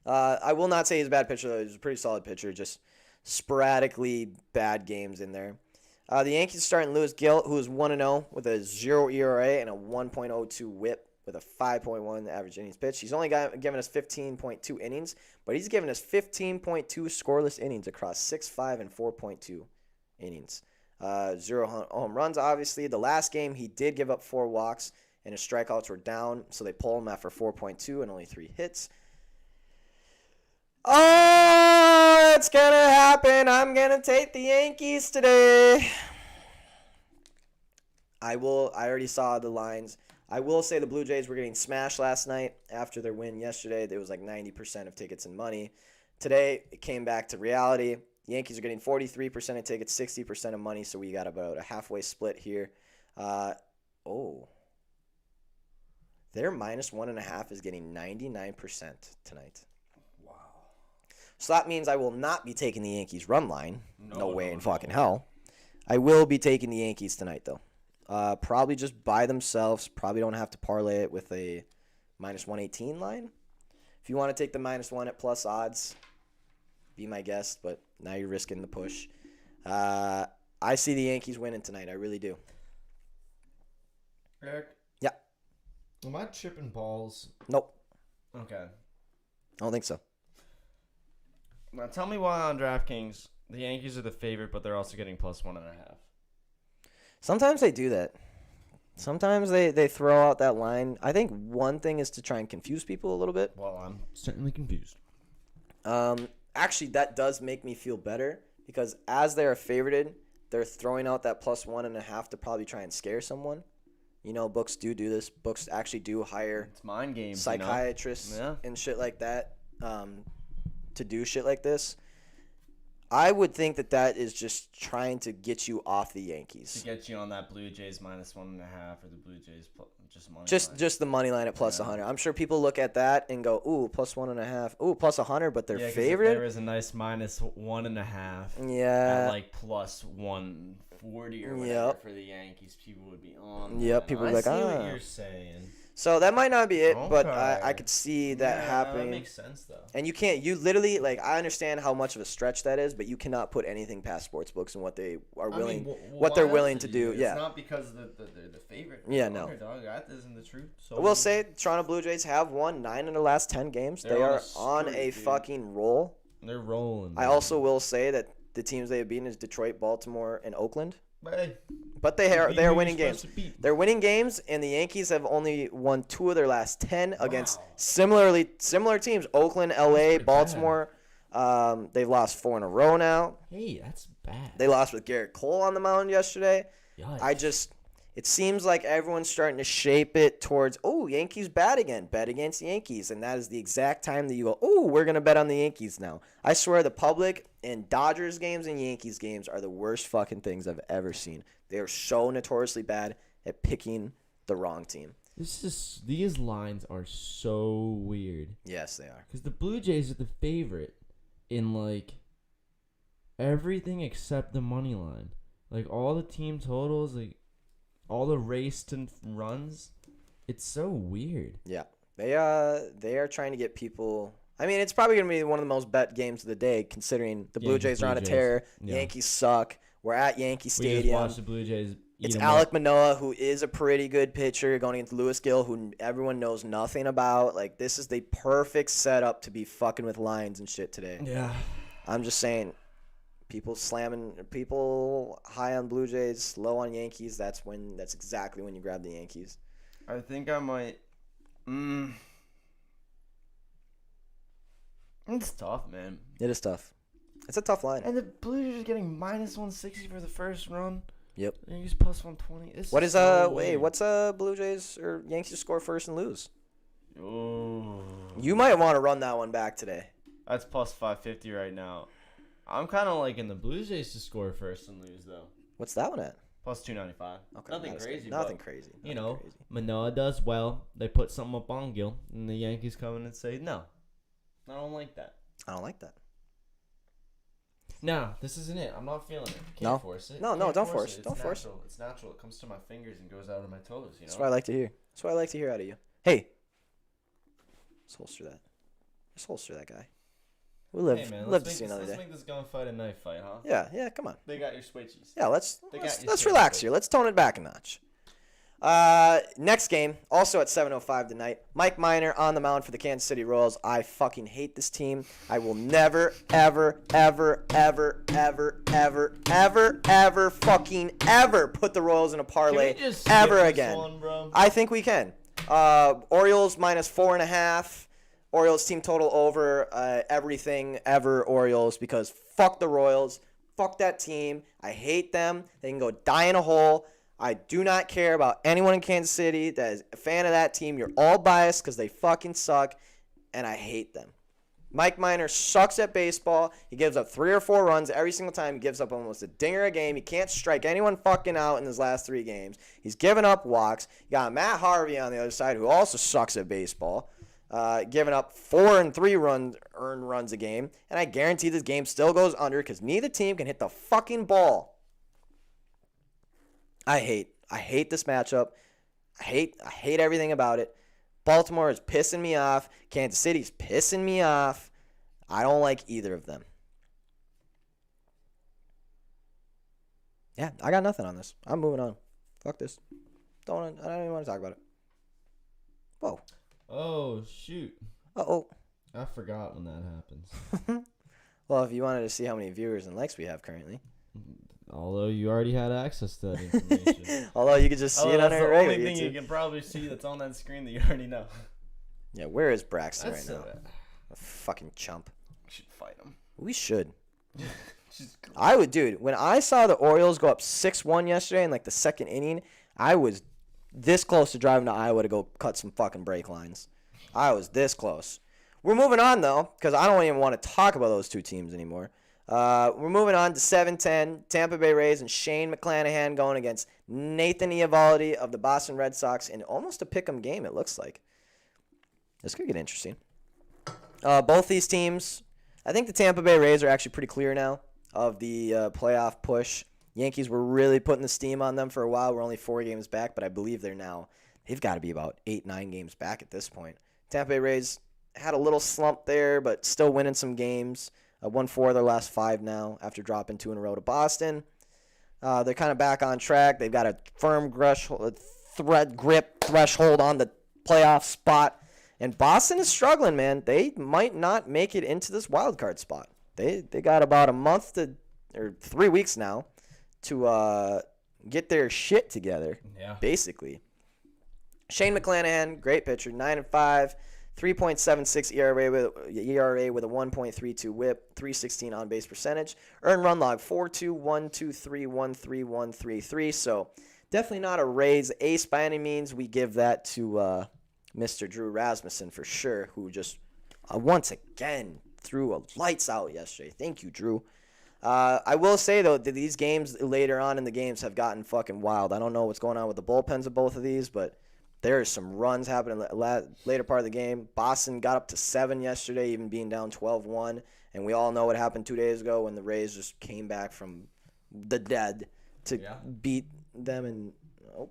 I will not say he's a bad pitcher, though. He's a pretty solid pitcher, just sporadically bad games in there. The Yankees starting Lewis Gill, who is 1-0 with a 0 ERA and a 1.02 WHIP with a 5.1 average innings pitched. He's only given us 15.2 innings, but he's given us 15.2 scoreless innings across 6, 5, and 4.2 innings. 0 home runs, obviously. The last game, he did give up 4 walks, and his strikeouts were down, so they pull him after 4.2 and only 3 hits. Oh, it's going to happen. I'm going to take the Yankees today. I already saw the lines. I will say the Blue Jays were getting smashed last night after their win yesterday. There was like 90% of tickets and money. Today, it came back to reality. The Yankees are getting 43% of tickets, 60% of money, so we got about a halfway split here. Their minus 1.5 is getting 99% tonight. So that means I will not be taking the Yankees run line. No way in fucking hell. I will be taking the Yankees tonight, though. Probably just by themselves. Probably don't have to parlay it with a minus 118 line. If you want to take the minus 1 at plus odds, be my guest, but now you're risking the push. I see the Yankees winning tonight. I really do. Eric? Yeah. Am I tripping balls? Nope. Okay. I don't think so. Now tell me why on DraftKings the Yankees are the favorite, but they're also getting plus 1.5. Sometimes they do that. Sometimes they throw out that line. I think one thing is to try and confuse people a little bit. Well, I'm certainly confused. Actually, that does make me feel better because as they're favorited, they're throwing out that plus 1.5 to probably try and scare someone. You know, books do this. Books actually do hire It's mind games, psychiatrists you know? and shit like that to do shit like this. I would think that is just trying to get you off the To Yankees. get you on that Blue Jays -1.5 or the Blue Jays just money line. Just the money line at plus 100. I'm sure people look at that and go, ooh, plus 1.5. Ooh, plus 100, but their 'cause favorite. If there was a nice -1.5. Yeah. At like plus 140 or whatever for the Yankees, people would be on. Yep, people would be like, I see what you're saying. So that might not be it, but Okay. I could see that happening. That makes sense, though. And you literally, like, I understand how much of a stretch that is, but you cannot put anything past sportsbooks and what they are willing, what they're willing to do. Yeah. It's not because they're the favorite. Yeah, no. Underdog. That isn't the truth. So I will say, Toronto Blue Jays have won 9 in the last 10 games. They are on a fucking roll. They're rolling. I also will say that the teams they have beaten is Detroit, Baltimore, and Oakland. Hey, But they are winning you're games. supposed to beat. They're winning games, and the Yankees have only won 2 of their last 10 against similar teams. Oakland, LA, Baltimore. They've lost 4 in a row now. Hey, that's bad. They lost with Garrett Cole on the mound yesterday. Yikes. It seems like everyone's starting to shape it towards, oh, Yankees bat again. Bet against the Yankees. And that is the exact time that you go, oh, we're going to bet on the Yankees now. I swear the public in Dodgers games and Yankees games are the worst fucking things I've ever seen. They are so notoriously bad at picking the wrong team. These lines are so weird. Yes, they are. Because the Blue Jays are the favorite in, like, everything except the money line. Like, all the team totals, like, all the raced and runs. It's so weird. Yeah. They are trying to get people. I mean, it's probably going to be one of the most bet games of the day, considering the Blue Jays are on a tear. Yeah. Yankees suck. We're at Yankee We Stadium. just watched the Blue Jays eat It's 'em Alek up. Manoah, who is a pretty good pitcher, going against Lewis Gill, who everyone knows nothing about. Like, this is the perfect setup to be fucking with lines and shit today. Yeah. I'm just saying, people high on Blue Jays, low on Yankees. That's exactly when you grab the Yankees. I think I might. It's tough, man. It is tough. It's a tough line. And the Blue Jays are getting -160 for the first run. Yep. Yankees +120. What's Blue Jays or Yankees score first and lose? Oh. You might want to run that one back today. That's +550 right now. I'm kind of liking the Blue Jays to score first and lose, though. What's that one at? +295. Okay, Nothing not as crazy. good. Nothing crazy. You Nothing know, crazy. Manoah does well. They put something up on Gill, and the Yankees come in and say, no, I don't like that. I don't like that. No, this isn't it. I'm not feeling it. Can't No. force it. No, Can't don't force it. It's Don't force it. natural. It's natural. It comes to my fingers and goes out of my toes, you know? That's what I like to hear. That's what I like to hear out of you. Hey, let's holster that. Let's holster that guy. We live, Hey, man, live to let's see another let's day. make this gunfight a knife fight, huh? Yeah, come on. They got your switchies. Yeah, let's They got you let's straight, relax baby. here. Let's tone it back a notch. Next game, also at 7:05 tonight. Mike Minor on the mound for the Kansas City Royals. I fucking hate this team. I will never, ever, ever, ever, ever, ever, ever, ever, fucking ever put the Royals in a parlay Can we just skip ever this again. one, bro? I think we can. Orioles -4.5. Orioles team total over everything ever Orioles, because fuck the Royals. Fuck that team. I hate them. They can go die in a hole. I do not care about anyone in Kansas City that is a fan of that team. You're all biased because they fucking suck, and I hate them. Mike Minor sucks at baseball. He gives up 3 or 4 runs every single time. He gives up almost a dinger a game. He can't strike anyone fucking out in his last 3 games. He's given up walks. You got Matt Harvey on the other side, who also sucks at baseball, giving up 4 and 3 earned runs a game. And I guarantee this game still goes under because neither team can hit the fucking ball. I hate this matchup. I hate everything about it. Baltimore is pissing me off. Kansas City's pissing me off. I don't like either of them. Yeah, I got nothing on this. I'm moving on. Fuck this. I don't even want to talk about it. Whoa. Oh, shoot. Uh-oh. I forgot when that happens. Well, if you wanted to see how many viewers and likes we have currently. Although you already had access to that information. Although you could just see it on that's our the regular only thing YouTube. you can probably see that's on that screen that you already know. Yeah, where is Braxton That's right now? A fucking chump. We should fight him. We should. I would, dude. When I saw the Orioles go up 6-1 yesterday in like the second inning, I was this close to driving to Iowa to go cut some fucking brake lines. I was this close. We're moving on though, because I don't even want to talk about those 2 teams anymore. We're moving on to 7-10. Tampa Bay Rays and Shane McClanahan going against Nathan Eovaldi of the Boston Red Sox in almost a pick'em game, it looks like. This could get interesting. Both these teams, I think the Tampa Bay Rays are actually pretty clear now of the playoff push. Yankees were really putting the steam on them for a while. We're only 4 games back, but I believe they've got to be about 8-9 games back at this point. Tampa Bay Rays had a little slump there, but still winning some games. Won 4 of their last 5 now after dropping 2 in a row to Boston. They're kind of back on track. They've got a firm grip threshold on the playoff spot. And Boston is struggling, man. They might not make it into this wild card spot. They got about a month or 3 weeks now to get their shit together, basically. Shane McClanahan, great pitcher, 9-5, 3.76 ERA with a 1.32 WHIP, 316 on base percentage. Earned run log 4.2, 1.23, 1.3, 1.33. So definitely not a Rays ace by any means. We give that to Mr. Drew Rasmussen for sure, who just once again threw a lights out yesterday. Thank you, Drew. I will say, though, that these games later on in the games have gotten fucking wild. I don't know what's going on with the bullpens of both of these, but there's some runs happening later part of the game. Boston got up to 7 yesterday, even being down 12-1. And we all know what happened 2 days ago when the Rays just came back from the dead to beat them. And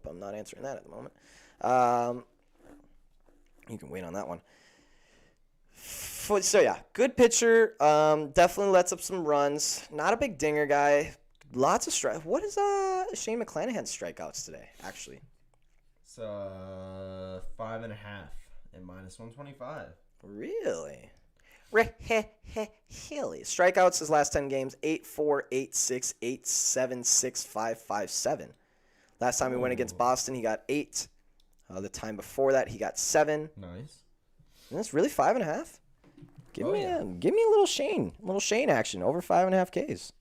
I'm not answering that at the moment. You can wait on that one. So, yeah, good pitcher. Definitely lets up some runs. Not a big dinger guy. Lots of strike. What is Shane McClanahan's strikeouts today, actually? It's 5.5 and minus 125. Really? Really? Strikeouts his last 10 games, 8-4, 8-6, 8-7, 6-5, 5-7. Last time he went against Boston, he got 8. The time before that, he got 7. Nice. And that's really 5.5. Give me a little Shane action over 5.5 Ks.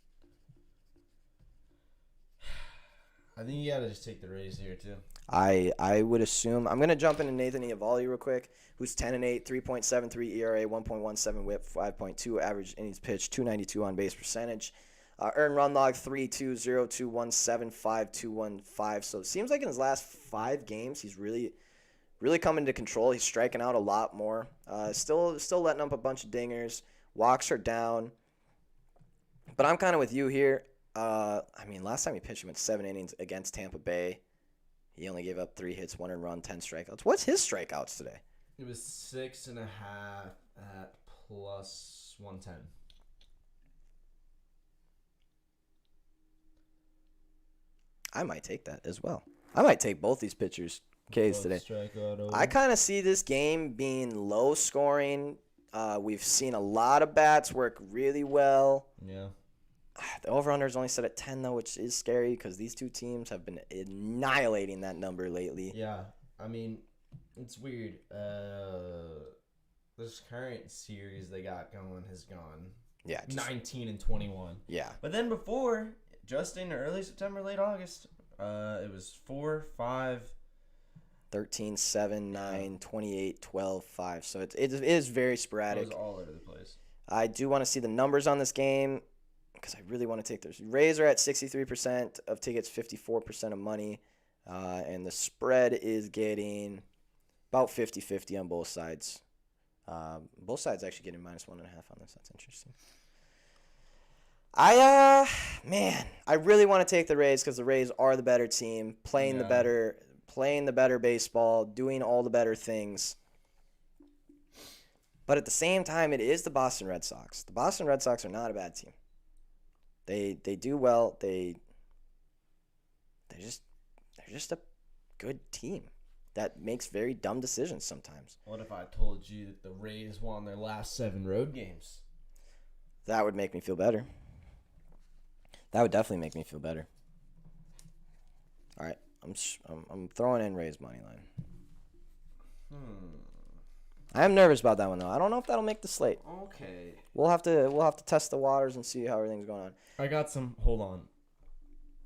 I think you gotta just take the Rays here too. I would assume I'm gonna jump into Nathan Eovaldi real quick, who's 10-8, 3.73 ERA, 1.17 WHIP, 5.2 average innings pitched, 292 on base percentage. Earned run log 3.202175.215. So it seems like in his last 5 games, he's really coming into control. He's striking out a lot more. Still letting up a bunch of dingers. Walks are down. But I'm kind of with you here. Last time he pitched, he went 7 innings against Tampa Bay. He only gave up 3 hits, 1 earned run, 10 strikeouts. What's his strikeouts today? It was 6.5 at plus 110. I might take that as well. I might take both these pitchers' Ks today. I kind of see this game being low scoring. We've seen a lot of bats work really well. Yeah. The over-under is only set at 10, though, which is scary because these two teams have been annihilating that number lately. Yeah. I mean, it's weird. This current series they got going has gone 19-21. Yeah. But then before, just in early September, late August, it was 4, 5, 13, 7, 9, 28, 12, 5. So it is very sporadic. It was all over the place. I do want to see the numbers on this game because I really want to take those. Rays are at 63% of tickets, 54% of money. And the spread is getting about 50-50 on both sides. Both sides actually getting minus 1.5 on this. That's interesting. I really want to take the Rays because the Rays are the better team, playing the better baseball, doing all the better things. But at the same time, it is the Boston Red Sox. The Boston Red Sox are not a bad team. They do well. They're just a good team that makes very dumb decisions sometimes. What if I told you that the Rays won their last 7 road games? That would make me feel better. That would definitely make me feel better. All right, I'm throwing in Rays money line. I am nervous about that one though. I don't know if that'll make the slate. Okay. We'll have to test the waters and see how everything's going on. I got some. Hold on.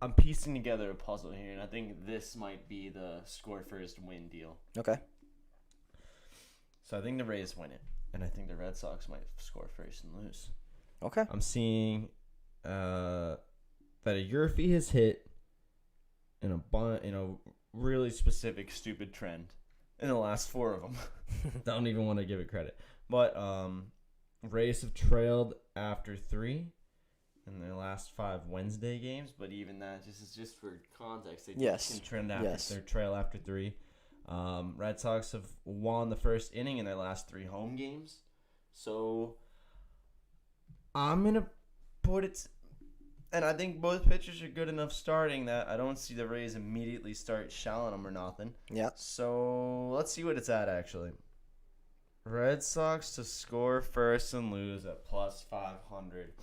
I'm piecing together a puzzle here, and I think this might be the score first win deal. Okay. So I think the Rays win it, and I think the Red Sox might score first and lose. Okay. I'm seeing that a Yurfie has hit in a really specific stupid trend in the last 4 of them. Don't even want to give it credit. But Rays have trailed after 3 in their last 5 Wednesday games. But even that, just for context, they can trend after their trail after 3. Red Sox have won the first inning in their last 3 home games. So I'm going to put it... And I think both pitchers are good enough starting that I don't see the Rays immediately start shelling them or nothing. Yeah. So let's see what it's at, actually. Red Sox to score first and lose at plus 500.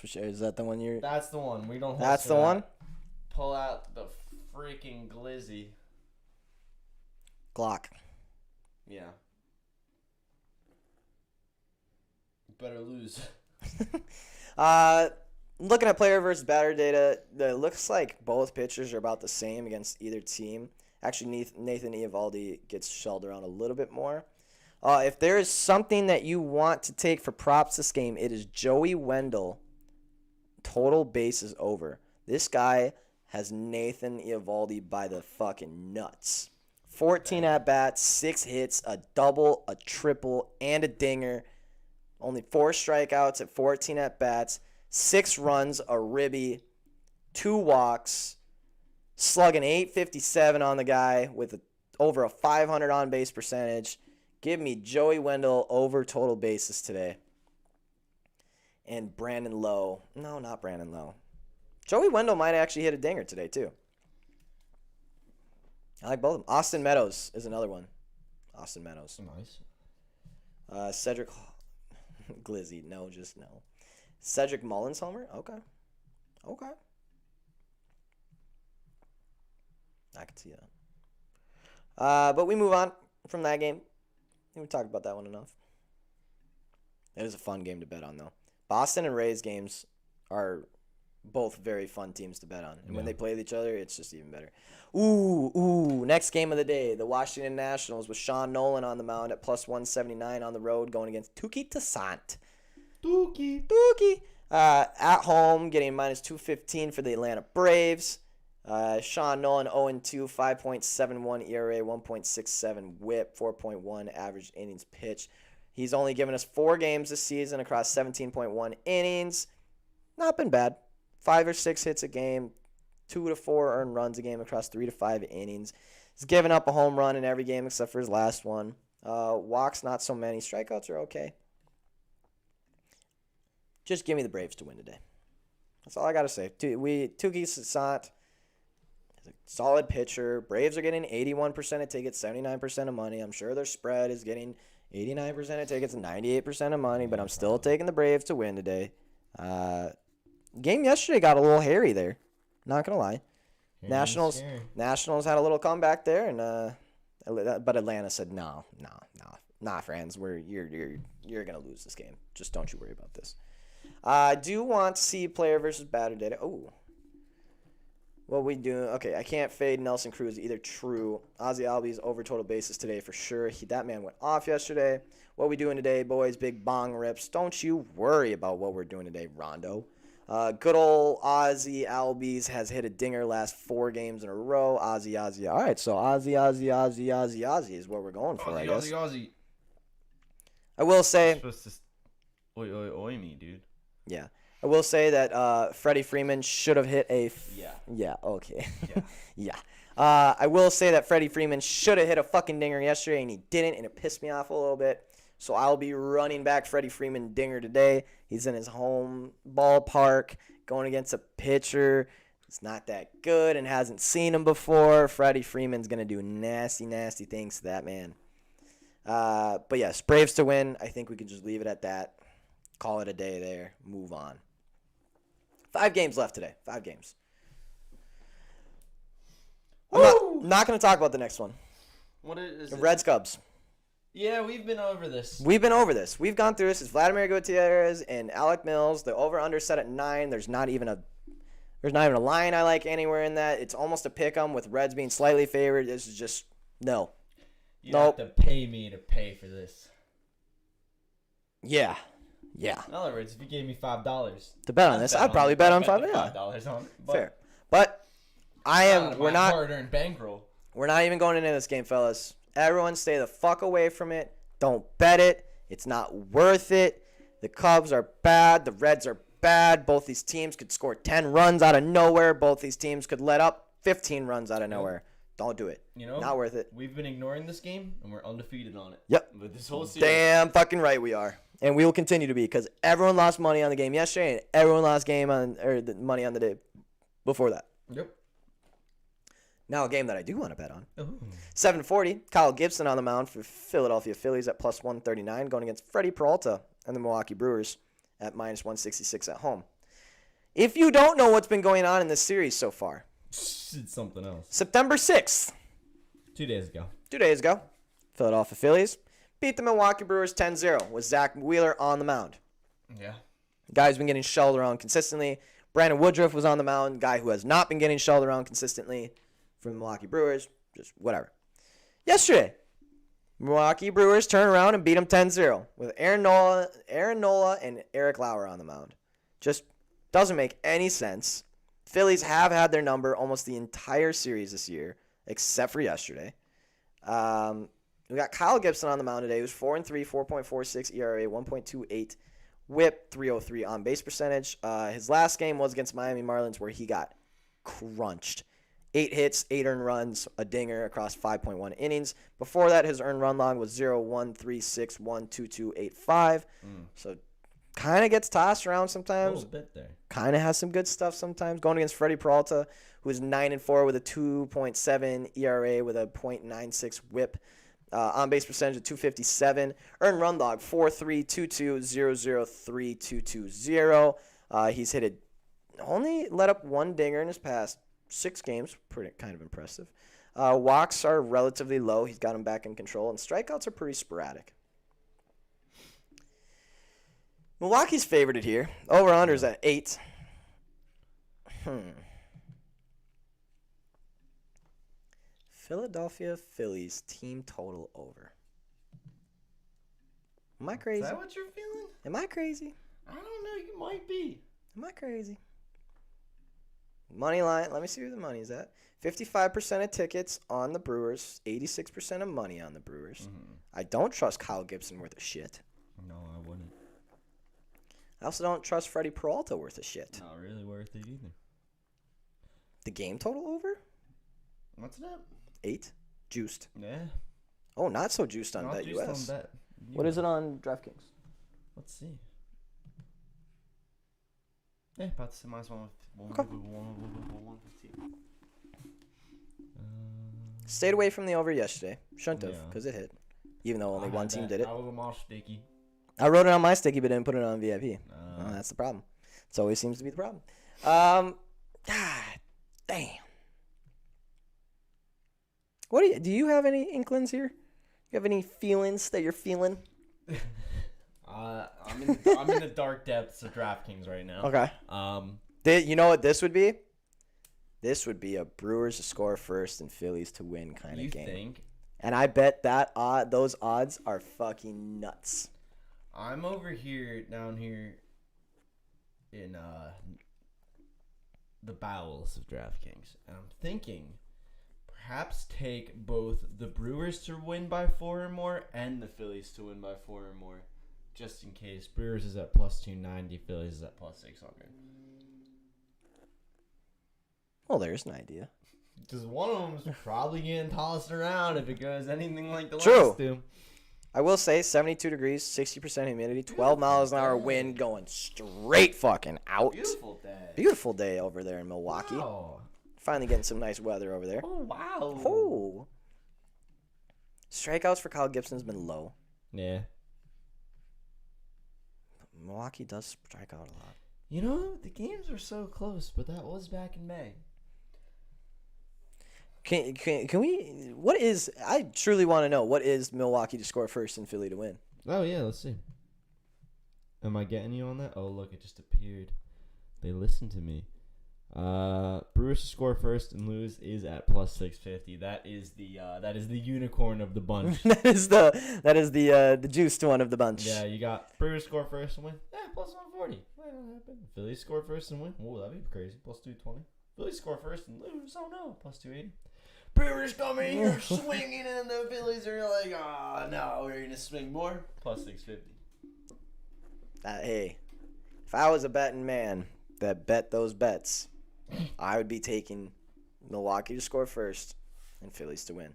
Is that the one you're... That's the one. We don't. That's the one? Pull out the freaking glizzy. Glock. Yeah. Better lose. Looking at player versus batter data, it looks like both pitchers are about the same against either team. Actually, Nathan Eovaldi gets shelled around a little bit more. If there is something that you want to take for props this game, it is Joey Wendell. Total bases over. This guy has Nathan Eovaldi by the fucking nuts. 14 at-bats, 6 hits, a double, a triple, and a dinger. Only 4 strikeouts at 14 at-bats. 6 runs, a ribby, 2 walks, slugging .857 on the guy with over a 500 on-base percentage. Give me Joey Wendell over total bases today. And Brandon Lowe. No, not Brandon Lowe. Joey Wendell might actually hit a dinger today, too. I like both of them. Austin Meadows is another one. Austin Meadows. Nice. Cedric Glizzy. No, just no. Cedric Mullins homer? Okay. I can see that. But we move on from that game. I think we talked about that one enough. It was a fun game to bet on, though. Boston and Rays games are both very fun teams to bet on. And when they play with each other, it's just even better. Next game of the day. The Washington Nationals with Sean Nolan on the mound at plus 179 on the road going against Tuki Toussaint. Dookie. At home, getting minus 215 for the Atlanta Braves. Sean Nolan 0-2, 5.71 ERA, 1.67 WHIP, 4.1 average innings pitched. He's only given us 4 games this season across 17.1 innings. Not been bad. 5 or 6 hits a game, 2 to 4 earned runs a game across 3 to 5 innings. He's given up a home run in every game except for his last one. Walks, not so many. Strikeouts are okay. Just give me the Braves to win today. That's all I got to say. Tuki Toussaint is a solid pitcher. Braves are getting 81% of tickets, 79% of money. I'm sure their spread is getting 89% of tickets and 98% of money, but I'm still taking the Braves to win today. Game yesterday got a little hairy there. Not going to lie. Nationals had a little comeback there, and but Atlanta said, no, friends. You're going to lose this game. Just don't you worry about this. I do want to see player versus batter data. Oh. What we do? Okay, I can't fade Nelson Cruz either. True. Ozzy Albies over total bases today for sure. That man went off yesterday. What we doing today, boys? Big bong rips. Don't you worry about what we're doing today, Rondo. Good old Ozzy Albies has hit a dinger last 4 games in a row. Ozzy. All right, so Ozzy is what we're going for, I guess. Ozzy. I will say... You're supposed to oi me, dude. Yeah. I will say that Freddie Freeman should have hit a... Yeah, okay. Yeah. I will say that Freddie Freeman should have hit a fucking dinger yesterday, and he didn't, and it pissed me off a little bit. So I'll be running back Freddie Freeman dinger today. He's in his home ballpark going against a pitcher. It's not that good and hasn't seen him before. Freddie Freeman's going to do nasty, nasty things to that man. But yes, Braves to win. I think we can just leave it at that. Call it a day there. Move on. 5 games left today. 5 games. I'm not going to talk about the next one. What is the it? Reds Cubs. Yeah, we've been over this. We've gone through this. It's Vladimir Gutierrez and Alec Mills. The over/under set at 9. There's not even a line I like anywhere in that. It's almost a pick 'em with Reds being slightly favored. This is just no. You have to pay me to pay for this. Yeah. Yeah. In other words, if you gave me $5 To bet on this, I'd probably bet on $5. Yeah. $5 on it. But Fair. But I am. we're not hard-earned bankroll. We're not even going into this game, fellas. Everyone, stay the fuck away from it. Don't bet it. It's not worth it. The Cubs are bad. The Reds are bad. Both these teams could score 10 runs out of nowhere. Both these teams could let up 15 runs out of nowhere. Don't do it. You know, not worth it. We've been ignoring this game, and we're undefeated on it. Yep. But this whole series. Damn fucking right we are. And we will continue to be because everyone lost money on the game yesterday, and everyone lost the money on the day before that. Yep. Now a game that I do want to bet on. Ooh. 740, Kyle Gibson on the mound for Philadelphia Phillies at plus 139, going against Freddie Peralta and the Milwaukee Brewers at minus 166 at home. If you don't know what's been going on in this series so far, It's something else. September 6th, 2 days ago. 2 days ago, Philadelphia Phillies beat the Milwaukee Brewers 10-0 with Zach Wheeler on the mound. Yeah. The guy's been getting shelled around consistently. Brandon Woodruff was on the mound, guy who has not been getting shelled around consistently from the Milwaukee Brewers, just whatever. Yesterday, Milwaukee Brewers turn around and beat them 10-0 with Aaron Nola and Eric Lauer on the mound. Just doesn't make any sense. Phillies have had their number almost the entire series this year, except for yesterday. We got Kyle Gibson on the mound today, who's 4-3, 4.46 ERA, 1.28 WHIP, 303 on base percentage. His last game was against Miami Marlins, where he got crunched. 8 hits, 8 earned runs, a dinger across 5.1 innings. Before that, his earned run log was 0-1-3-6-1-2-2-8-5. So kind of gets tossed around sometimes. A little bit there. Kind of has some good stuff sometimes. Going against Freddie Peralta, who is 9-4 with a 2.7 ERA with a .96 WHIP. On base percentage of 257. Earned run log 4.322003.220. He's only let up one dinger in his past 6 games. Pretty kind of impressive. Walks are relatively low. He's got them back in control. And strikeouts are pretty sporadic. Milwaukee's favored it here. Over-under's at 8. Philadelphia Phillies team total over. Am I crazy? Is that what you're feeling? Am I crazy? I don't know. You might be. Am I crazy? Money line. Let me see where the money's at. 55% of tickets on the Brewers. 86% of money on the Brewers. Mm-hmm. I don't trust Kyle Gibson worth a shit. No, I wouldn't. I also don't trust Freddie Peralta worth a shit. Not really worth it either. The game total over? What's it at? 8. Juiced. Yeah. Oh, not so juiced on Not Bet juiced US. on Bet. What is it on DraftKings? Let's see. Yeah, about the minus 115. Stayed away from the over yesterday. Shouldn't have, because it hit. Even though only one team did it. I was more sticky. I wrote it on my sticky, but didn't put it on VIP. That's the problem. It always seems to be the problem. God damn. What do you have any inklings here? You have any feelings that you're feeling? I'm in the dark depths of DraftKings right now. Okay. You know what this would be? This would be a Brewers to score first and Phillies to win kind of game. You think? And I bet those odds are fucking nuts. I'm down here in the bowels of DraftKings, and I'm thinking perhaps take both the Brewers to win by 4 or more and the Phillies to win by 4 or more, just in case. Brewers is at plus 290, Phillies is at plus 600. Well, there's an idea. Because one of them's probably getting tossed around if it goes anything like the True. last two. I will say 72 degrees, 60% humidity, 12 miles an hour wind going straight fucking out. Beautiful day. Beautiful day over there in Milwaukee. Wow. Finally getting some nice weather over there. Oh, wow. Oh. Strikeouts for Kyle Gibson's been low. Yeah. Milwaukee does strike out a lot. You know, the games were so close, but that was back in May. Can we? What is? I truly want to know. What is Milwaukee to score first and Philly to win? Oh yeah, let's see. Am I getting you on that? Oh look, it just appeared. They listened to me. Brewers to score first and lose is at plus 650. That is the unicorn of the bunch. that is the juiced one of the bunch. Yeah, you got Brewers score first and win. Plus 140. Might not happen. Phillies score first and win. Whoa, that'd be crazy. Plus 220. Phillies score first and lose. Oh no, plus 280. Brewers come in here swinging, and the Phillies are like, oh no, we're gonna swing more. Plus 650. Hey, if I was a betting man that bet those bets, I would be taking Milwaukee to score first and Phillies to win.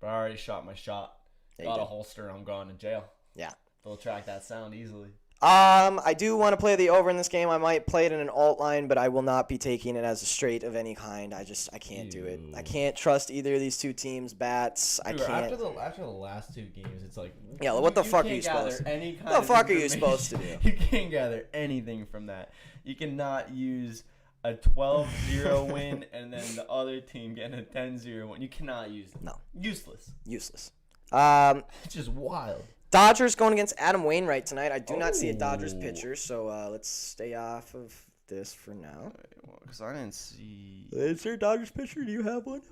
But I already shot my shot. Yeah, Got a holster. I'm going to jail. Yeah. They'll track that sound easily. I do want to play the over in this game. I might play it in an alt line, but I will not be taking it as a straight of any kind. I can't do it. I can't trust either of these two teams' bats. I can't. After the last two games, it's like, yeah, what the fuck are you supposed to do? What the fuck are you supposed to do? You can't gather anything from that. You cannot use a 12-0 win and then the other team getting a 10-0 win. You cannot use it. No. Useless. Useless. It's just wild. Dodgers going against Adam Wainwright tonight. I do not see a Dodgers pitcher, so let's stay off of this for now. Because I didn't see. Is there a Dodgers pitcher? Do you have one?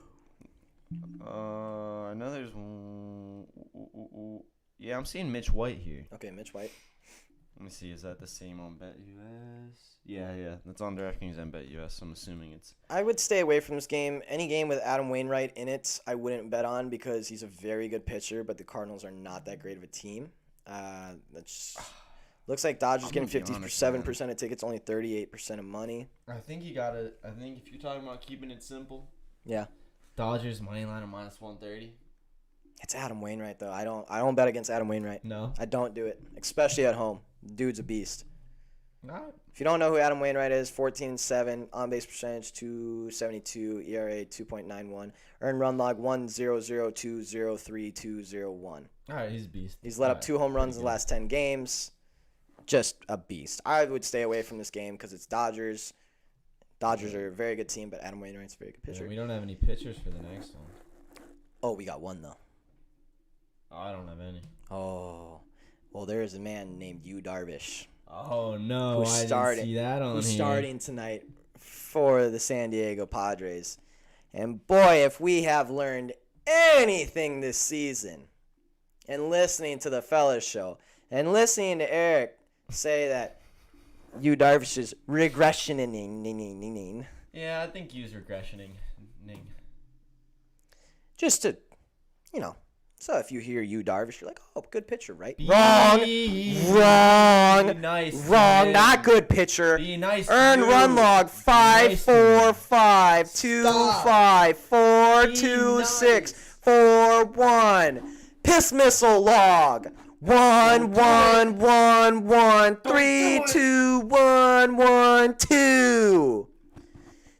I know there's one. Yeah, I'm seeing Mitch White here. Okay, Mitch White. Let me see. Is that the same on BetUS? Yeah. That's on DraftKings and BetUS. I'm assuming it's. I would stay away from this game. Any game with Adam Wainwright in it, I wouldn't bet on because he's a very good pitcher, but the Cardinals are not that great of a team. Looks like Dodgers getting 57% of tickets, only 38% of money. I think if you're talking about keeping it simple, yeah. Dodgers money line of minus 130. It's Adam Wainwright though. I don't bet against Adam Wainwright. No. I don't do it, especially at home. Dude's a beast. Not. If you don't know who Adam Wainwright is, 14-7, on base percentage 272, ERA 2.91, earned run log 1.00203.201. All right, he's a beast. He's let up 2 home runs in the last 10 games. Just a beast. I would stay away from this game because it's Dodgers. Dodgers are a very good team, but Adam Wainwright's a very good pitcher. Yeah, we don't have any pitchers for the next one. Oh, we got one though. Oh, I don't have any. Oh, well, there is a man named Yu Darvish. Oh no, I didn't see that on here. Who's starting tonight for the San Diego Padres. And boy, if we have learned anything this season, and listening to the Fellas Show, and listening to Eric say that Yu Darvish is regressioning. Yeah, I think Yu's regressioning. Just to, so if you hear Yu Darvish, you're like, oh, good pitcher, right? Wrong. Wrong. Not good pitcher. Be nice. Earned run log 5.45, 2.5, 4.2, 6.4.1. Piss missile log 1.1.1.3.2.1.1.2.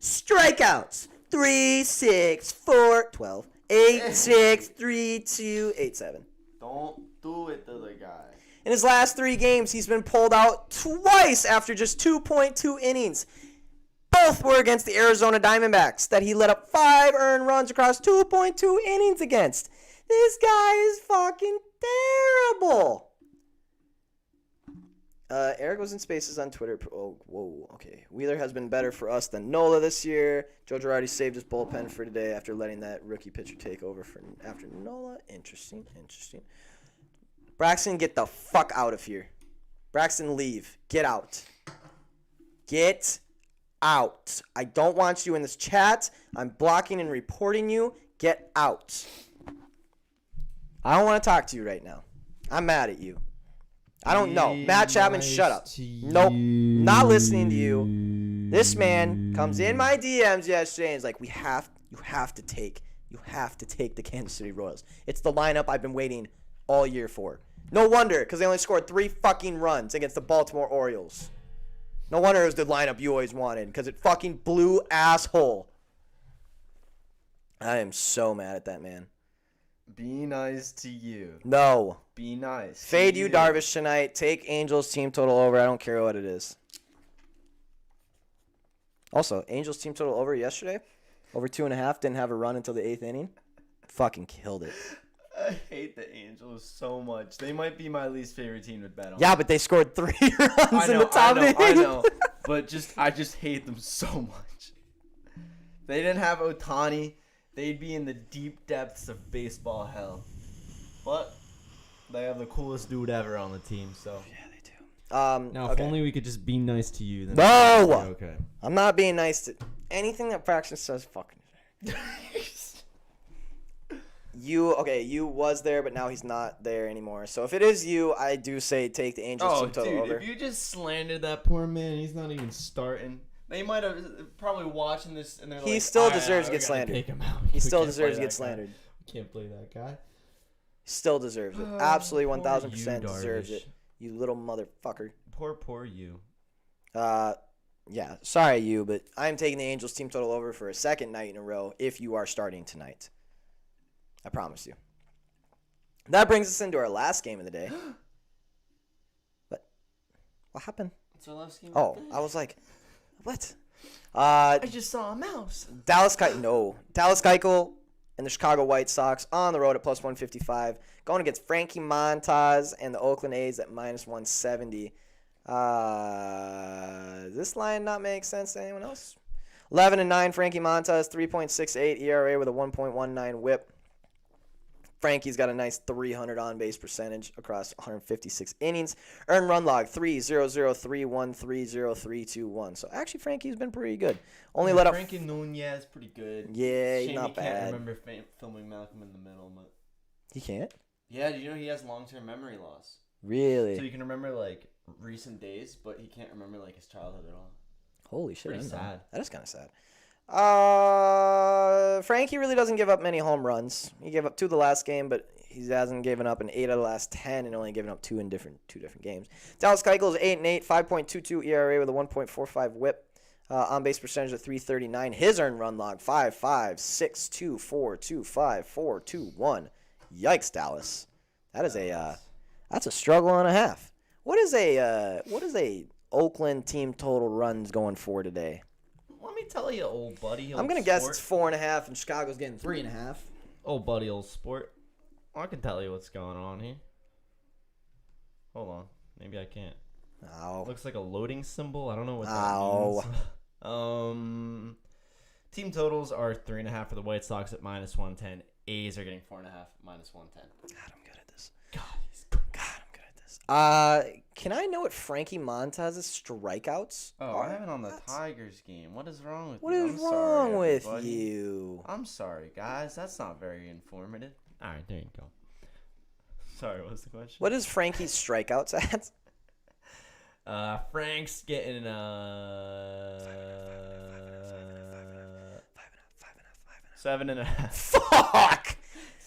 Strikeouts 3, 6, 4, 12. 8, 6, 3, 2, 8, 7. Don't do it to the guy. In his last 3 games, he's been pulled out twice after just 2.2 innings. Both were against the Arizona Diamondbacks that he let up 5 earned runs across 2.2 innings against. This guy is fucking terrible. Eric was in Spaces on Twitter. Oh, whoa, okay. Wheeler has been better for us than Nola this year. Joe Girardi saved his bullpen for today after letting that rookie pitcher take over after Nola. Interesting. Braxton, get the fuck out of here. Braxton, leave. Get out. Get out. I don't want you in this chat. I'm blocking and reporting you. Get out. I don't want to talk to you right now. I'm mad at you. I don't know. Matt Chapman, shut up. Nope. Not listening to you. This man comes in my DMs yesterday and is like, you have to take the Kansas City Royals. It's the lineup I've been waiting all year for. No wonder, because they only scored 3 fucking runs against the Baltimore Orioles. No wonder it was the lineup you always wanted, because it fucking blew asshole. I am so mad at that man. Be nice to you. No. Be nice. Fade you, Darvish, tonight. Take Angels team total over. I don't care what it is. Also, Angels team total over yesterday. Over 2.5. Didn't have a run until the 8th inning. Fucking killed it. I hate the Angels so much. They might be my least favorite team to bet on. Yeah, but they scored 3 runs in the top of the I know. But I just hate them so much. If they didn't have Ohtani, they'd be in the deep depths of baseball hell. But they have the coolest dude ever on the team, so. Yeah, they do. Now, okay. if only we could just be nice to you. Then No! Okay. I'm not being nice to anything that Fraction says. Fucking. You was there, but now he's not there anymore. So if it is you, I do say take the Angels team total over. If you just slandered that poor man, he's not even starting. They might have probably watching this and they're like, He still "All right, deserves to we get gotta slandered. take him out." He We still can't deserves to play get that guy. slandered. Can't play that guy. Still deserves it. Absolutely Poor 1000% you, deserves Darvish. it. You little motherfucker. Poor you. Yeah. Sorry, you, but I'm taking the Angels team total over for a second night in a row if you are starting tonight. I promise you. That brings us into our last game of the day. What happened? It's our last game. Oh, I was like, what? I just saw a mouse. Dallas Keuchel and the Chicago White Sox on the road at plus 155, going against Frankie Montas and the Oakland A's at minus 170. Does this line not make sense to anyone else? 11-9 Frankie Montas, 3.68 ERA with a 1.19 WHIP. Frankie's got a nice 300 on-base percentage across 156 innings. Earned run log 3.003130.321. So actually, Frankie's been pretty good. Only let up. Frankie Nunez pretty good. Yeah, Shame not he bad. Can't remember filming Malcolm in the Middle, but He can't. yeah, do you know he has long-term memory loss? Really? So he can remember like recent days, but he can't remember like his childhood at all. Holy shit! Pretty I didn't know. sad. That is kind of sad. Frankie really doesn't give up many home runs. He gave up 2 the last game, but he hasn't given up in 8 out of the last 10 and only given up 2 in two different games. Dallas Keuchel is 8-8, 5.22 ERA with a 1.45 WHIP. On base percentage of 339. His earned run log 5.562425.421. Yikes, Dallas. That's a struggle and a half. What is a Oakland team total runs going for today? Let me tell you, old buddy. I'm gonna guess it's 4.5, and Chicago's getting 3.5. Old buddy, old sport. I can tell you what's going on here. Hold on. Maybe I can't. Ow. Looks like a loading symbol. I don't know what that Ow. means. Team totals are 3.5 for the White Sox at minus 110. A's are getting 4.5 minus 110. God, I'm good at this. God, he's good. God, I'm good at this. Can I know what Frankie Montas' strikeouts Oh, are? I have it on the Tigers game. What is wrong with What you? is I'm wrong sorry, with everybody. you? I'm sorry, guys. That's not very informative. All right, there you go. Sorry, what was the question? What is Frankie's strikeouts at? Frank's getting 7.5. Fuck!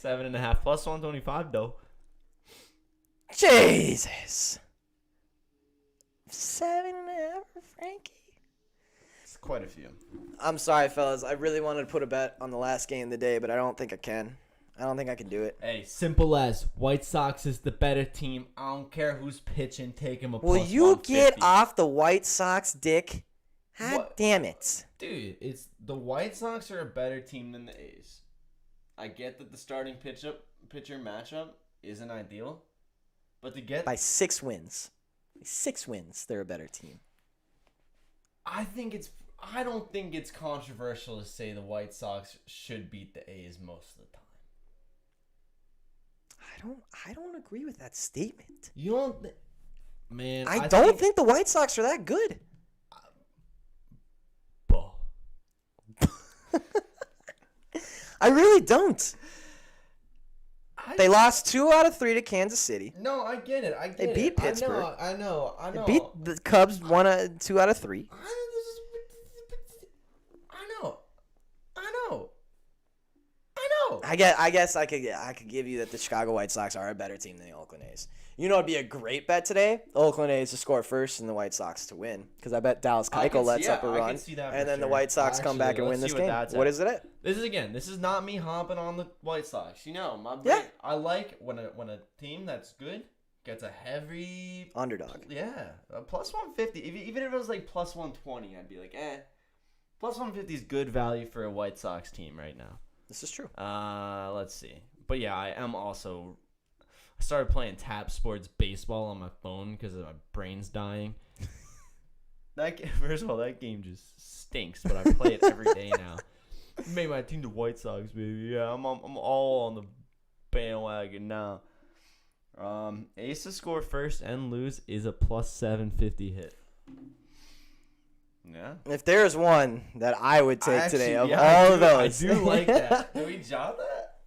7.5 plus 125 though. Jesus. 7.5 for Frankie? It's quite a few. I'm sorry, fellas. I really wanted to put a bet on the last game of the day, but I don't think I can. I don't think I can do it. Hey, simple as White Sox is the better team. I don't care who's pitching. Take him a Will plus you 150. get off the White Sox dick? God What? damn it. Dude, it's the White Sox are a better team than the A's. I get that the starting pitcher matchup isn't ideal, but to get By 6 wins. 6 wins, they're a better team. I don't think it's controversial to say the White Sox should beat the A's most of the time. I don't agree with that statement. You don't man, I don't think the White Sox are that good. Bull. I really don't. They lost 2 out of 3 to Kansas City. No, I get it. They beat Pittsburgh. I know. They beat the Cubs 2 out of 3. I guess I could give you that the Chicago White Sox are a better team than the Oakland A's. You know, it'd be a great bet today. The Oakland A's to score first and the White Sox to win, because I bet Dallas Keuchel lets up a run, and then the White Sox come back and win this game. What is it at? This is not me hopping on the White Sox. You know, Yeah. I like when a team that's good gets a heavy Underdog. Yeah, a plus 150. Even if it was like plus 120, I'd be like, Plus 150 is good value for a White Sox team right now. This is true. Let's see. But yeah, I started playing Tap Sports Baseball on my phone because my brain's dying. First of all, that game just stinks, but I play it every day now. Made my team the White Sox, baby. Yeah, I'm all on the bandwagon now. Ace to score first and lose is a plus 750 hit. Yeah. If there's one that I would take today of yeah, all of those. I do like that. Do we job that?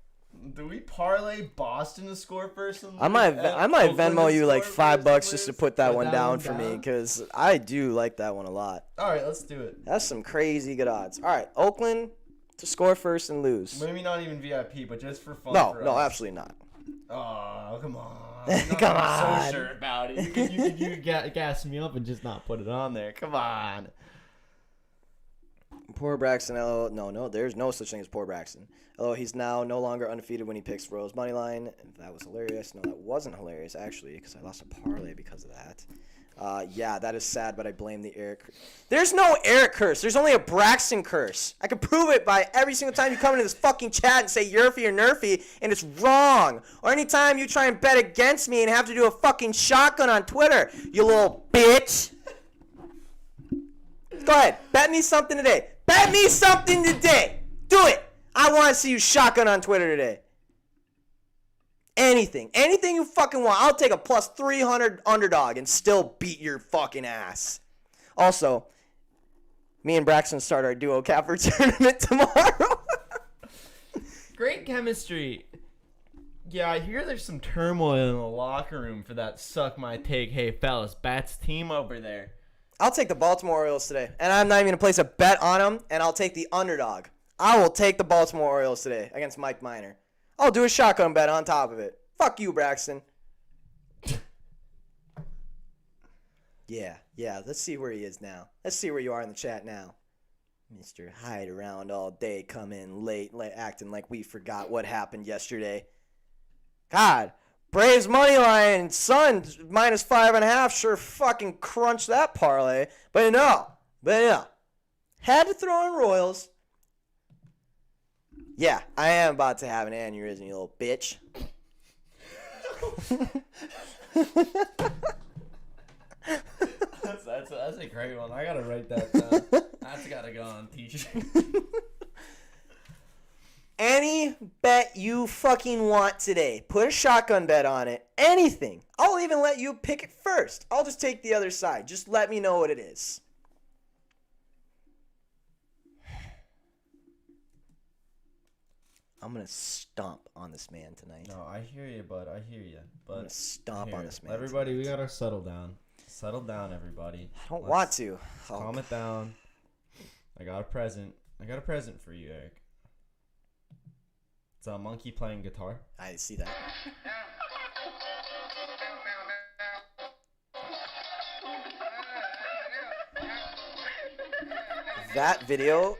Do we parlay Boston to score first and lose? I might Oakland Venmo to you like score $5 first just to and put that lose? one down for me because I do like that one a lot. All right, let's do it. That's some crazy good odds. All right, Oakland to score first and lose. Maybe not even VIP, but just for fun. No, absolutely not. Oh, come on. Come on. So sure about it. You could gas me up and just not put it on there. Come on. Poor Braxton. No, there's no such thing as poor Braxton. Although he's now no longer undefeated when he picks Rose moneyline. That was hilarious. No, that wasn't hilarious actually, because I lost a parlay because of that. Yeah, that is sad, but I blame the Eric. There's no Eric curse. There's only a Braxton curse. I can prove it by every single time you come into this fucking chat and say Yerfy or Nerfy, and it's wrong. Or anytime you try and bet against me and have to do a fucking shotgun on Twitter, you little bitch. Go ahead, bet me something today. Bet me something today. Do it. I want to see you shotgun on Twitter today. Anything you fucking want. I'll take a plus 300 underdog and still beat your fucking ass. Also, me and Braxton start our duo capper tournament tomorrow. Great chemistry. Yeah, I hear there's some turmoil in the locker room for that suck my take, hey fellas, Bats team over there. I'll take the Baltimore Orioles today, and I'm not even going to place a bet on them, and I'll take the underdog. I will take the Baltimore Orioles today against Mike Minor. I'll do a shotgun bet on top of it. Fuck you, Braxton. Yeah, let's see where he is now. Let's see where you are in the chat now. Mr. Hide around all day, come in late, acting like we forgot what happened yesterday. God, Braves money line, Suns minus 5.5, sure fucking crunched that parlay. But no. Had to throw in Royals. Yeah, I am about to have an aneurysm, you little bitch. That's a great one. I gotta write that down. That's gotta go on t-shirt. Any bet you fucking want today. Put a shotgun bet on it. Anything. I'll even let you pick it first. I'll just take the other side. Just let me know what it is. I'm going to stomp on this man tonight. No, I hear you, bud. I hear you. But I'm going to stomp on this man everybody, tonight. we gotta settle down. Settle down, everybody. I don't want to. Calm it down. I got a present. For you, Eric. It's a monkey playing guitar. I see that. That video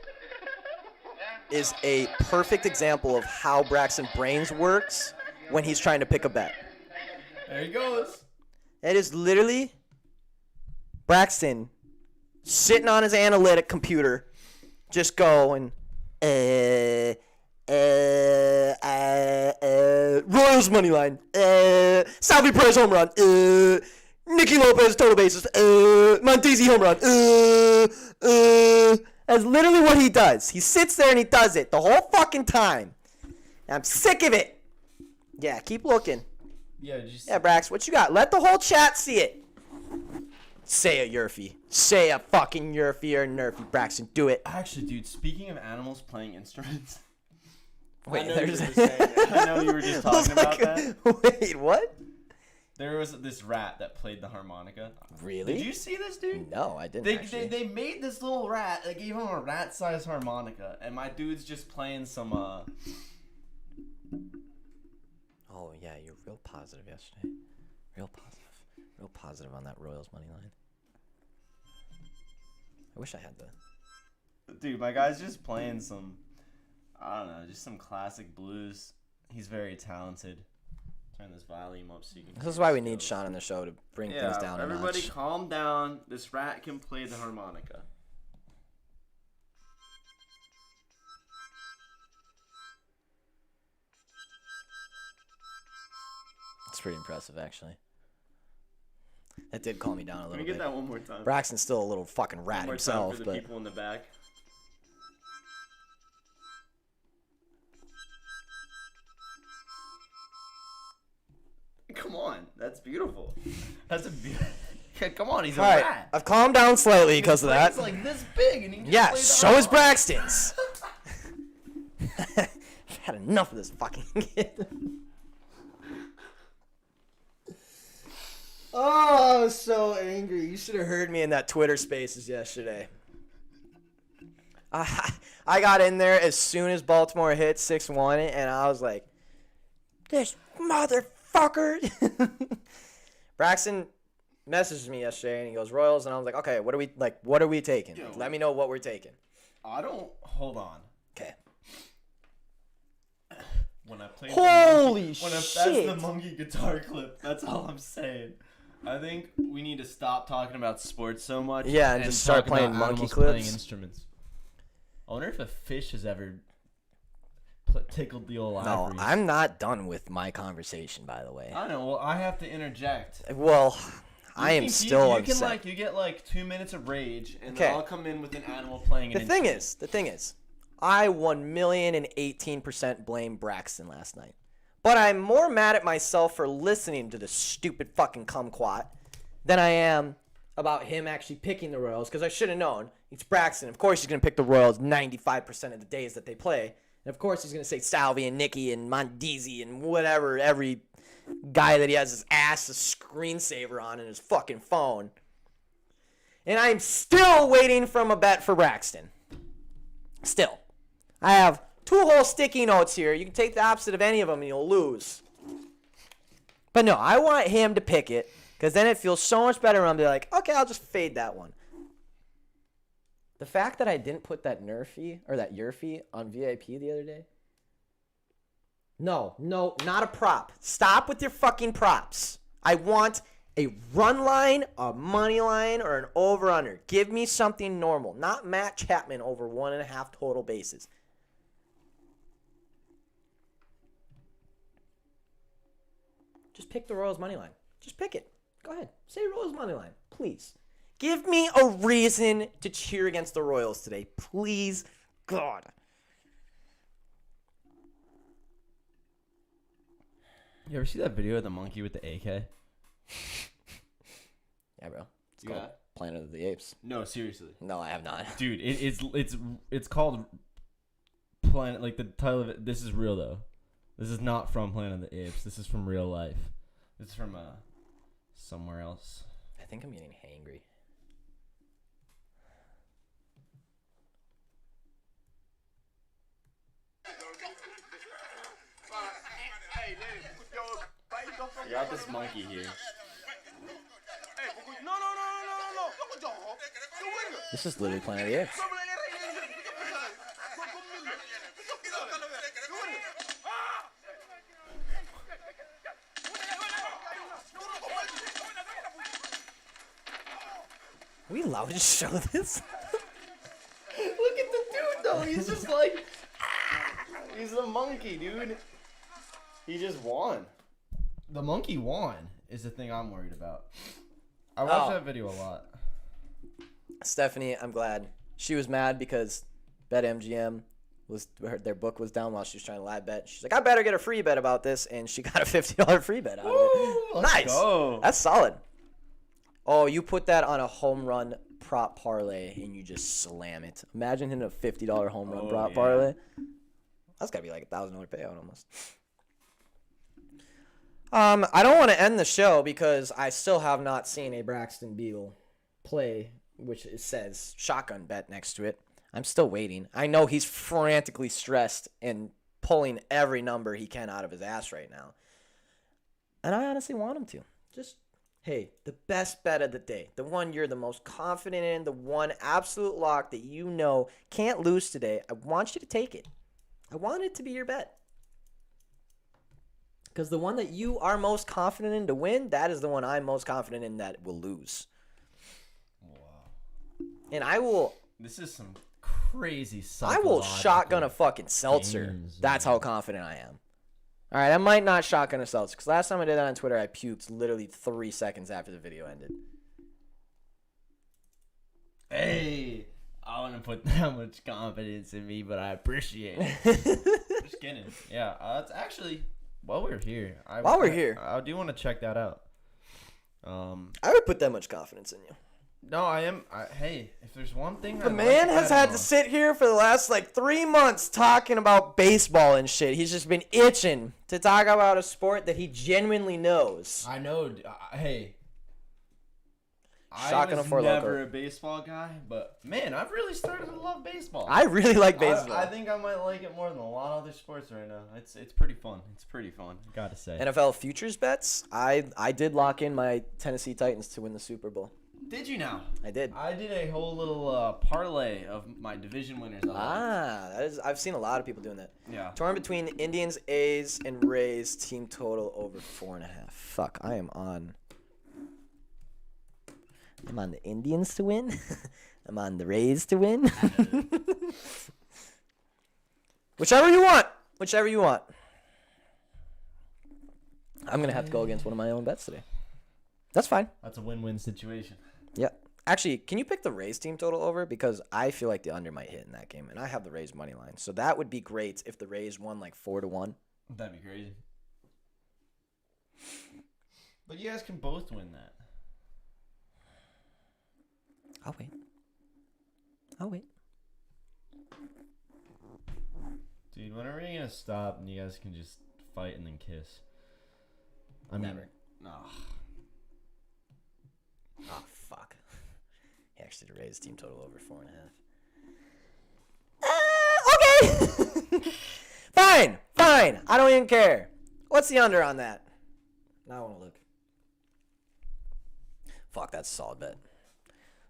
is a perfect example of how Braxton Brains works when he's trying to pick a bet. There he goes. It is literally Braxton sitting on his analytic computer, just going, Royals money line, Salvi Perez home run, Nicky Lopez total bases, Montesi home run, That's literally what he does. He sits there and he does it the whole fucking time. And I'm sick of it. Yeah, keep looking. Yeah, Brax, what you got? Let the whole chat see it. Say a Yerfy. Say a fucking Yerfy or Nerfy, Braxton. Do it. Actually, dude, speaking of animals playing instruments. Wait, I know you were just talking about that. Wait, what? There was this rat that played the harmonica. Really? Did you see this, dude? No, I didn't. They made this little rat. They gave him a rat-sized harmonica, and my dude's just playing some. Oh yeah, you're real positive yesterday. Real positive on that Royals money line. I wish I had the. Dude, my guy's just playing some. I don't know, just some classic blues. He's very talented. Turn this volume up so you can. This is why we need Sean on the show to bring things down a notch. Everybody calm down. This rat can play the harmonica. It's pretty impressive, actually. That did calm me down a Can little we get bit. that one more time? Braxton's still a little fucking One rat more himself, time for the but people in the back. Come on, that's beautiful. That's a beautiful. Come on, he's a all right, rat. I've calmed down slightly because of that. It's like this big, and he just Yeah, plays so it is off. Braxton's. I've had enough of this fucking kid. Oh, I was so angry. You should have heard me in that Twitter Spaces yesterday. I got in there as soon as Baltimore hit 6-1, and I was like, this motherfucker. Braxton messaged me yesterday, and he goes, Royals, and I was like, okay, what are we taking? Yo. Let me know what we're taking. I don't. Hold on. Okay. When I played Holy shit. That's shit. the monkey guitar clip. That's all I'm saying. I think we need to stop talking about sports so much. Yeah, and just start talk about playing monkey animals clips. Playing instruments. I wonder if a fish has ever tickled the old No, ivories. I'm not done with my conversation, by the way. I know. Well, I have to interject. Well, I am still you upset. Can you get like 2 minutes of rage, and Okay. then I'll come in with an animal playing an The thing is, I 1,018% blame Braxton last night. But I'm more mad at myself for listening to the stupid fucking kumquat than I am about him actually picking the Royals, because I should have known. It's Braxton. Of course he's going to pick the Royals 95% of the days that they play. And of course he's going to say Salvi and Nicky and Mondesi and whatever, every guy that he has his ass a screensaver on in his fucking phone. And I'm still waiting from a bet for Braxton. Still. I have 2 whole sticky notes here. You can take the opposite of any of them and you'll lose. But no, I want him to pick it, because then it feels so much better when I'm like, okay, I'll just fade that one. The fact that I didn't put that Nerfy or that Yerfy on VIP the other day. No, not a prop. Stop with your fucking props. I want a run line, a money line, or an over-under. Give me something normal. Not Matt Chapman over 1.5 total bases. Just pick the Royals money line. Just pick it. Go ahead. Say Royals money line, please. Give me a reason to cheer against the Royals today. Please, God. You ever see that video of the monkey with the AK? Yeah, bro. It's You called got it? Planet of the Apes. No, seriously. No, I have not. Dude, it's called Planet. Like the title of it. This is real though. This is not from Planet of the Apes. This is from real life. This is from somewhere else. I think I'm getting hangry. You got this monkey here. This is literally Planet of the Apes. Are we allowed to show this? Look at the dude though. He's just like, he's a monkey, dude. He just won. The monkey won is the thing I'm worried about. I watched that video a lot. Stephanie, I'm glad. She was mad because BetMGM their book was down while she was trying to live bet. She's like, I better get a free bet about this, and she got a $50 free bet out of it. Nice. Go. That's solid. Oh, you put that on a home run prop parlay and you just slam it. Imagine hitting a $50 home run prop parlay. That's gotta be like $1,000 payout almost. I don't want to end the show because I still have not seen a Braxton Beal play, which it says shotgun bet next to it. I'm still waiting. I know he's frantically stressed and pulling every number he can out of his ass right now. And I honestly want him to. Just, hey, the best bet of the day, the one you're the most confident in, the one absolute lock that you know can't lose today, I want you to take it. I want it to be your bet. Because the one that you are most confident in to win, that is the one I'm most confident in that will lose. Wow. And I will... This is some crazy I will shotgun a fucking seltzer. games, That's how confident I am. All right, I might not shotgun a Celtics because last time I did that on Twitter, I puked literally 3 seconds after the video ended. Hey, I wouldn't put that much confidence in me, but I appreciate it. Just kidding. Yeah, it's actually, while we're here. I do want to check that out. I would put that much confidence in you. No, I am. Hey, if there's one thing The man has had to sit here for the last 3 months talking about baseball and shit. He's just been itching to talk about a sport that he genuinely knows. I know. Hey, Shotgun I was a Four never Loko. a baseball guy, but man, I've really started to love baseball. I really like baseball. I think I might like it more than a lot of other sports right now. It's pretty fun. It's pretty fun. Gotta say. NFL futures bets. I did lock in my Tennessee Titans to win the Super Bowl. Did you now? I did. I did a whole little parlay of my division winners. I've seen a lot of people doing that. Yeah. Torn between Indians, A's, and Rays. Team total over 4.5. Fuck, I'm on the Indians to win. I'm on the Rays to win. Whichever you want. I'm gonna have to go against one of my own bets today. That's fine. That's a win-win situation. Yeah. Actually, can you pick the Rays team total over? Because I feel like the under might hit in that game, and I have the Rays money line. So that would be great if the Rays won 4-1. That'd be crazy. But you guys can both win that. I'll wait. Dude, when are we gonna stop and you guys can just fight and then kiss? I mean, Never. No. Oh, fuck. Actually, the Rays team total over 4.5. Okay. Fine. I don't even care. What's the under on that? Now I want to look. Fuck, that's a solid bet.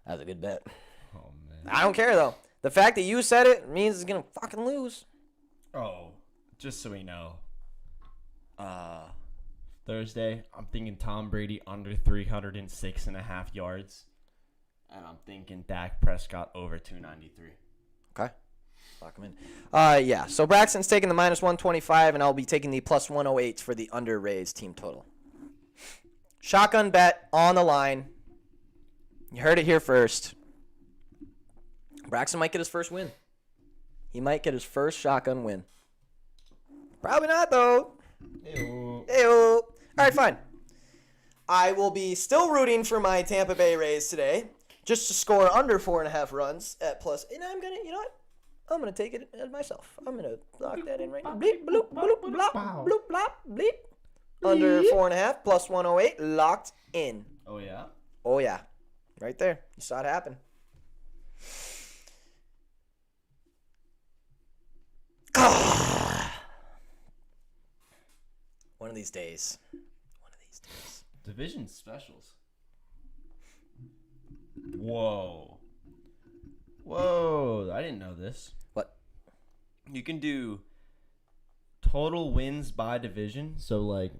That's a good bet. Oh, man. I don't care, though. The fact that you said it means it's going to fucking lose. Oh, just so we know. Thursday, I'm thinking Tom Brady under 306.5 yards. And I'm thinking Dak Prescott over 293. Okay. Lock him in. Yeah. So Braxton's taking the minus 125, and I'll be taking the plus 108 for the under Rays team total. Shotgun bet on the line. You heard it here first. Braxton might get his first win. He might get his first shotgun win. Probably not, though. Ew. Ew. All right, fine. I will be still rooting for my Tampa Bay Rays today, just to score under 4.5 runs at plus. And I'm gonna, you know what? I'm gonna take it as myself. I'm gonna lock that in right now. Bleep, bloop, bloop, blop, bloop, blop, bleep. Under 4.5 plus 108, locked in. Oh, yeah? Oh yeah, right there. You saw it happen. One of these days. Division specials. Whoa. I didn't know this. What? You can do total wins by division. So, like,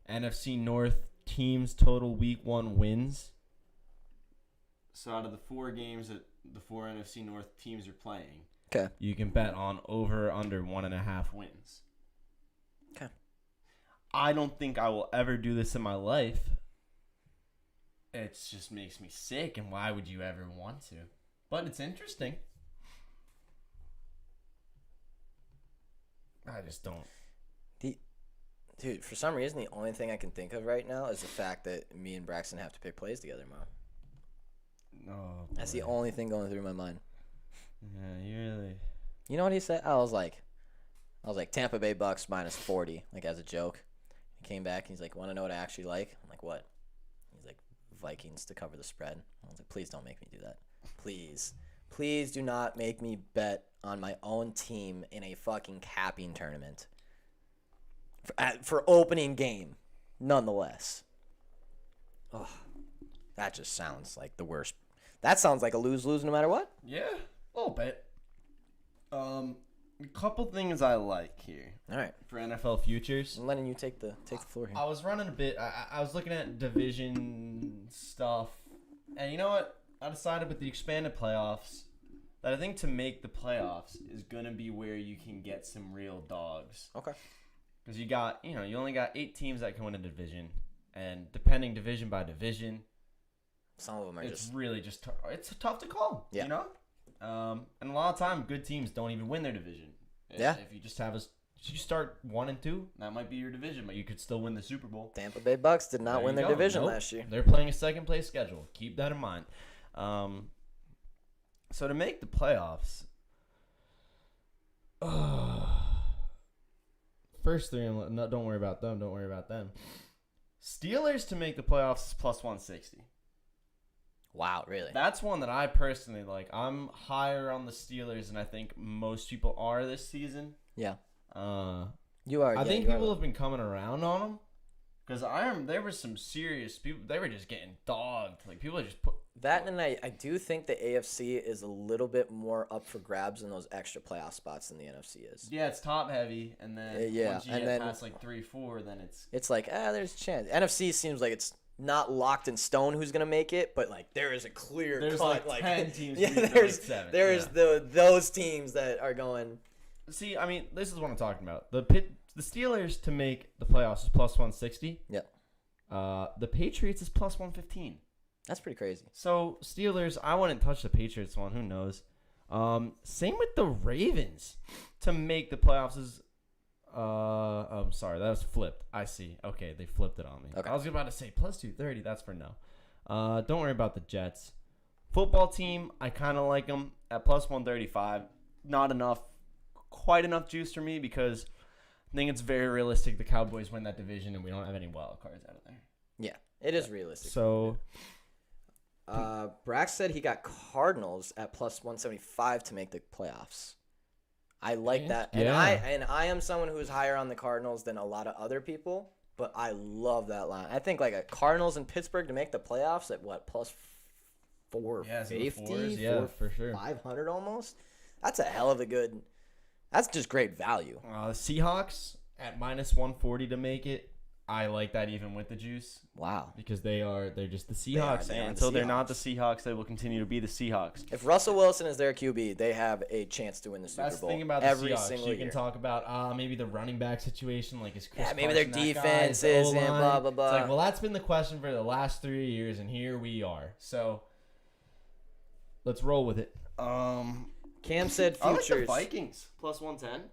NFC North teams total week 1 wins. So, out of the 4 games that the 4 NFC North teams are playing, Okay. you can bet on over or under 1.5 wins. Okay. I don't think I will ever do this in my life. It just makes me sick, and why would you ever want to? But it's interesting. I just don't. Dude, for some reason, the only thing I can think of right now is the fact that me and Braxton have to pick plays together, Mom. Oh, That's the only thing going through my mind. Yeah, you really. You know what he said? I was like Tampa Bay Bucks minus 40, like as a joke. He came back and he's like, want to know what I actually like? I'm like, what? He's like, Vikings to cover the spread. I was like, please don't make me do that. Please do not make me bet on my own team in a fucking capping tournament. For opening game, nonetheless. Oh, that just sounds like the worst. That sounds like a lose-lose no matter what. Yeah, a little bit. A couple things I like here. All right. For NFL futures. I'm letting you take the floor here. I was running a bit. I was looking at division stuff. And you know what? I decided with the expanded playoffs that I think to make the playoffs is going to be where you can get some real dogs. Okay. Because you only got 8 teams that can win a division, and depending division by division, some of them are it's really just it's tough to call. Yeah. You know, and a lot of time good teams don't even win their division. Yeah. If you just you start 1 and 2, that might be your division, but you could still win the Super Bowl. Tampa Bay Bucks did not There win you their go. division Nope. last year. They're playing a second place schedule. Keep that in mind. So to make the playoffs, first 3, no, don't worry about them. Don't worry about them. Steelers to make the playoffs is plus 160. Wow, really? That's one that I personally like. I'm higher on the Steelers than I think most people are this season. Yeah. You are. I think people have been coming around on them because there were some serious people. They were just getting dogged. Like people just put that, and I do think the AFC is a little bit more up for grabs in those extra playoff spots than the NFC is. Yeah, it's top heavy, and then once you get past like 3-4, then it's like there's a chance. NFC seems like it's not locked in stone who's gonna make it, but like there is a clear there's cut. like 10 teams. Yeah, there's those teams that are going. See, I mean, this is what I'm talking about. The Steelers to make the playoffs is plus 160. Yeah. The Patriots is plus 115. That's pretty crazy. So Steelers, I wouldn't touch the Patriots one. Who knows? Same with the Ravens to make the playoffs is. I'm sorry, that was flipped. I see. Okay, they flipped it on me. Okay. I was about to say plus 230. That's for no. Don't worry about the Jets. Football team, I kind of like them at plus 135. Not enough, quite enough juice for me because I think it's very realistic the Cowboys win that division and we don't have any wild cards out of there. Yeah, it is realistic. So. Brax said he got Cardinals at plus 175 to make the playoffs. I like that, and I am someone who is higher on the Cardinals than a lot of other people, but I love that line. I think like a Cardinals in Pittsburgh to make the playoffs at what plus 450, for sure, 500 almost. That's a hell of a good. That's just great value. Seahawks at minus 140 to make it. I like that even with the juice. Wow. Because they're just the Seahawks. And until they're not the Seahawks, they will continue to be the Seahawks. If Russell Wilson is their QB, they have a chance to win the Super Bowl. That's the thing about the every Seahawks. single You year. can talk about maybe the running back situation, like is Chris maybe their Carson that defense guy? is The and O-line? blah, blah, blah. It's like, well, that's been the question for the last 3 years, and here we are. So let's roll with it. Cam said futures. I like the Vikings plus 110.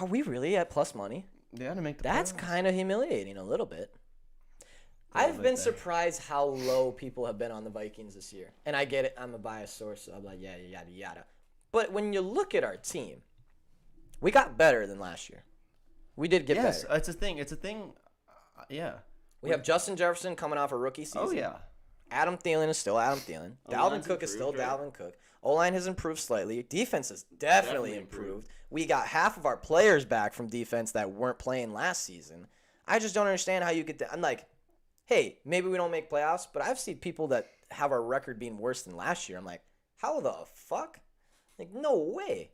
Are we really at plus money? Yeah, to make the That's playoffs. kind of humiliating a little bit. I've been surprised how low people have been on the Vikings this year. And I get it. I'm a biased source. So I'm like, yada, yada, yada. But when you look at our team, we got better than last year. We did get better. It's a thing. It's a thing. Yeah. We have Justin Jefferson coming off a rookie season. Oh, yeah. Adam Thielen is still Adam Thielen. Dalvin Cook is still Dalvin Cook. O-line has improved slightly. Defense has definitely improved. We got half of our players back from defense that weren't playing last season. I just don't understand how you could. I'm like, hey, maybe we don't make playoffs, but I've seen people that have our record being worse than last year. I'm like, how the fuck? Like, no way.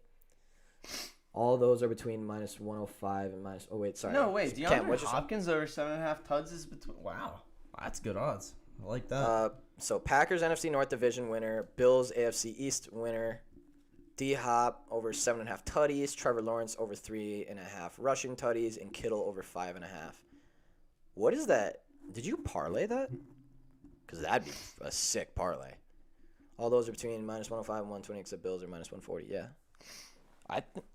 All those are between minus 105 and minus. Oh wait, sorry. No, wait. DeAndre Cam, Hopkins over 7.5 tuds is between. Wow, that's good odds. I like that. So Packers NFC North Division winner, Bills AFC East winner, D-Hop over 7.5 tutties, Trevor Lawrence over 3.5 rushing tutties, and Kittle over 5.5. What is that? Did you parlay that? Because that'd be a sick parlay. All those are between minus 105 and 120, except Bills are minus 140. Yeah.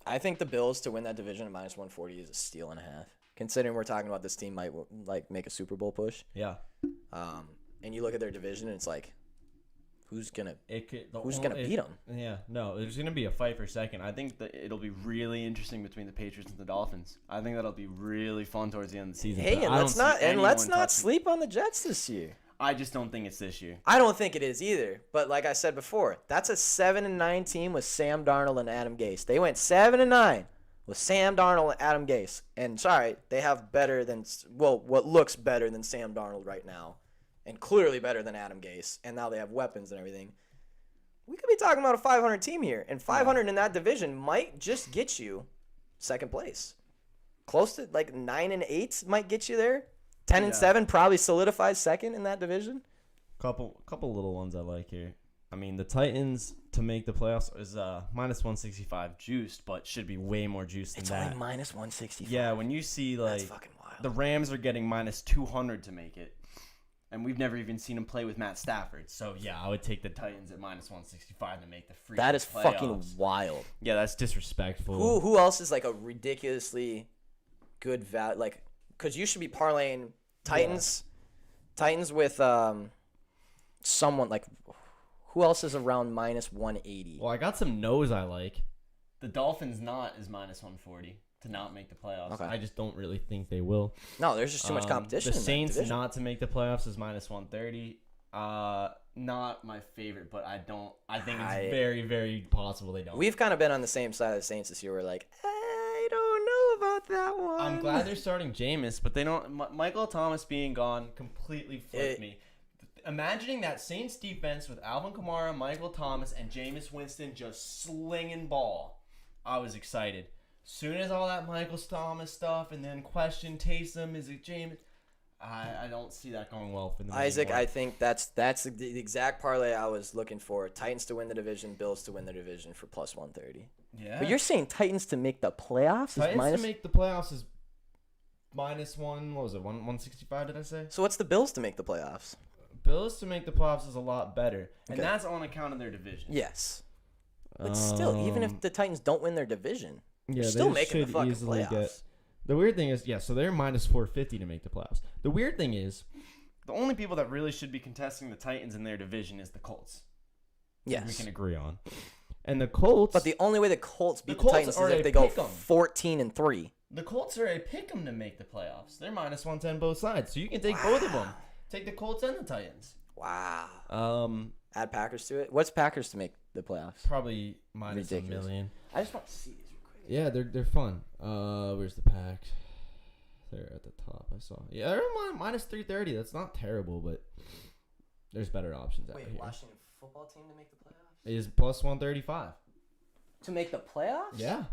I think the Bills to win that division at minus 140 is a steal and a half. Considering we're talking about this team might like make a Super Bowl push. Yeah. And you look at their division, and it's like, who's gonna beat them? Yeah, no, there's gonna be a fight for second. I think that it'll be really interesting between the Patriots and the Dolphins. I think that'll be really fun towards the end of the season. Hey, and let's not sleep on the Jets this year. I just don't think it's this year. I don't think it is either. But like I said before, that's a 7-9 team with Sam Darnold and Adam Gase. They went 7-9 with Sam Darnold and Adam Gase. And sorry, they have what looks better than Sam Darnold right now. And clearly better than Adam Gase. And now they have weapons and everything. We could be talking about a 500 team here. And 500 in that division might just get you second place. Close to like 9-8 might get you there. 10-7 probably solidifies second in that division. Couple little ones I like here. I mean, the Titans to make the playoffs is minus 165 juiced, but should be way more juiced than It's that. only minus 165. Yeah, when you see That's like fucking wild. the Rams are getting minus 200 to make it, and we've never even seen them play with Matt Stafford. So yeah, I would take the Titans at minus 165 to make the free. That is playoffs. fucking wild. Yeah, that's disrespectful. Who else is like a ridiculously good value? Like, because you should be parlaying Titans with someone like. Who else is around minus 180? Well, I got some no's I like. The Dolphins not is minus 140 to not make the playoffs. Okay. I just don't really think they will. No, there's just too much competition. The in that Saints division. not to make the playoffs is minus 130. Not my favorite, but I think it's very, very possible they don't. We've kind of been on the same side of the Saints this year. We're like, I don't know about that one. I'm glad they're starting Jameis, but they don't. Michael Thomas being gone completely flipped me. Imagining that Saints defense with Alvin Kamara, Michael Thomas, and Jameis Winston just slinging ball, I was excited. Soon as all that Michael Thomas stuff and then question Taysom, is it Jameis? I don't see that going well for them. Isaac, anymore. I think that's the exact parlay I was looking for. Titans to win the division, Bills to win the division for plus 130. Yeah. But you're saying Titans to make the playoffs? Titans to make the playoffs is minus one. What was it? 165? Did I say? So what's the Bills to make the playoffs? Bills to make the playoffs is a lot better, and Okay. that's on account of their division. Yes. But still, even if the Titans don't win their division, they're Yeah, still they making the should fucking easily playoffs. The weird thing is, so they're minus 450 to make the playoffs. The weird thing is, the only people that really should be contesting the Titans in their division is the Colts. Yes. We can agree on. And the Colts, But the only way the Colts beat the, Colts Titans is are if a they go pick'em. 14-3. The Colts are a pick 'em to make the playoffs. They're minus 110 both sides, so you can take both of them. Take the Colts and the Titans. Wow. Add Packers to it. What's Packers to make the playoffs? Probably minus Ridiculous. $1 million. I just want to see these real quick. yeah, they're fun. Where's the pack? They're at the top. I saw. Yeah, they're minus 330. That's not terrible, but there's better options out Wait, here. Washington football team to make the playoffs? It is plus 135. To make the playoffs? Yeah.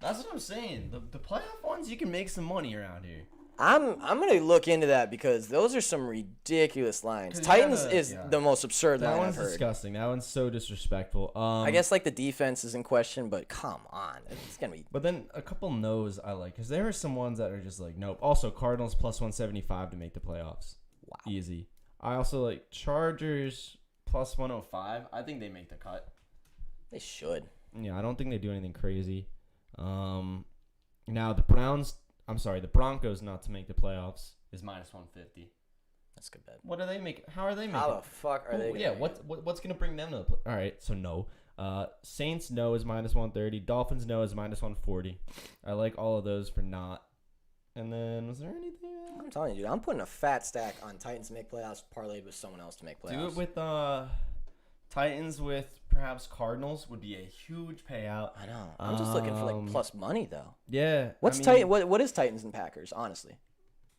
That's what I'm saying. The playoff ones, you can make some money around here. I'm gonna look into that because those are some ridiculous lines. 'Cause Titans yeah, is yeah. the most absurd That line one's I've heard. disgusting. That one's so disrespectful. I guess like the defense is in question, but come on, it's gonna be. But then a couple no's I like because there are some ones that are just like nope. Also, Cardinals plus 175 to make the playoffs. Wow. Easy. I also like Chargers plus 105. I think they make the cut. They should. Yeah, I don't think they do anything crazy. Now the Broncos not to make the playoffs is minus 150. That's a good bet. What are they making? How are they making? How the fuck are they? Yeah, what's gonna bring them to the all right? So no. Saints no is minus 130. Dolphins no is minus 140. I like all of those for not. And then was there anything? I'm telling you, dude, I'm putting a fat stack on Titans to make playoffs, parlayed with someone else to make playoffs. Do it with Titans with perhaps Cardinals would be a huge payout. I know. I'm just looking for like plus money though. Yeah. What's Titan? What is Titans and Packers? Honestly,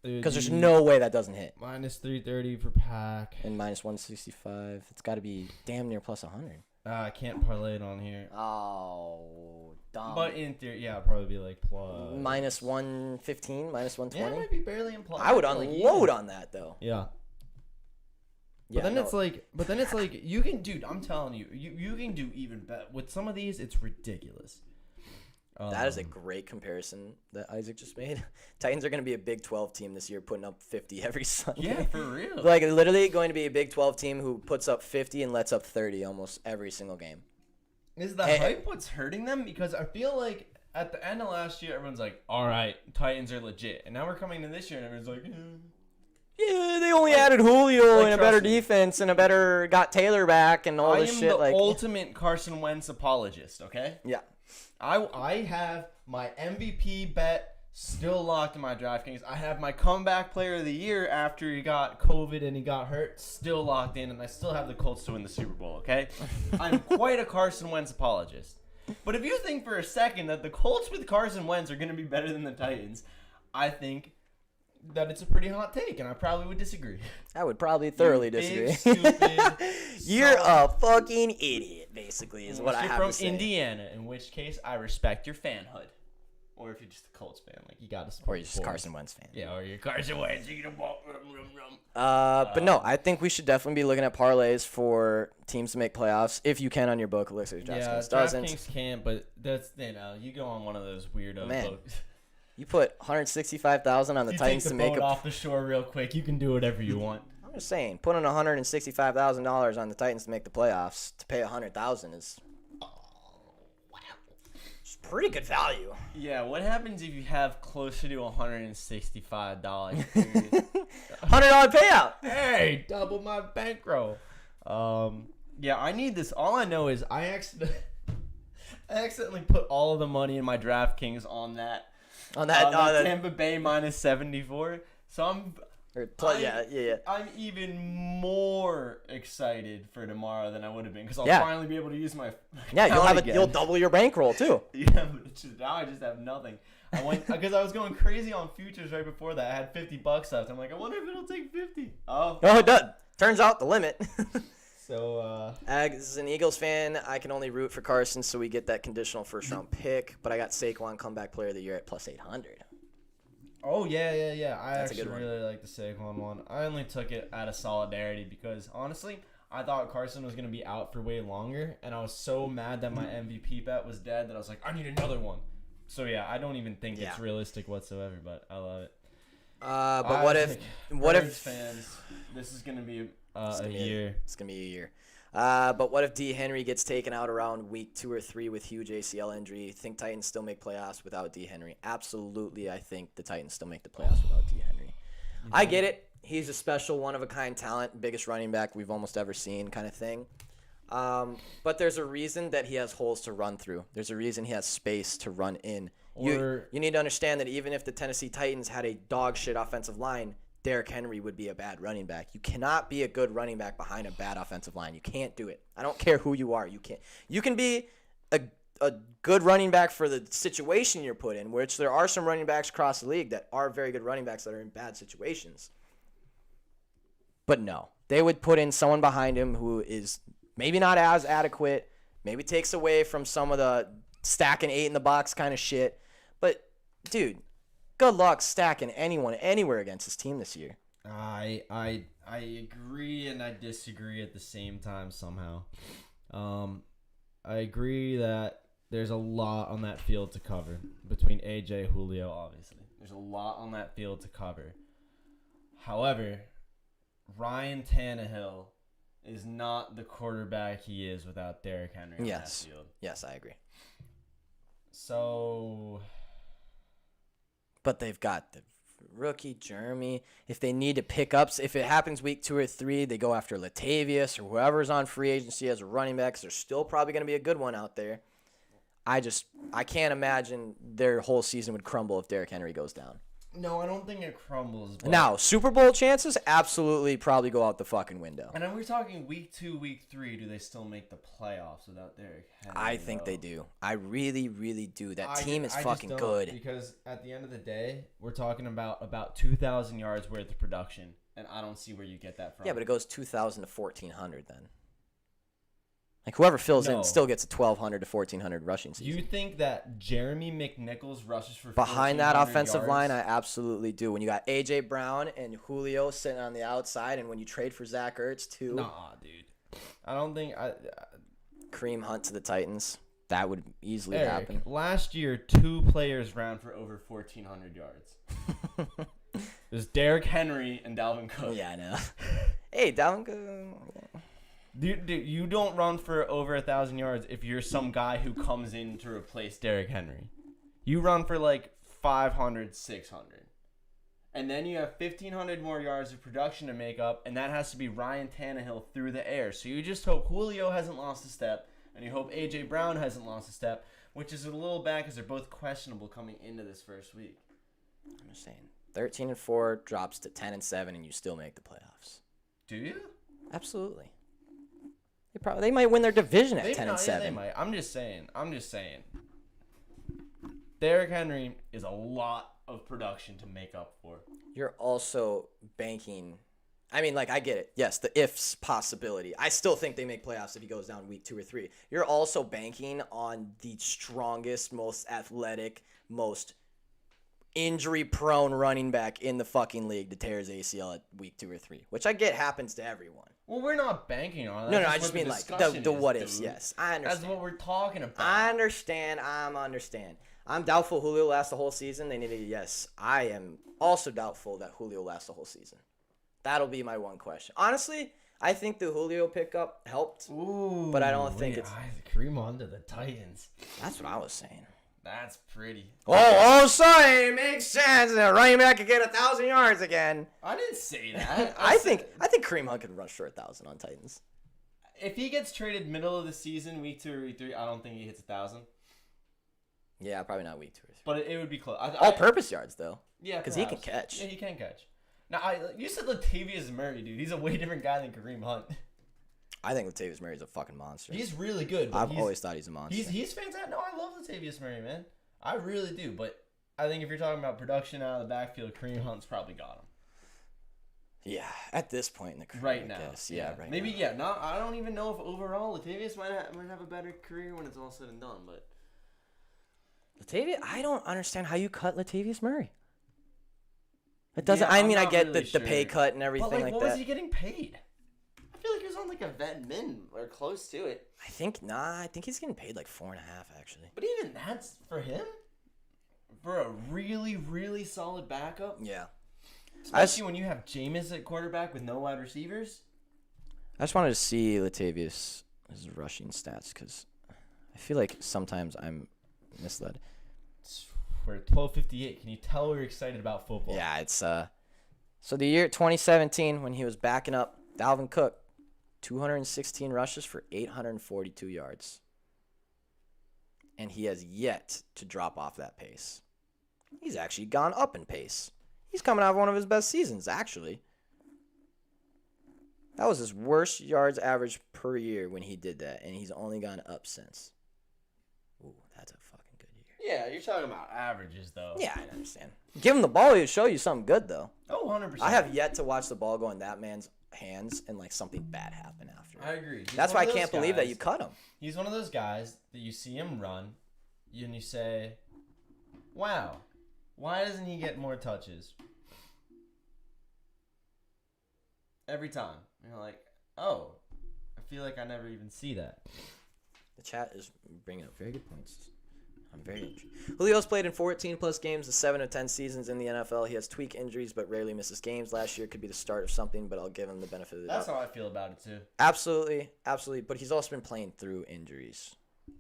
Dude, because there's no way that doesn't hit. minus 330 for pack. And minus 165. It's got to be damn near plus 100. I can't parlay it on here. Oh, dumb. But in theory, yeah, it'd probably be like plus minus 115, minus Yeah, 120. it might be barely implied. I would like, unload yeah. on that though. Yeah. Yeah, But then no. it's like you can, dude. I'm telling you, you can do even better with some of these. It's ridiculous. That is a great comparison that Isaac just made. Titans are going to be a Big 12 team this year, putting up 50 every Sunday. Yeah, for real. Like literally going to be a Big 12 team who puts up 50 and lets up 30 almost every single game. Is the hype what's hurting them? Because I feel like at the end of last year, everyone's like, "All right, Titans are legit," and now we're coming to this year, and everyone's like, Yeah, they only added Julio and a better trust me. defense and got Taylor back and all I this am shit. the Like, ultimate Carson Wentz apologist. Okay. yeah. I have my MVP bet still locked in my DraftKings. I have my comeback player of the year after he got COVID and he got hurt still locked in, and I still have the Colts to win the Super Bowl, okay? I'm quite a Carson Wentz apologist. But if you think for a second that the Colts with Carson Wentz are going to be better than the Titans, I think that it's a pretty hot take, and I probably would disagree. I would probably thoroughly Big, disagree. stupid, You're a fucking idiot, basically, is what I Unless have you're to say. from Indiana, in which case I respect your fanhood. Or if you're just a Colts fan, like you got to support. Or you're just a Carson Wentz fan. Yeah, or you're Carson Wentz. But no, I think we should definitely be looking at parlays for teams to make playoffs if you can on your book. Elixir DraftKings doesn't. DraftKings can't, but that's you go on one of those weirdo books. You put $165,000 on the Titans to make boat off the shore real quick. You can do whatever you want. I'm just saying, putting $165,000 on the Titans to make the playoffs to pay $100,000 is it's pretty good value. Yeah, what happens if you have closer to $165? $100 payout. Hey, double my bankroll. Yeah, I need this. All I know is I accidentally put all of the money in my DraftKings on that. Tampa Bay minus 74. So I'm even more excited for tomorrow than I would have been because I'll finally be able to use my you'll double your bankroll too. Yeah, but now I just have nothing. I went because I was going crazy on futures right before that. I had $50 left. I'm like, I wonder if it'll take 50. Oh, it does. Turns out the limit. So, as an Eagles fan, I can only root for Carson, so we get that conditional first-round pick. But I got Saquon comeback player of the year at plus 800. Oh, yeah. I actually really like the Saquon one. I only took it out of solidarity because, honestly, I thought Carson was going to be out for way longer, and I was so mad that my MVP bet was dead that I was like, I need another one. So, yeah, I don't even think it's realistic whatsoever, but I love it. But what if fans, this is going to be a year. It's going to be a year. But what if D. Henry gets taken out around week 2 or 3 with huge ACL injury? Think Titans still make playoffs without D. Henry? Absolutely, I think the Titans still make the playoffs without D. Henry. I get it. He's a special, one-of-a-kind talent, biggest running back we've almost ever seen kind of thing. But there's a reason that he has holes to run through. There's a reason he has space to run in. You need to understand that even if the Tennessee Titans had a dog shit offensive line, Derrick Henry would be a bad running back. You cannot be a good running back behind a bad offensive line. You can't do it. I don't care who you are. You can't. You can be a good running back for the situation you're put in, which there are some running backs across the league that are very good running backs that are in bad situations. But no, they would put in someone behind him who is maybe not as adequate, maybe takes away from some of the stacking 8 in the box kind of shit. But, dude, good luck stacking anyone anywhere against this team this year. I agree and I disagree at the same time somehow. I agree that there's a lot on that field to cover between AJ, Julio, obviously. There's a lot on that field to cover. However, Ryan Tannehill is not the quarterback he is without Derrick Henry on that field. Yes, I agree. So, but they've got the rookie Jeremy. If they need to pick ups, if it happens week 2 or 3, they go after Latavius or whoever's on free agency as a running back. 'Cause there's still probably going to be a good one out there. I can't imagine their whole season would crumble if Derrick Henry goes down. no, I don't think it crumbles. But Now, Super Bowl chances absolutely probably go out the fucking window. And then we're talking week 2, week 3. Do they still make the playoffs without Derrick Henry? I think they do. I really, really do. That team is I fucking just don't, good. Because at the end of the day, we're talking about 2,000 yards worth of production, and I don't see where you get that from. Yeah, but it goes 2,000 to 1,400 then. Like, whoever fills in still gets a 1,200 to 1,400 rushing season. You think that Jeremy McNichols rushes for Behind that 1,400 offensive yards? line, I absolutely do. When you got A.J. Brown and Julio sitting on the outside, and when you trade for Zach Ertz, too. Nah, dude. I don't think... Kareem Hunt to the Titans. That would easily Eric, happen. last year, 2 players ran for over 1,400 yards. There's Derrick Henry and Dalvin Cook. Yeah, I know. Hey, Dalvin Cook... Dude, you don't run for over 1,000 yards if you're some guy who comes in to replace Derrick Henry. You run for like 500, 600. And then you have 1,500 more yards of production to make up, and that has to be Ryan Tannehill through the air. So you just hope Julio hasn't lost a step, and you hope A.J. Brown hasn't lost a step, which is a little bad because they're both questionable coming into this first week. I'm just saying. 13-4 drops to 10-7, and you still make the playoffs. Do you? Absolutely. They might win their division at 10-7. Yeah, they might. I'm just saying. Derrick Henry is a lot of production to make up for. You're also banking I mean, like, I get it. Yes, the ifs possibility. I still think they make playoffs if he goes down week 2 or 3. You're also banking on the strongest, most athletic, most injury-prone running back in the fucking league to tear his ACL at week 2 or 3, which I get happens to everyone. Well, we're not banking on it. No, I just mean like the what ifs. Yes, I understand. That's what we're talking about. I understand. I'm doubtful Julio lasts the whole season. They need to. Yes, I am also doubtful that Julio lasts the whole season. That'll be my one question. Honestly, I think the Julio pickup helped, but I don't think it's. Kareem Hunt to the Titans. That's what I was saying. That's pretty. Oh, sorry, it makes sense. Running back could get 1,000 yards again. I didn't say that. I think Kareem Hunt could rush for 1,000 on Titans. If he gets traded middle of the season, week 2 or week 3, I don't think he hits 1,000. Yeah, probably not week 2 or 3. But it would be close. All-purpose yards though. Yeah, because he can catch. Yeah, he can catch. Now, you said Latavius Murray, dude. He's a way different guy than Kareem Hunt. I think Latavius Murray's a fucking monster. He's really good. I've always thought he's a monster. He's fantastic. No, I love Latavius Murray, man. I really do. But I think if you're talking about production out of the backfield, Kareem Hunt's probably got him. Yeah, at this point in the career, right now. Right maybe now. Yeah. No, I don't even know if overall Latavius might have a better career when it's all said and done. But Latavius, I don't understand how you cut Latavius Murray. It doesn't. Yeah, I mean, I get really the pay cut and everything but like what that. What was he getting paid? I feel like he was on like a vet min or close to it. I think he's getting paid like 4.5 actually. But even that's for him, for a really, really solid backup. Yeah. Especially when you have Jameis at quarterback with no wide receivers. I just wanted to see Latavius' rushing stats because I feel like sometimes I'm misled. We're at 12:58. Can you tell we're excited about football? Yeah, it's so the year 2017 when he was backing up Dalvin Cook, 216 rushes for 842 yards. And he has yet to drop off that pace. He's actually gone up in pace. He's coming out of one of his best seasons, actually. That was his worst yards average per year when he did that, and he's only gone up since. Ooh, that's a fucking good year. Yeah, you're talking about averages, though. Yeah, I understand. Give him the ball, he'll show you something good, though. Oh, 100%. I have yet to watch the ball go in that man's hands and, like, something bad happen after. I agree. That's why I can't believe that you cut him. He's one of those guys that you see him run, and you say, wow, why doesn't he get more touches? Every time. You're like, oh, I feel like I never even see that. The chat is bringing up very good points. I'm very interested. Julio's played in 14-plus games in 7 of 10 seasons in the NFL. He has tweak injuries but rarely misses games. Last year could be the start of something, but I'll give him the benefit of the doubt. That's how I feel about it, too. Absolutely. But he's also been playing through injuries.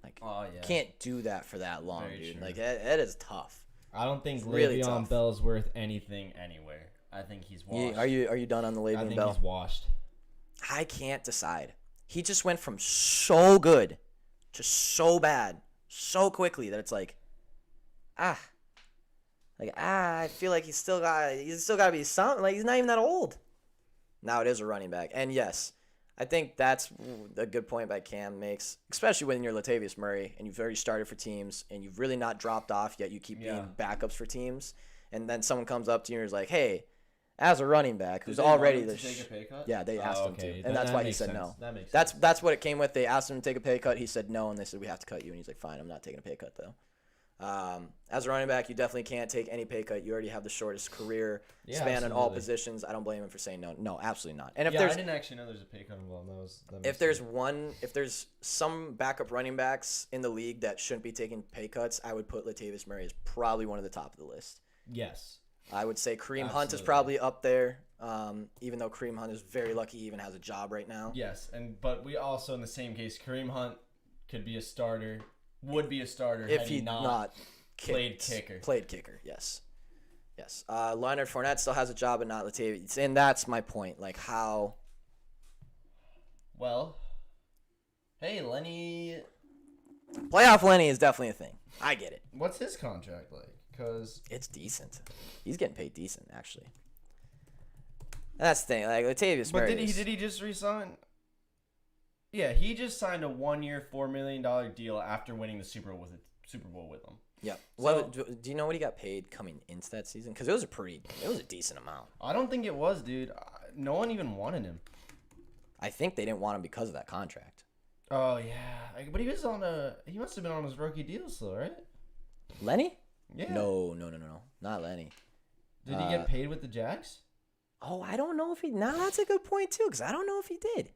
Like, oh, yeah. Can't do that for that long, Very dude. true. Like, that is tough. I don't think really Le'Veon tough. Bell's worth anything anywhere. I think he's washed. Are you done on the Le'Veon Bell? I think he's washed. I can't decide. He just went from so good to so bad so quickly that it's like, I feel like he's still got to be something. Like, he's not even that old. Now it is a running back. And yes, I think that's a good point by Cam makes, especially when you're Latavius Murray and you've already started for teams and you've really not dropped off yet. You keep being backups for teams. And then someone comes up to you and is like, hey, as a running back who's already to take a pay cut? Yeah, they asked him to. And that's why he said no. That makes sense. That's what it came with. They asked him to take a pay cut. He said no, and they said, we have to cut you. And he's like, fine, I'm not taking a pay cut, though. As a running back, you definitely can't take any pay cut. You already have the shortest career span in all positions. I don't blame him for saying no. No, absolutely not. And if I didn't actually know there's a pay cut involved. If there's some backup running backs in the league that shouldn't be taking pay cuts, I would put Latavius Murray as probably one of the top of the list. Yes. I would say Kareem Hunt is probably up there, even though Kareem Hunt is very lucky he even has a job right now. Yes, but we also, in the same case, Kareem Hunt could be a starter, would be a starter if he not played kicker. Played kicker, yes. Leonard Fournette still has a job, but not Latavius. And that's my point. Like, how... Well, hey, Lenny... Playoff Lenny is definitely a thing. I get it. What's his contract like? Because it's decent. He's getting paid decent, actually. And that's the thing. Like, Latavius Murray. But did he just resign? Yeah, he just signed a 1-year, $4 million deal after winning the Super Bowl with them. Yep. Well, do you know what he got paid coming into that season? Because it was a decent amount. I don't think it was, dude. no one even wanted him. I think they didn't want him because of that contract. Oh yeah, but he must have been on his rookie deal still, right? Lenny? Yeah. No, not Lenny. Did he get paid with the Jags? Oh, I don't know if he. Nah, that's a good point too, because I don't know if he did.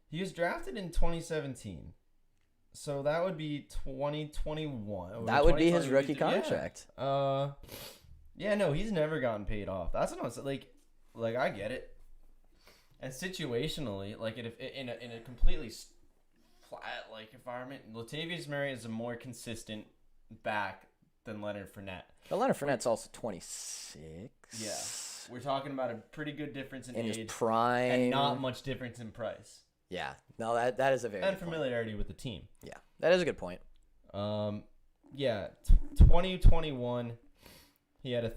He was drafted in 2017, so that would be 2021. That would be his rookie contract. Yeah, no, he's never gotten paid off. That's what I'm saying. Like I get it. And situationally, like if in a completely flat like environment, Latavius Murray is a more consistent back than Leonard Fournette. But Leonard Fournette's also 26. Yeah, we're talking about a pretty good difference in age, his prime, and not much difference in price. Yeah, no, that is a very and good familiarity with the team. Yeah, that is a good point. Yeah, 2021, he had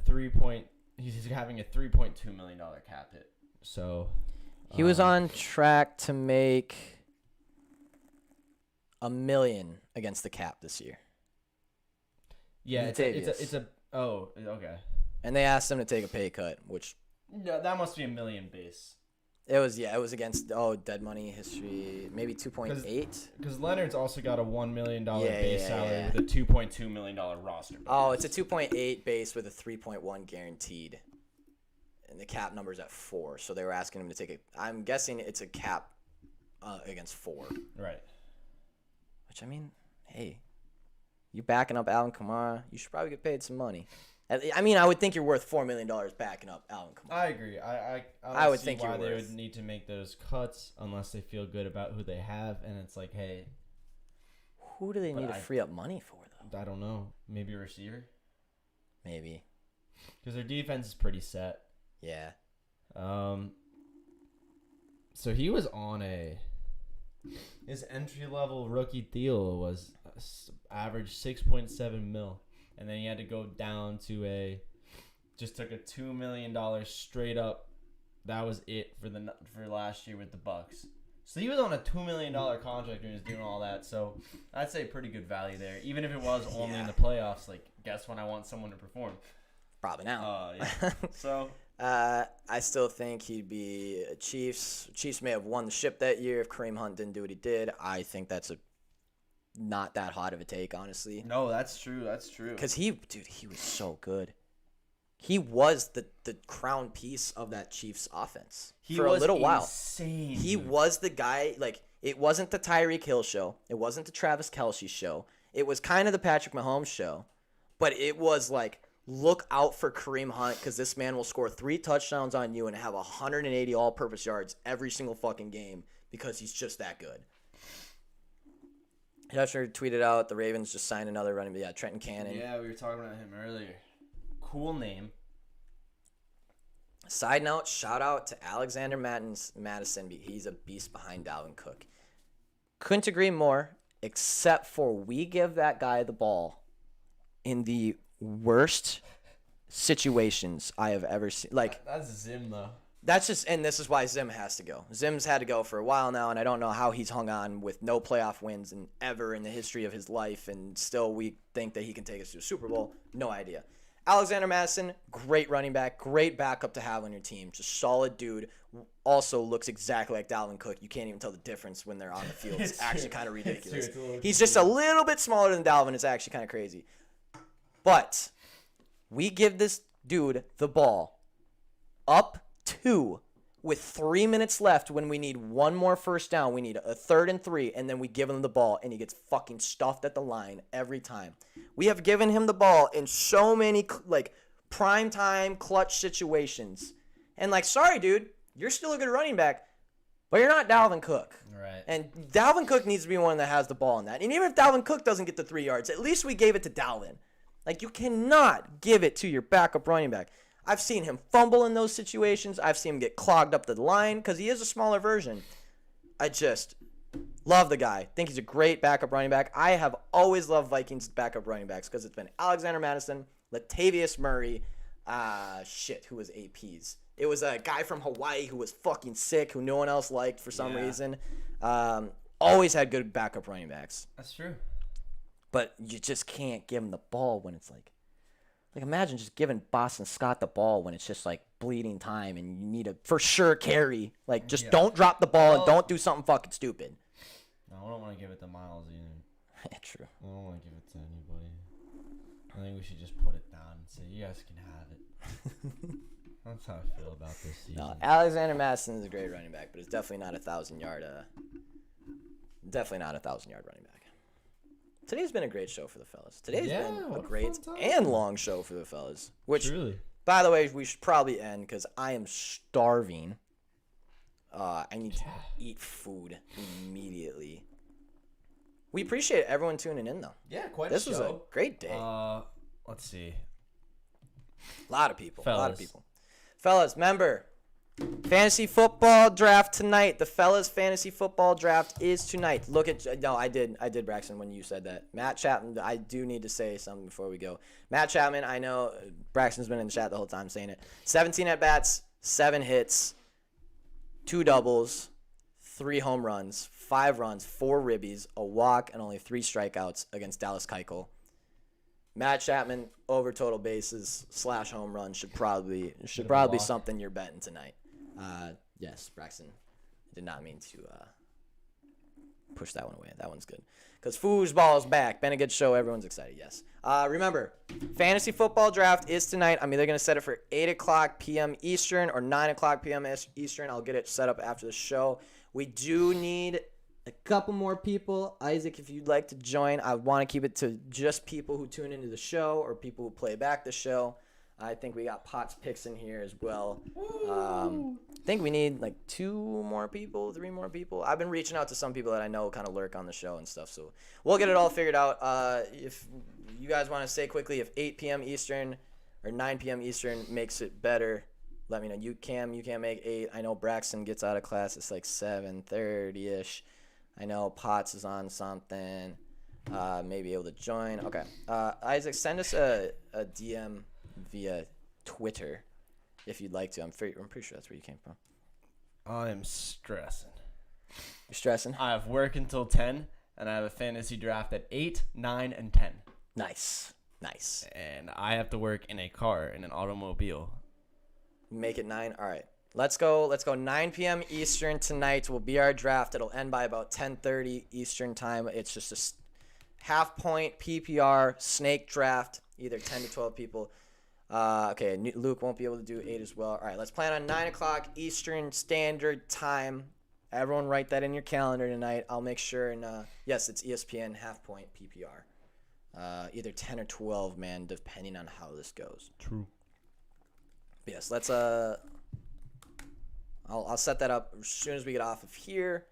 he's having a $3.2 million cap hit. So he was on track to make $1 million against the cap this year. Yeah, it's a oh, okay. And they asked him to take a pay cut, which yeah, that must be $1 million base. It was against dead money history, maybe 2.8. Because Leonard's also got a $1 million base salary with a $2.2 million roster base. Oh, it's a 2.8 base with a 3.1 guaranteed, and the cap number's at 4. So they were asking him to take it. I'm guessing it's a cap against 4. Right. Which, I mean, hey, you backing up Alvin Kamara, you should probably get paid some money. I mean, I would think you're worth $4 million backing up Alvin Kamara. I agree. I would see think why you're they worth. would need to make those cuts unless they feel good about who they have, and it's like, hey, who do they need to free up money for, though? I don't know. Maybe a receiver. Maybe. Because their defense is pretty set. Yeah. So he was on his entry level rookie deal was average 6.7 mil. And then he had to go down to just took a $2 million straight up. That was it for last year with the Bucks. So he was on a $2 million contract and he was doing all that. So I'd say pretty good value there. Even if it was only in the playoffs, like, guess when I want someone to perform? Probably now. Yeah. So I still think he'd be Chiefs. Chiefs may have won the ship that year if Kareem Hunt didn't do what he did. I think that's not that hot of a take, honestly. No, that's true. That's true. Because he was so good. He was the crown piece of that Chiefs offense for a little while. Insane. He was the guy. Like, it wasn't the Tyreek Hill show. It wasn't the Travis Kelce show. It was kind of the Patrick Mahomes show. But it was like, look out for Kareem Hunt because this man will score 3 touchdowns on you and have 180 all-purpose yards every single fucking game because he's just that good. Hefner tweeted out the Ravens just signed another running back. Yeah, Trenton Cannon. Yeah, we were talking about him earlier. Cool name. Side note, shout out to Alexander Madison. He's a beast behind Dalvin Cook. Couldn't agree more, except for we give that guy the ball in the worst situations I have ever seen. Like, that's Zim, though. That's just, and this is why Zim has to go. Zim's had to go for a while now, and I don't know how he's hung on with no playoff wins ever in the history of his life, and still we think that he can take us to a Super Bowl. No idea. Alexander Madison, great running back, great backup to have on your team. Just solid dude. Also looks exactly like Dalvin Cook. You can't even tell the difference when they're on the field. It's actually kind of ridiculous. He's just a little bit smaller than Dalvin. It's actually kind of crazy. But we give this dude the ball up 2 with 3 minutes left when we need one more first down. We need a 3rd and 3, and then we give him the ball, and he gets fucking stuffed at the line every time. We have given him the ball in so many, like, prime time clutch situations. And, like, sorry, dude, you're still a good running back, but you're not Dalvin Cook. Right. And Dalvin Cook needs to be one that has the ball in that. And even if Dalvin Cook doesn't get the 3 yards, at least we gave it to Dalvin. Like, you cannot give it to your backup running back. I've seen him fumble in those situations. I've seen him get clogged up the line because he is a smaller version. I just love the guy. Think he's a great backup running back. I have always loved Vikings backup running backs because it's been Alexander Madison, Latavius Murray, who was APs? It was a guy from Hawaii who was fucking sick, who no one else liked for some reason. Always had good backup running backs. That's true. But you just can't give him the ball when it's like imagine just giving Boston Scott the ball when it's just like bleeding time and you need a for sure carry. Like, just don't drop the ball and don't do something fucking stupid. No, I don't want to give it to Miles either. Yeah, true. I don't want to give it to anybody. I think we should just put it down and say, you guys can have it. That's how I feel about this season. No, Alexander Madison is a great running back, but it's definitely not a 1,000-yard. Definitely not a 1,000-yard running back. Today's been a great show for the fellas. Today's been a great and long show for the fellas. Which, truly. By the way, we should probably end because I am starving. I need to eat food immediately. We appreciate everyone tuning in, though. Yeah, quite this a was show. a great day. Let's see. A lot of people. Fellas. A lot of people. Fellas, remember, fantasy football draft tonight. The fellas fantasy football draft is tonight. Look at no, I did Braxton when you said that. Matt Chapman, I do need to say something before we go. Matt Chapman, I know Braxton's been in the chat the whole time saying it. 17 at bats, 7 hits, 2 doubles, 3 home runs, 5 runs, 4 ribbies, a walk, and only 3 strikeouts against Dallas Keuchel. Matt Chapman over total bases / home run should probably be something you're betting tonight. Yes, Braxton did not mean to push that one away. That one's good. Because foosball's back. Been a good show. Everyone's excited. Yes. Remember, fantasy football draft is tonight. I'm either going to set it for 8 o'clock p.m. Eastern or 9 o'clock p.m. Eastern. I'll get it set up after the show. We do need a couple more people. Isaac, if you'd like to join, I want to keep it to just people who tune into the show or people who play back the show. I think we got Potts picks in here as well. I think we need like 2 more people, 3 more people. I've been reaching out to some people that I know kind of lurk on the show and stuff, so we'll get it all figured out. If you guys want to say quickly if 8 p.m. Eastern or 9 p.m. Eastern makes it better, let me know. You can't make 8. I know Braxton gets out of class. It's like 7:30-ish. I know Potts is on something. Maybe able to join. Okay. Isaac, send us a DM via Twitter if you'd like to. I'm pretty sure that's where you came from. I am stressing. You're stressing? I have work until 10, and I have a fantasy draft at 8, 9, and 10. Nice. And I have to work in a car, in an automobile. Make it 9? All right. Let's go 9 p.m. Eastern tonight will be our draft. It'll end by about 10:30 Eastern time. It's just a half-point PPR snake draft, either 10 to 12 people. Okay, Luke won't be able to do 8 as well. All right, let's plan on 9 o'clock Eastern Standard Time. Everyone write that in your calendar tonight. I'll make sure. And yes, it's ESPN half-point PPR. Either 10 or 12, man, depending on how this goes. True. But yes, let's I'll set that up as soon as we get off of here.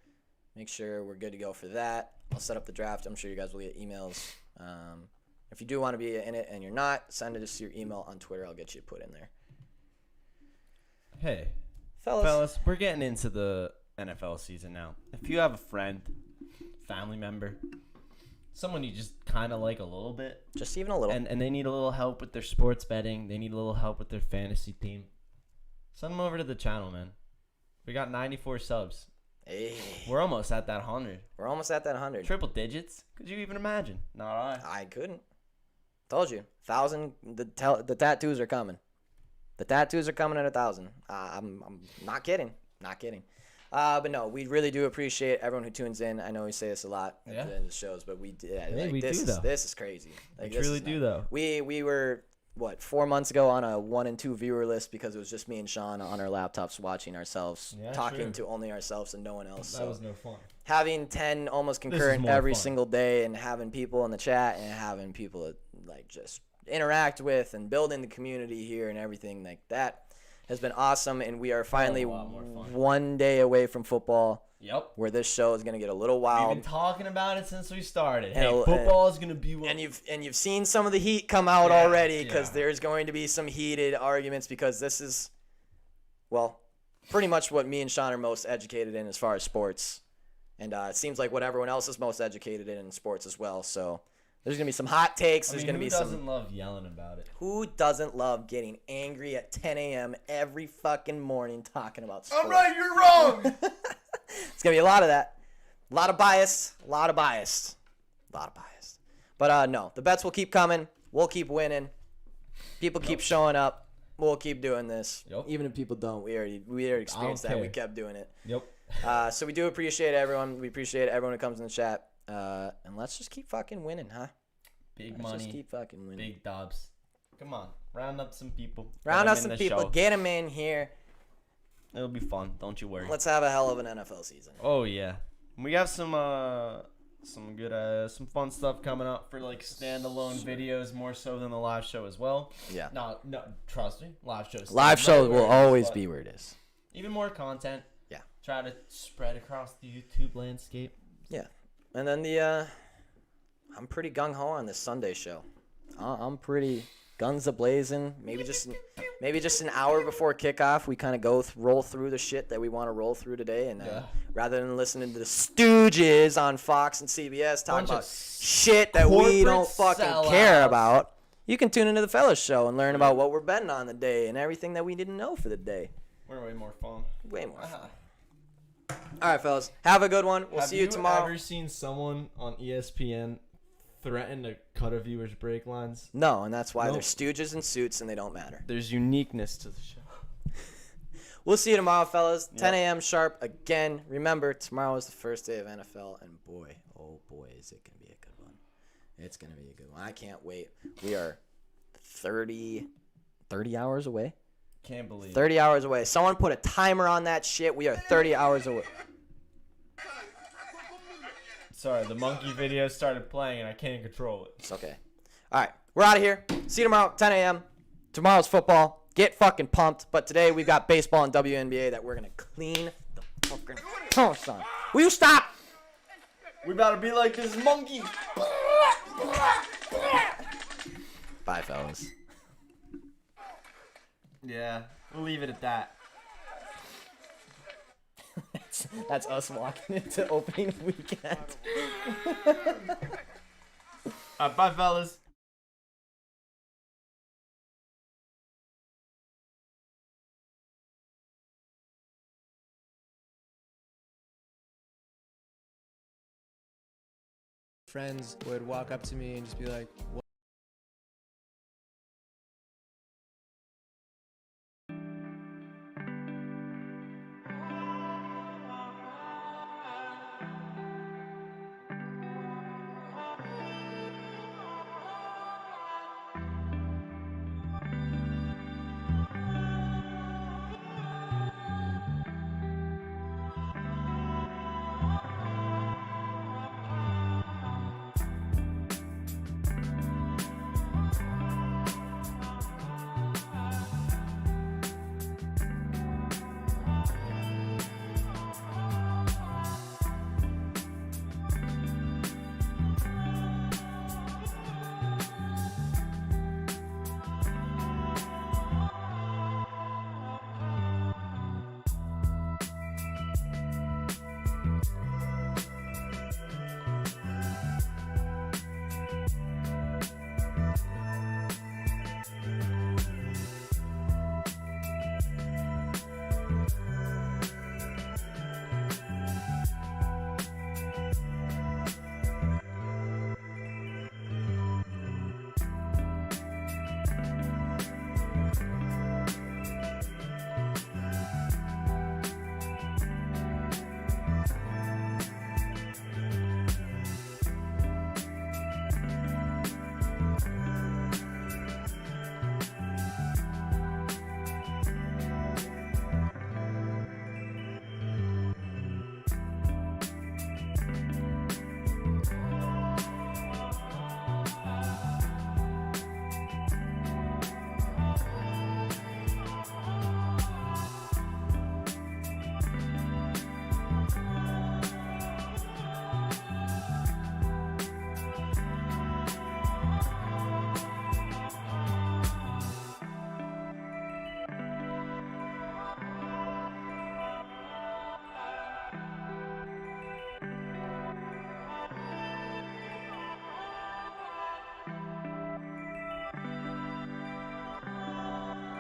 Make sure we're good to go for that. I'll set up the draft. I'm sure you guys will get emails. If you do want to be in it and you're not, send it to your email on Twitter. I'll get you put in there. Hey, Fellas, we're getting into the NFL season now. If you have a friend, family member, someone you just kind of like a little bit, just even a little, and they need a little help with their sports betting, they need a little help with their fantasy team, send them over to the channel, man. We got 94 subs. Hey. We're almost at that 100. We're almost at that 100. Triple digits? Could you even imagine? Not I. I couldn't. Told you. 1,000. The tattoos are coming. The tattoos are coming at 1,000. I'm not kidding. Not kidding. But no, we really do appreciate everyone who tunes in. I know we say this a lot at the end of the shows, but we do. This is crazy. Like, we truly do, though. We were 4 months ago on a 1 and 2 viewer list because it was just me and Sean on our laptops watching ourselves, talking to only ourselves and no one else. That was no fun. Having 10 almost concurrent every single day and having people in the chat and having people like just interact with and building the community here and everything like that has been awesome. And we are finally 1 day away from football. Yep. Where this show is going to get a little wild. We've been talking about it since we started. Hey, football is going to be one. And you've seen some of the heat come out already because there's going to be some heated arguments because this is, well, pretty much what me and Sean are most educated in as far as sports. And it seems like what everyone else is most educated in sports as well. So there's going to be some hot takes. There's going to be some. Who doesn't love yelling about it? Who doesn't love getting angry at 10 a.m. every fucking morning talking about sports? I'm right, you're wrong. It's going to be a lot of that. A lot of bias. But no, the bets will keep coming. We'll keep winning. People keep showing up. we'll keep doing this. Yep. Even if people don't, we already experienced that. We kept doing it. Yep. So we do appreciate everyone. We appreciate everyone who comes in the chat. And let's just keep fucking winning, huh? Big Let's money. just keep fucking winning. Big dubs. Come on. Round up some people. Round Get up 'em some in the people. show. Get them in here. It'll be fun. Don't you worry. Let's have a hell of an NFL season. Oh yeah. We have some good some fun stuff coming up for like standalone videos more so than the live show as well. Yeah. No, trust me. Live shows. Live shows will always be where it is. Even more content. Yeah. Try to spread across the YouTube landscape. Yeah. And then I'm pretty gung ho on this Sunday show. I'm pretty guns a blazing. Maybe just an hour before kickoff, we kind of roll through the shit that we want to roll through today, and rather than listening to the Stooges on Fox and CBS talk about shit that we don't fucking care about, you can tune into the Fellas Show and learn about what we're betting on the day and everything that we didn't know for the day. We're way more fun. Way more fun. All right, fellas. Have a good one. We'll see you tomorrow. Have you ever seen someone on ESPN threaten to cut a viewer's break lines? No, and that's why they're stooges in suits and they don't matter. There's uniqueness to the show. We'll see you tomorrow, fellas. 10 a.m. sharp again. Remember, tomorrow is the first day of NFL, and boy, oh boy, is it going to be a good one. It's going to be a good one. I can't wait. We are 30 hours away. Can't believe 30 hours away. Someone put a timer on that shit. We are 30 hours away. Sorry, the monkey video started playing and I can't control it. It's okay. All right, we're out of here. See you tomorrow, 10 a.m. Tomorrow's football. Get fucking pumped. But today we've got baseball and WNBA that we're going to clean the fucking house on. Will you stop? We about to be like this monkey. Bye, fellas. Yeah, we'll leave it at that. That's us walking into opening weekend. Bye, fellas. Friends would walk up to me and just be like, "What?"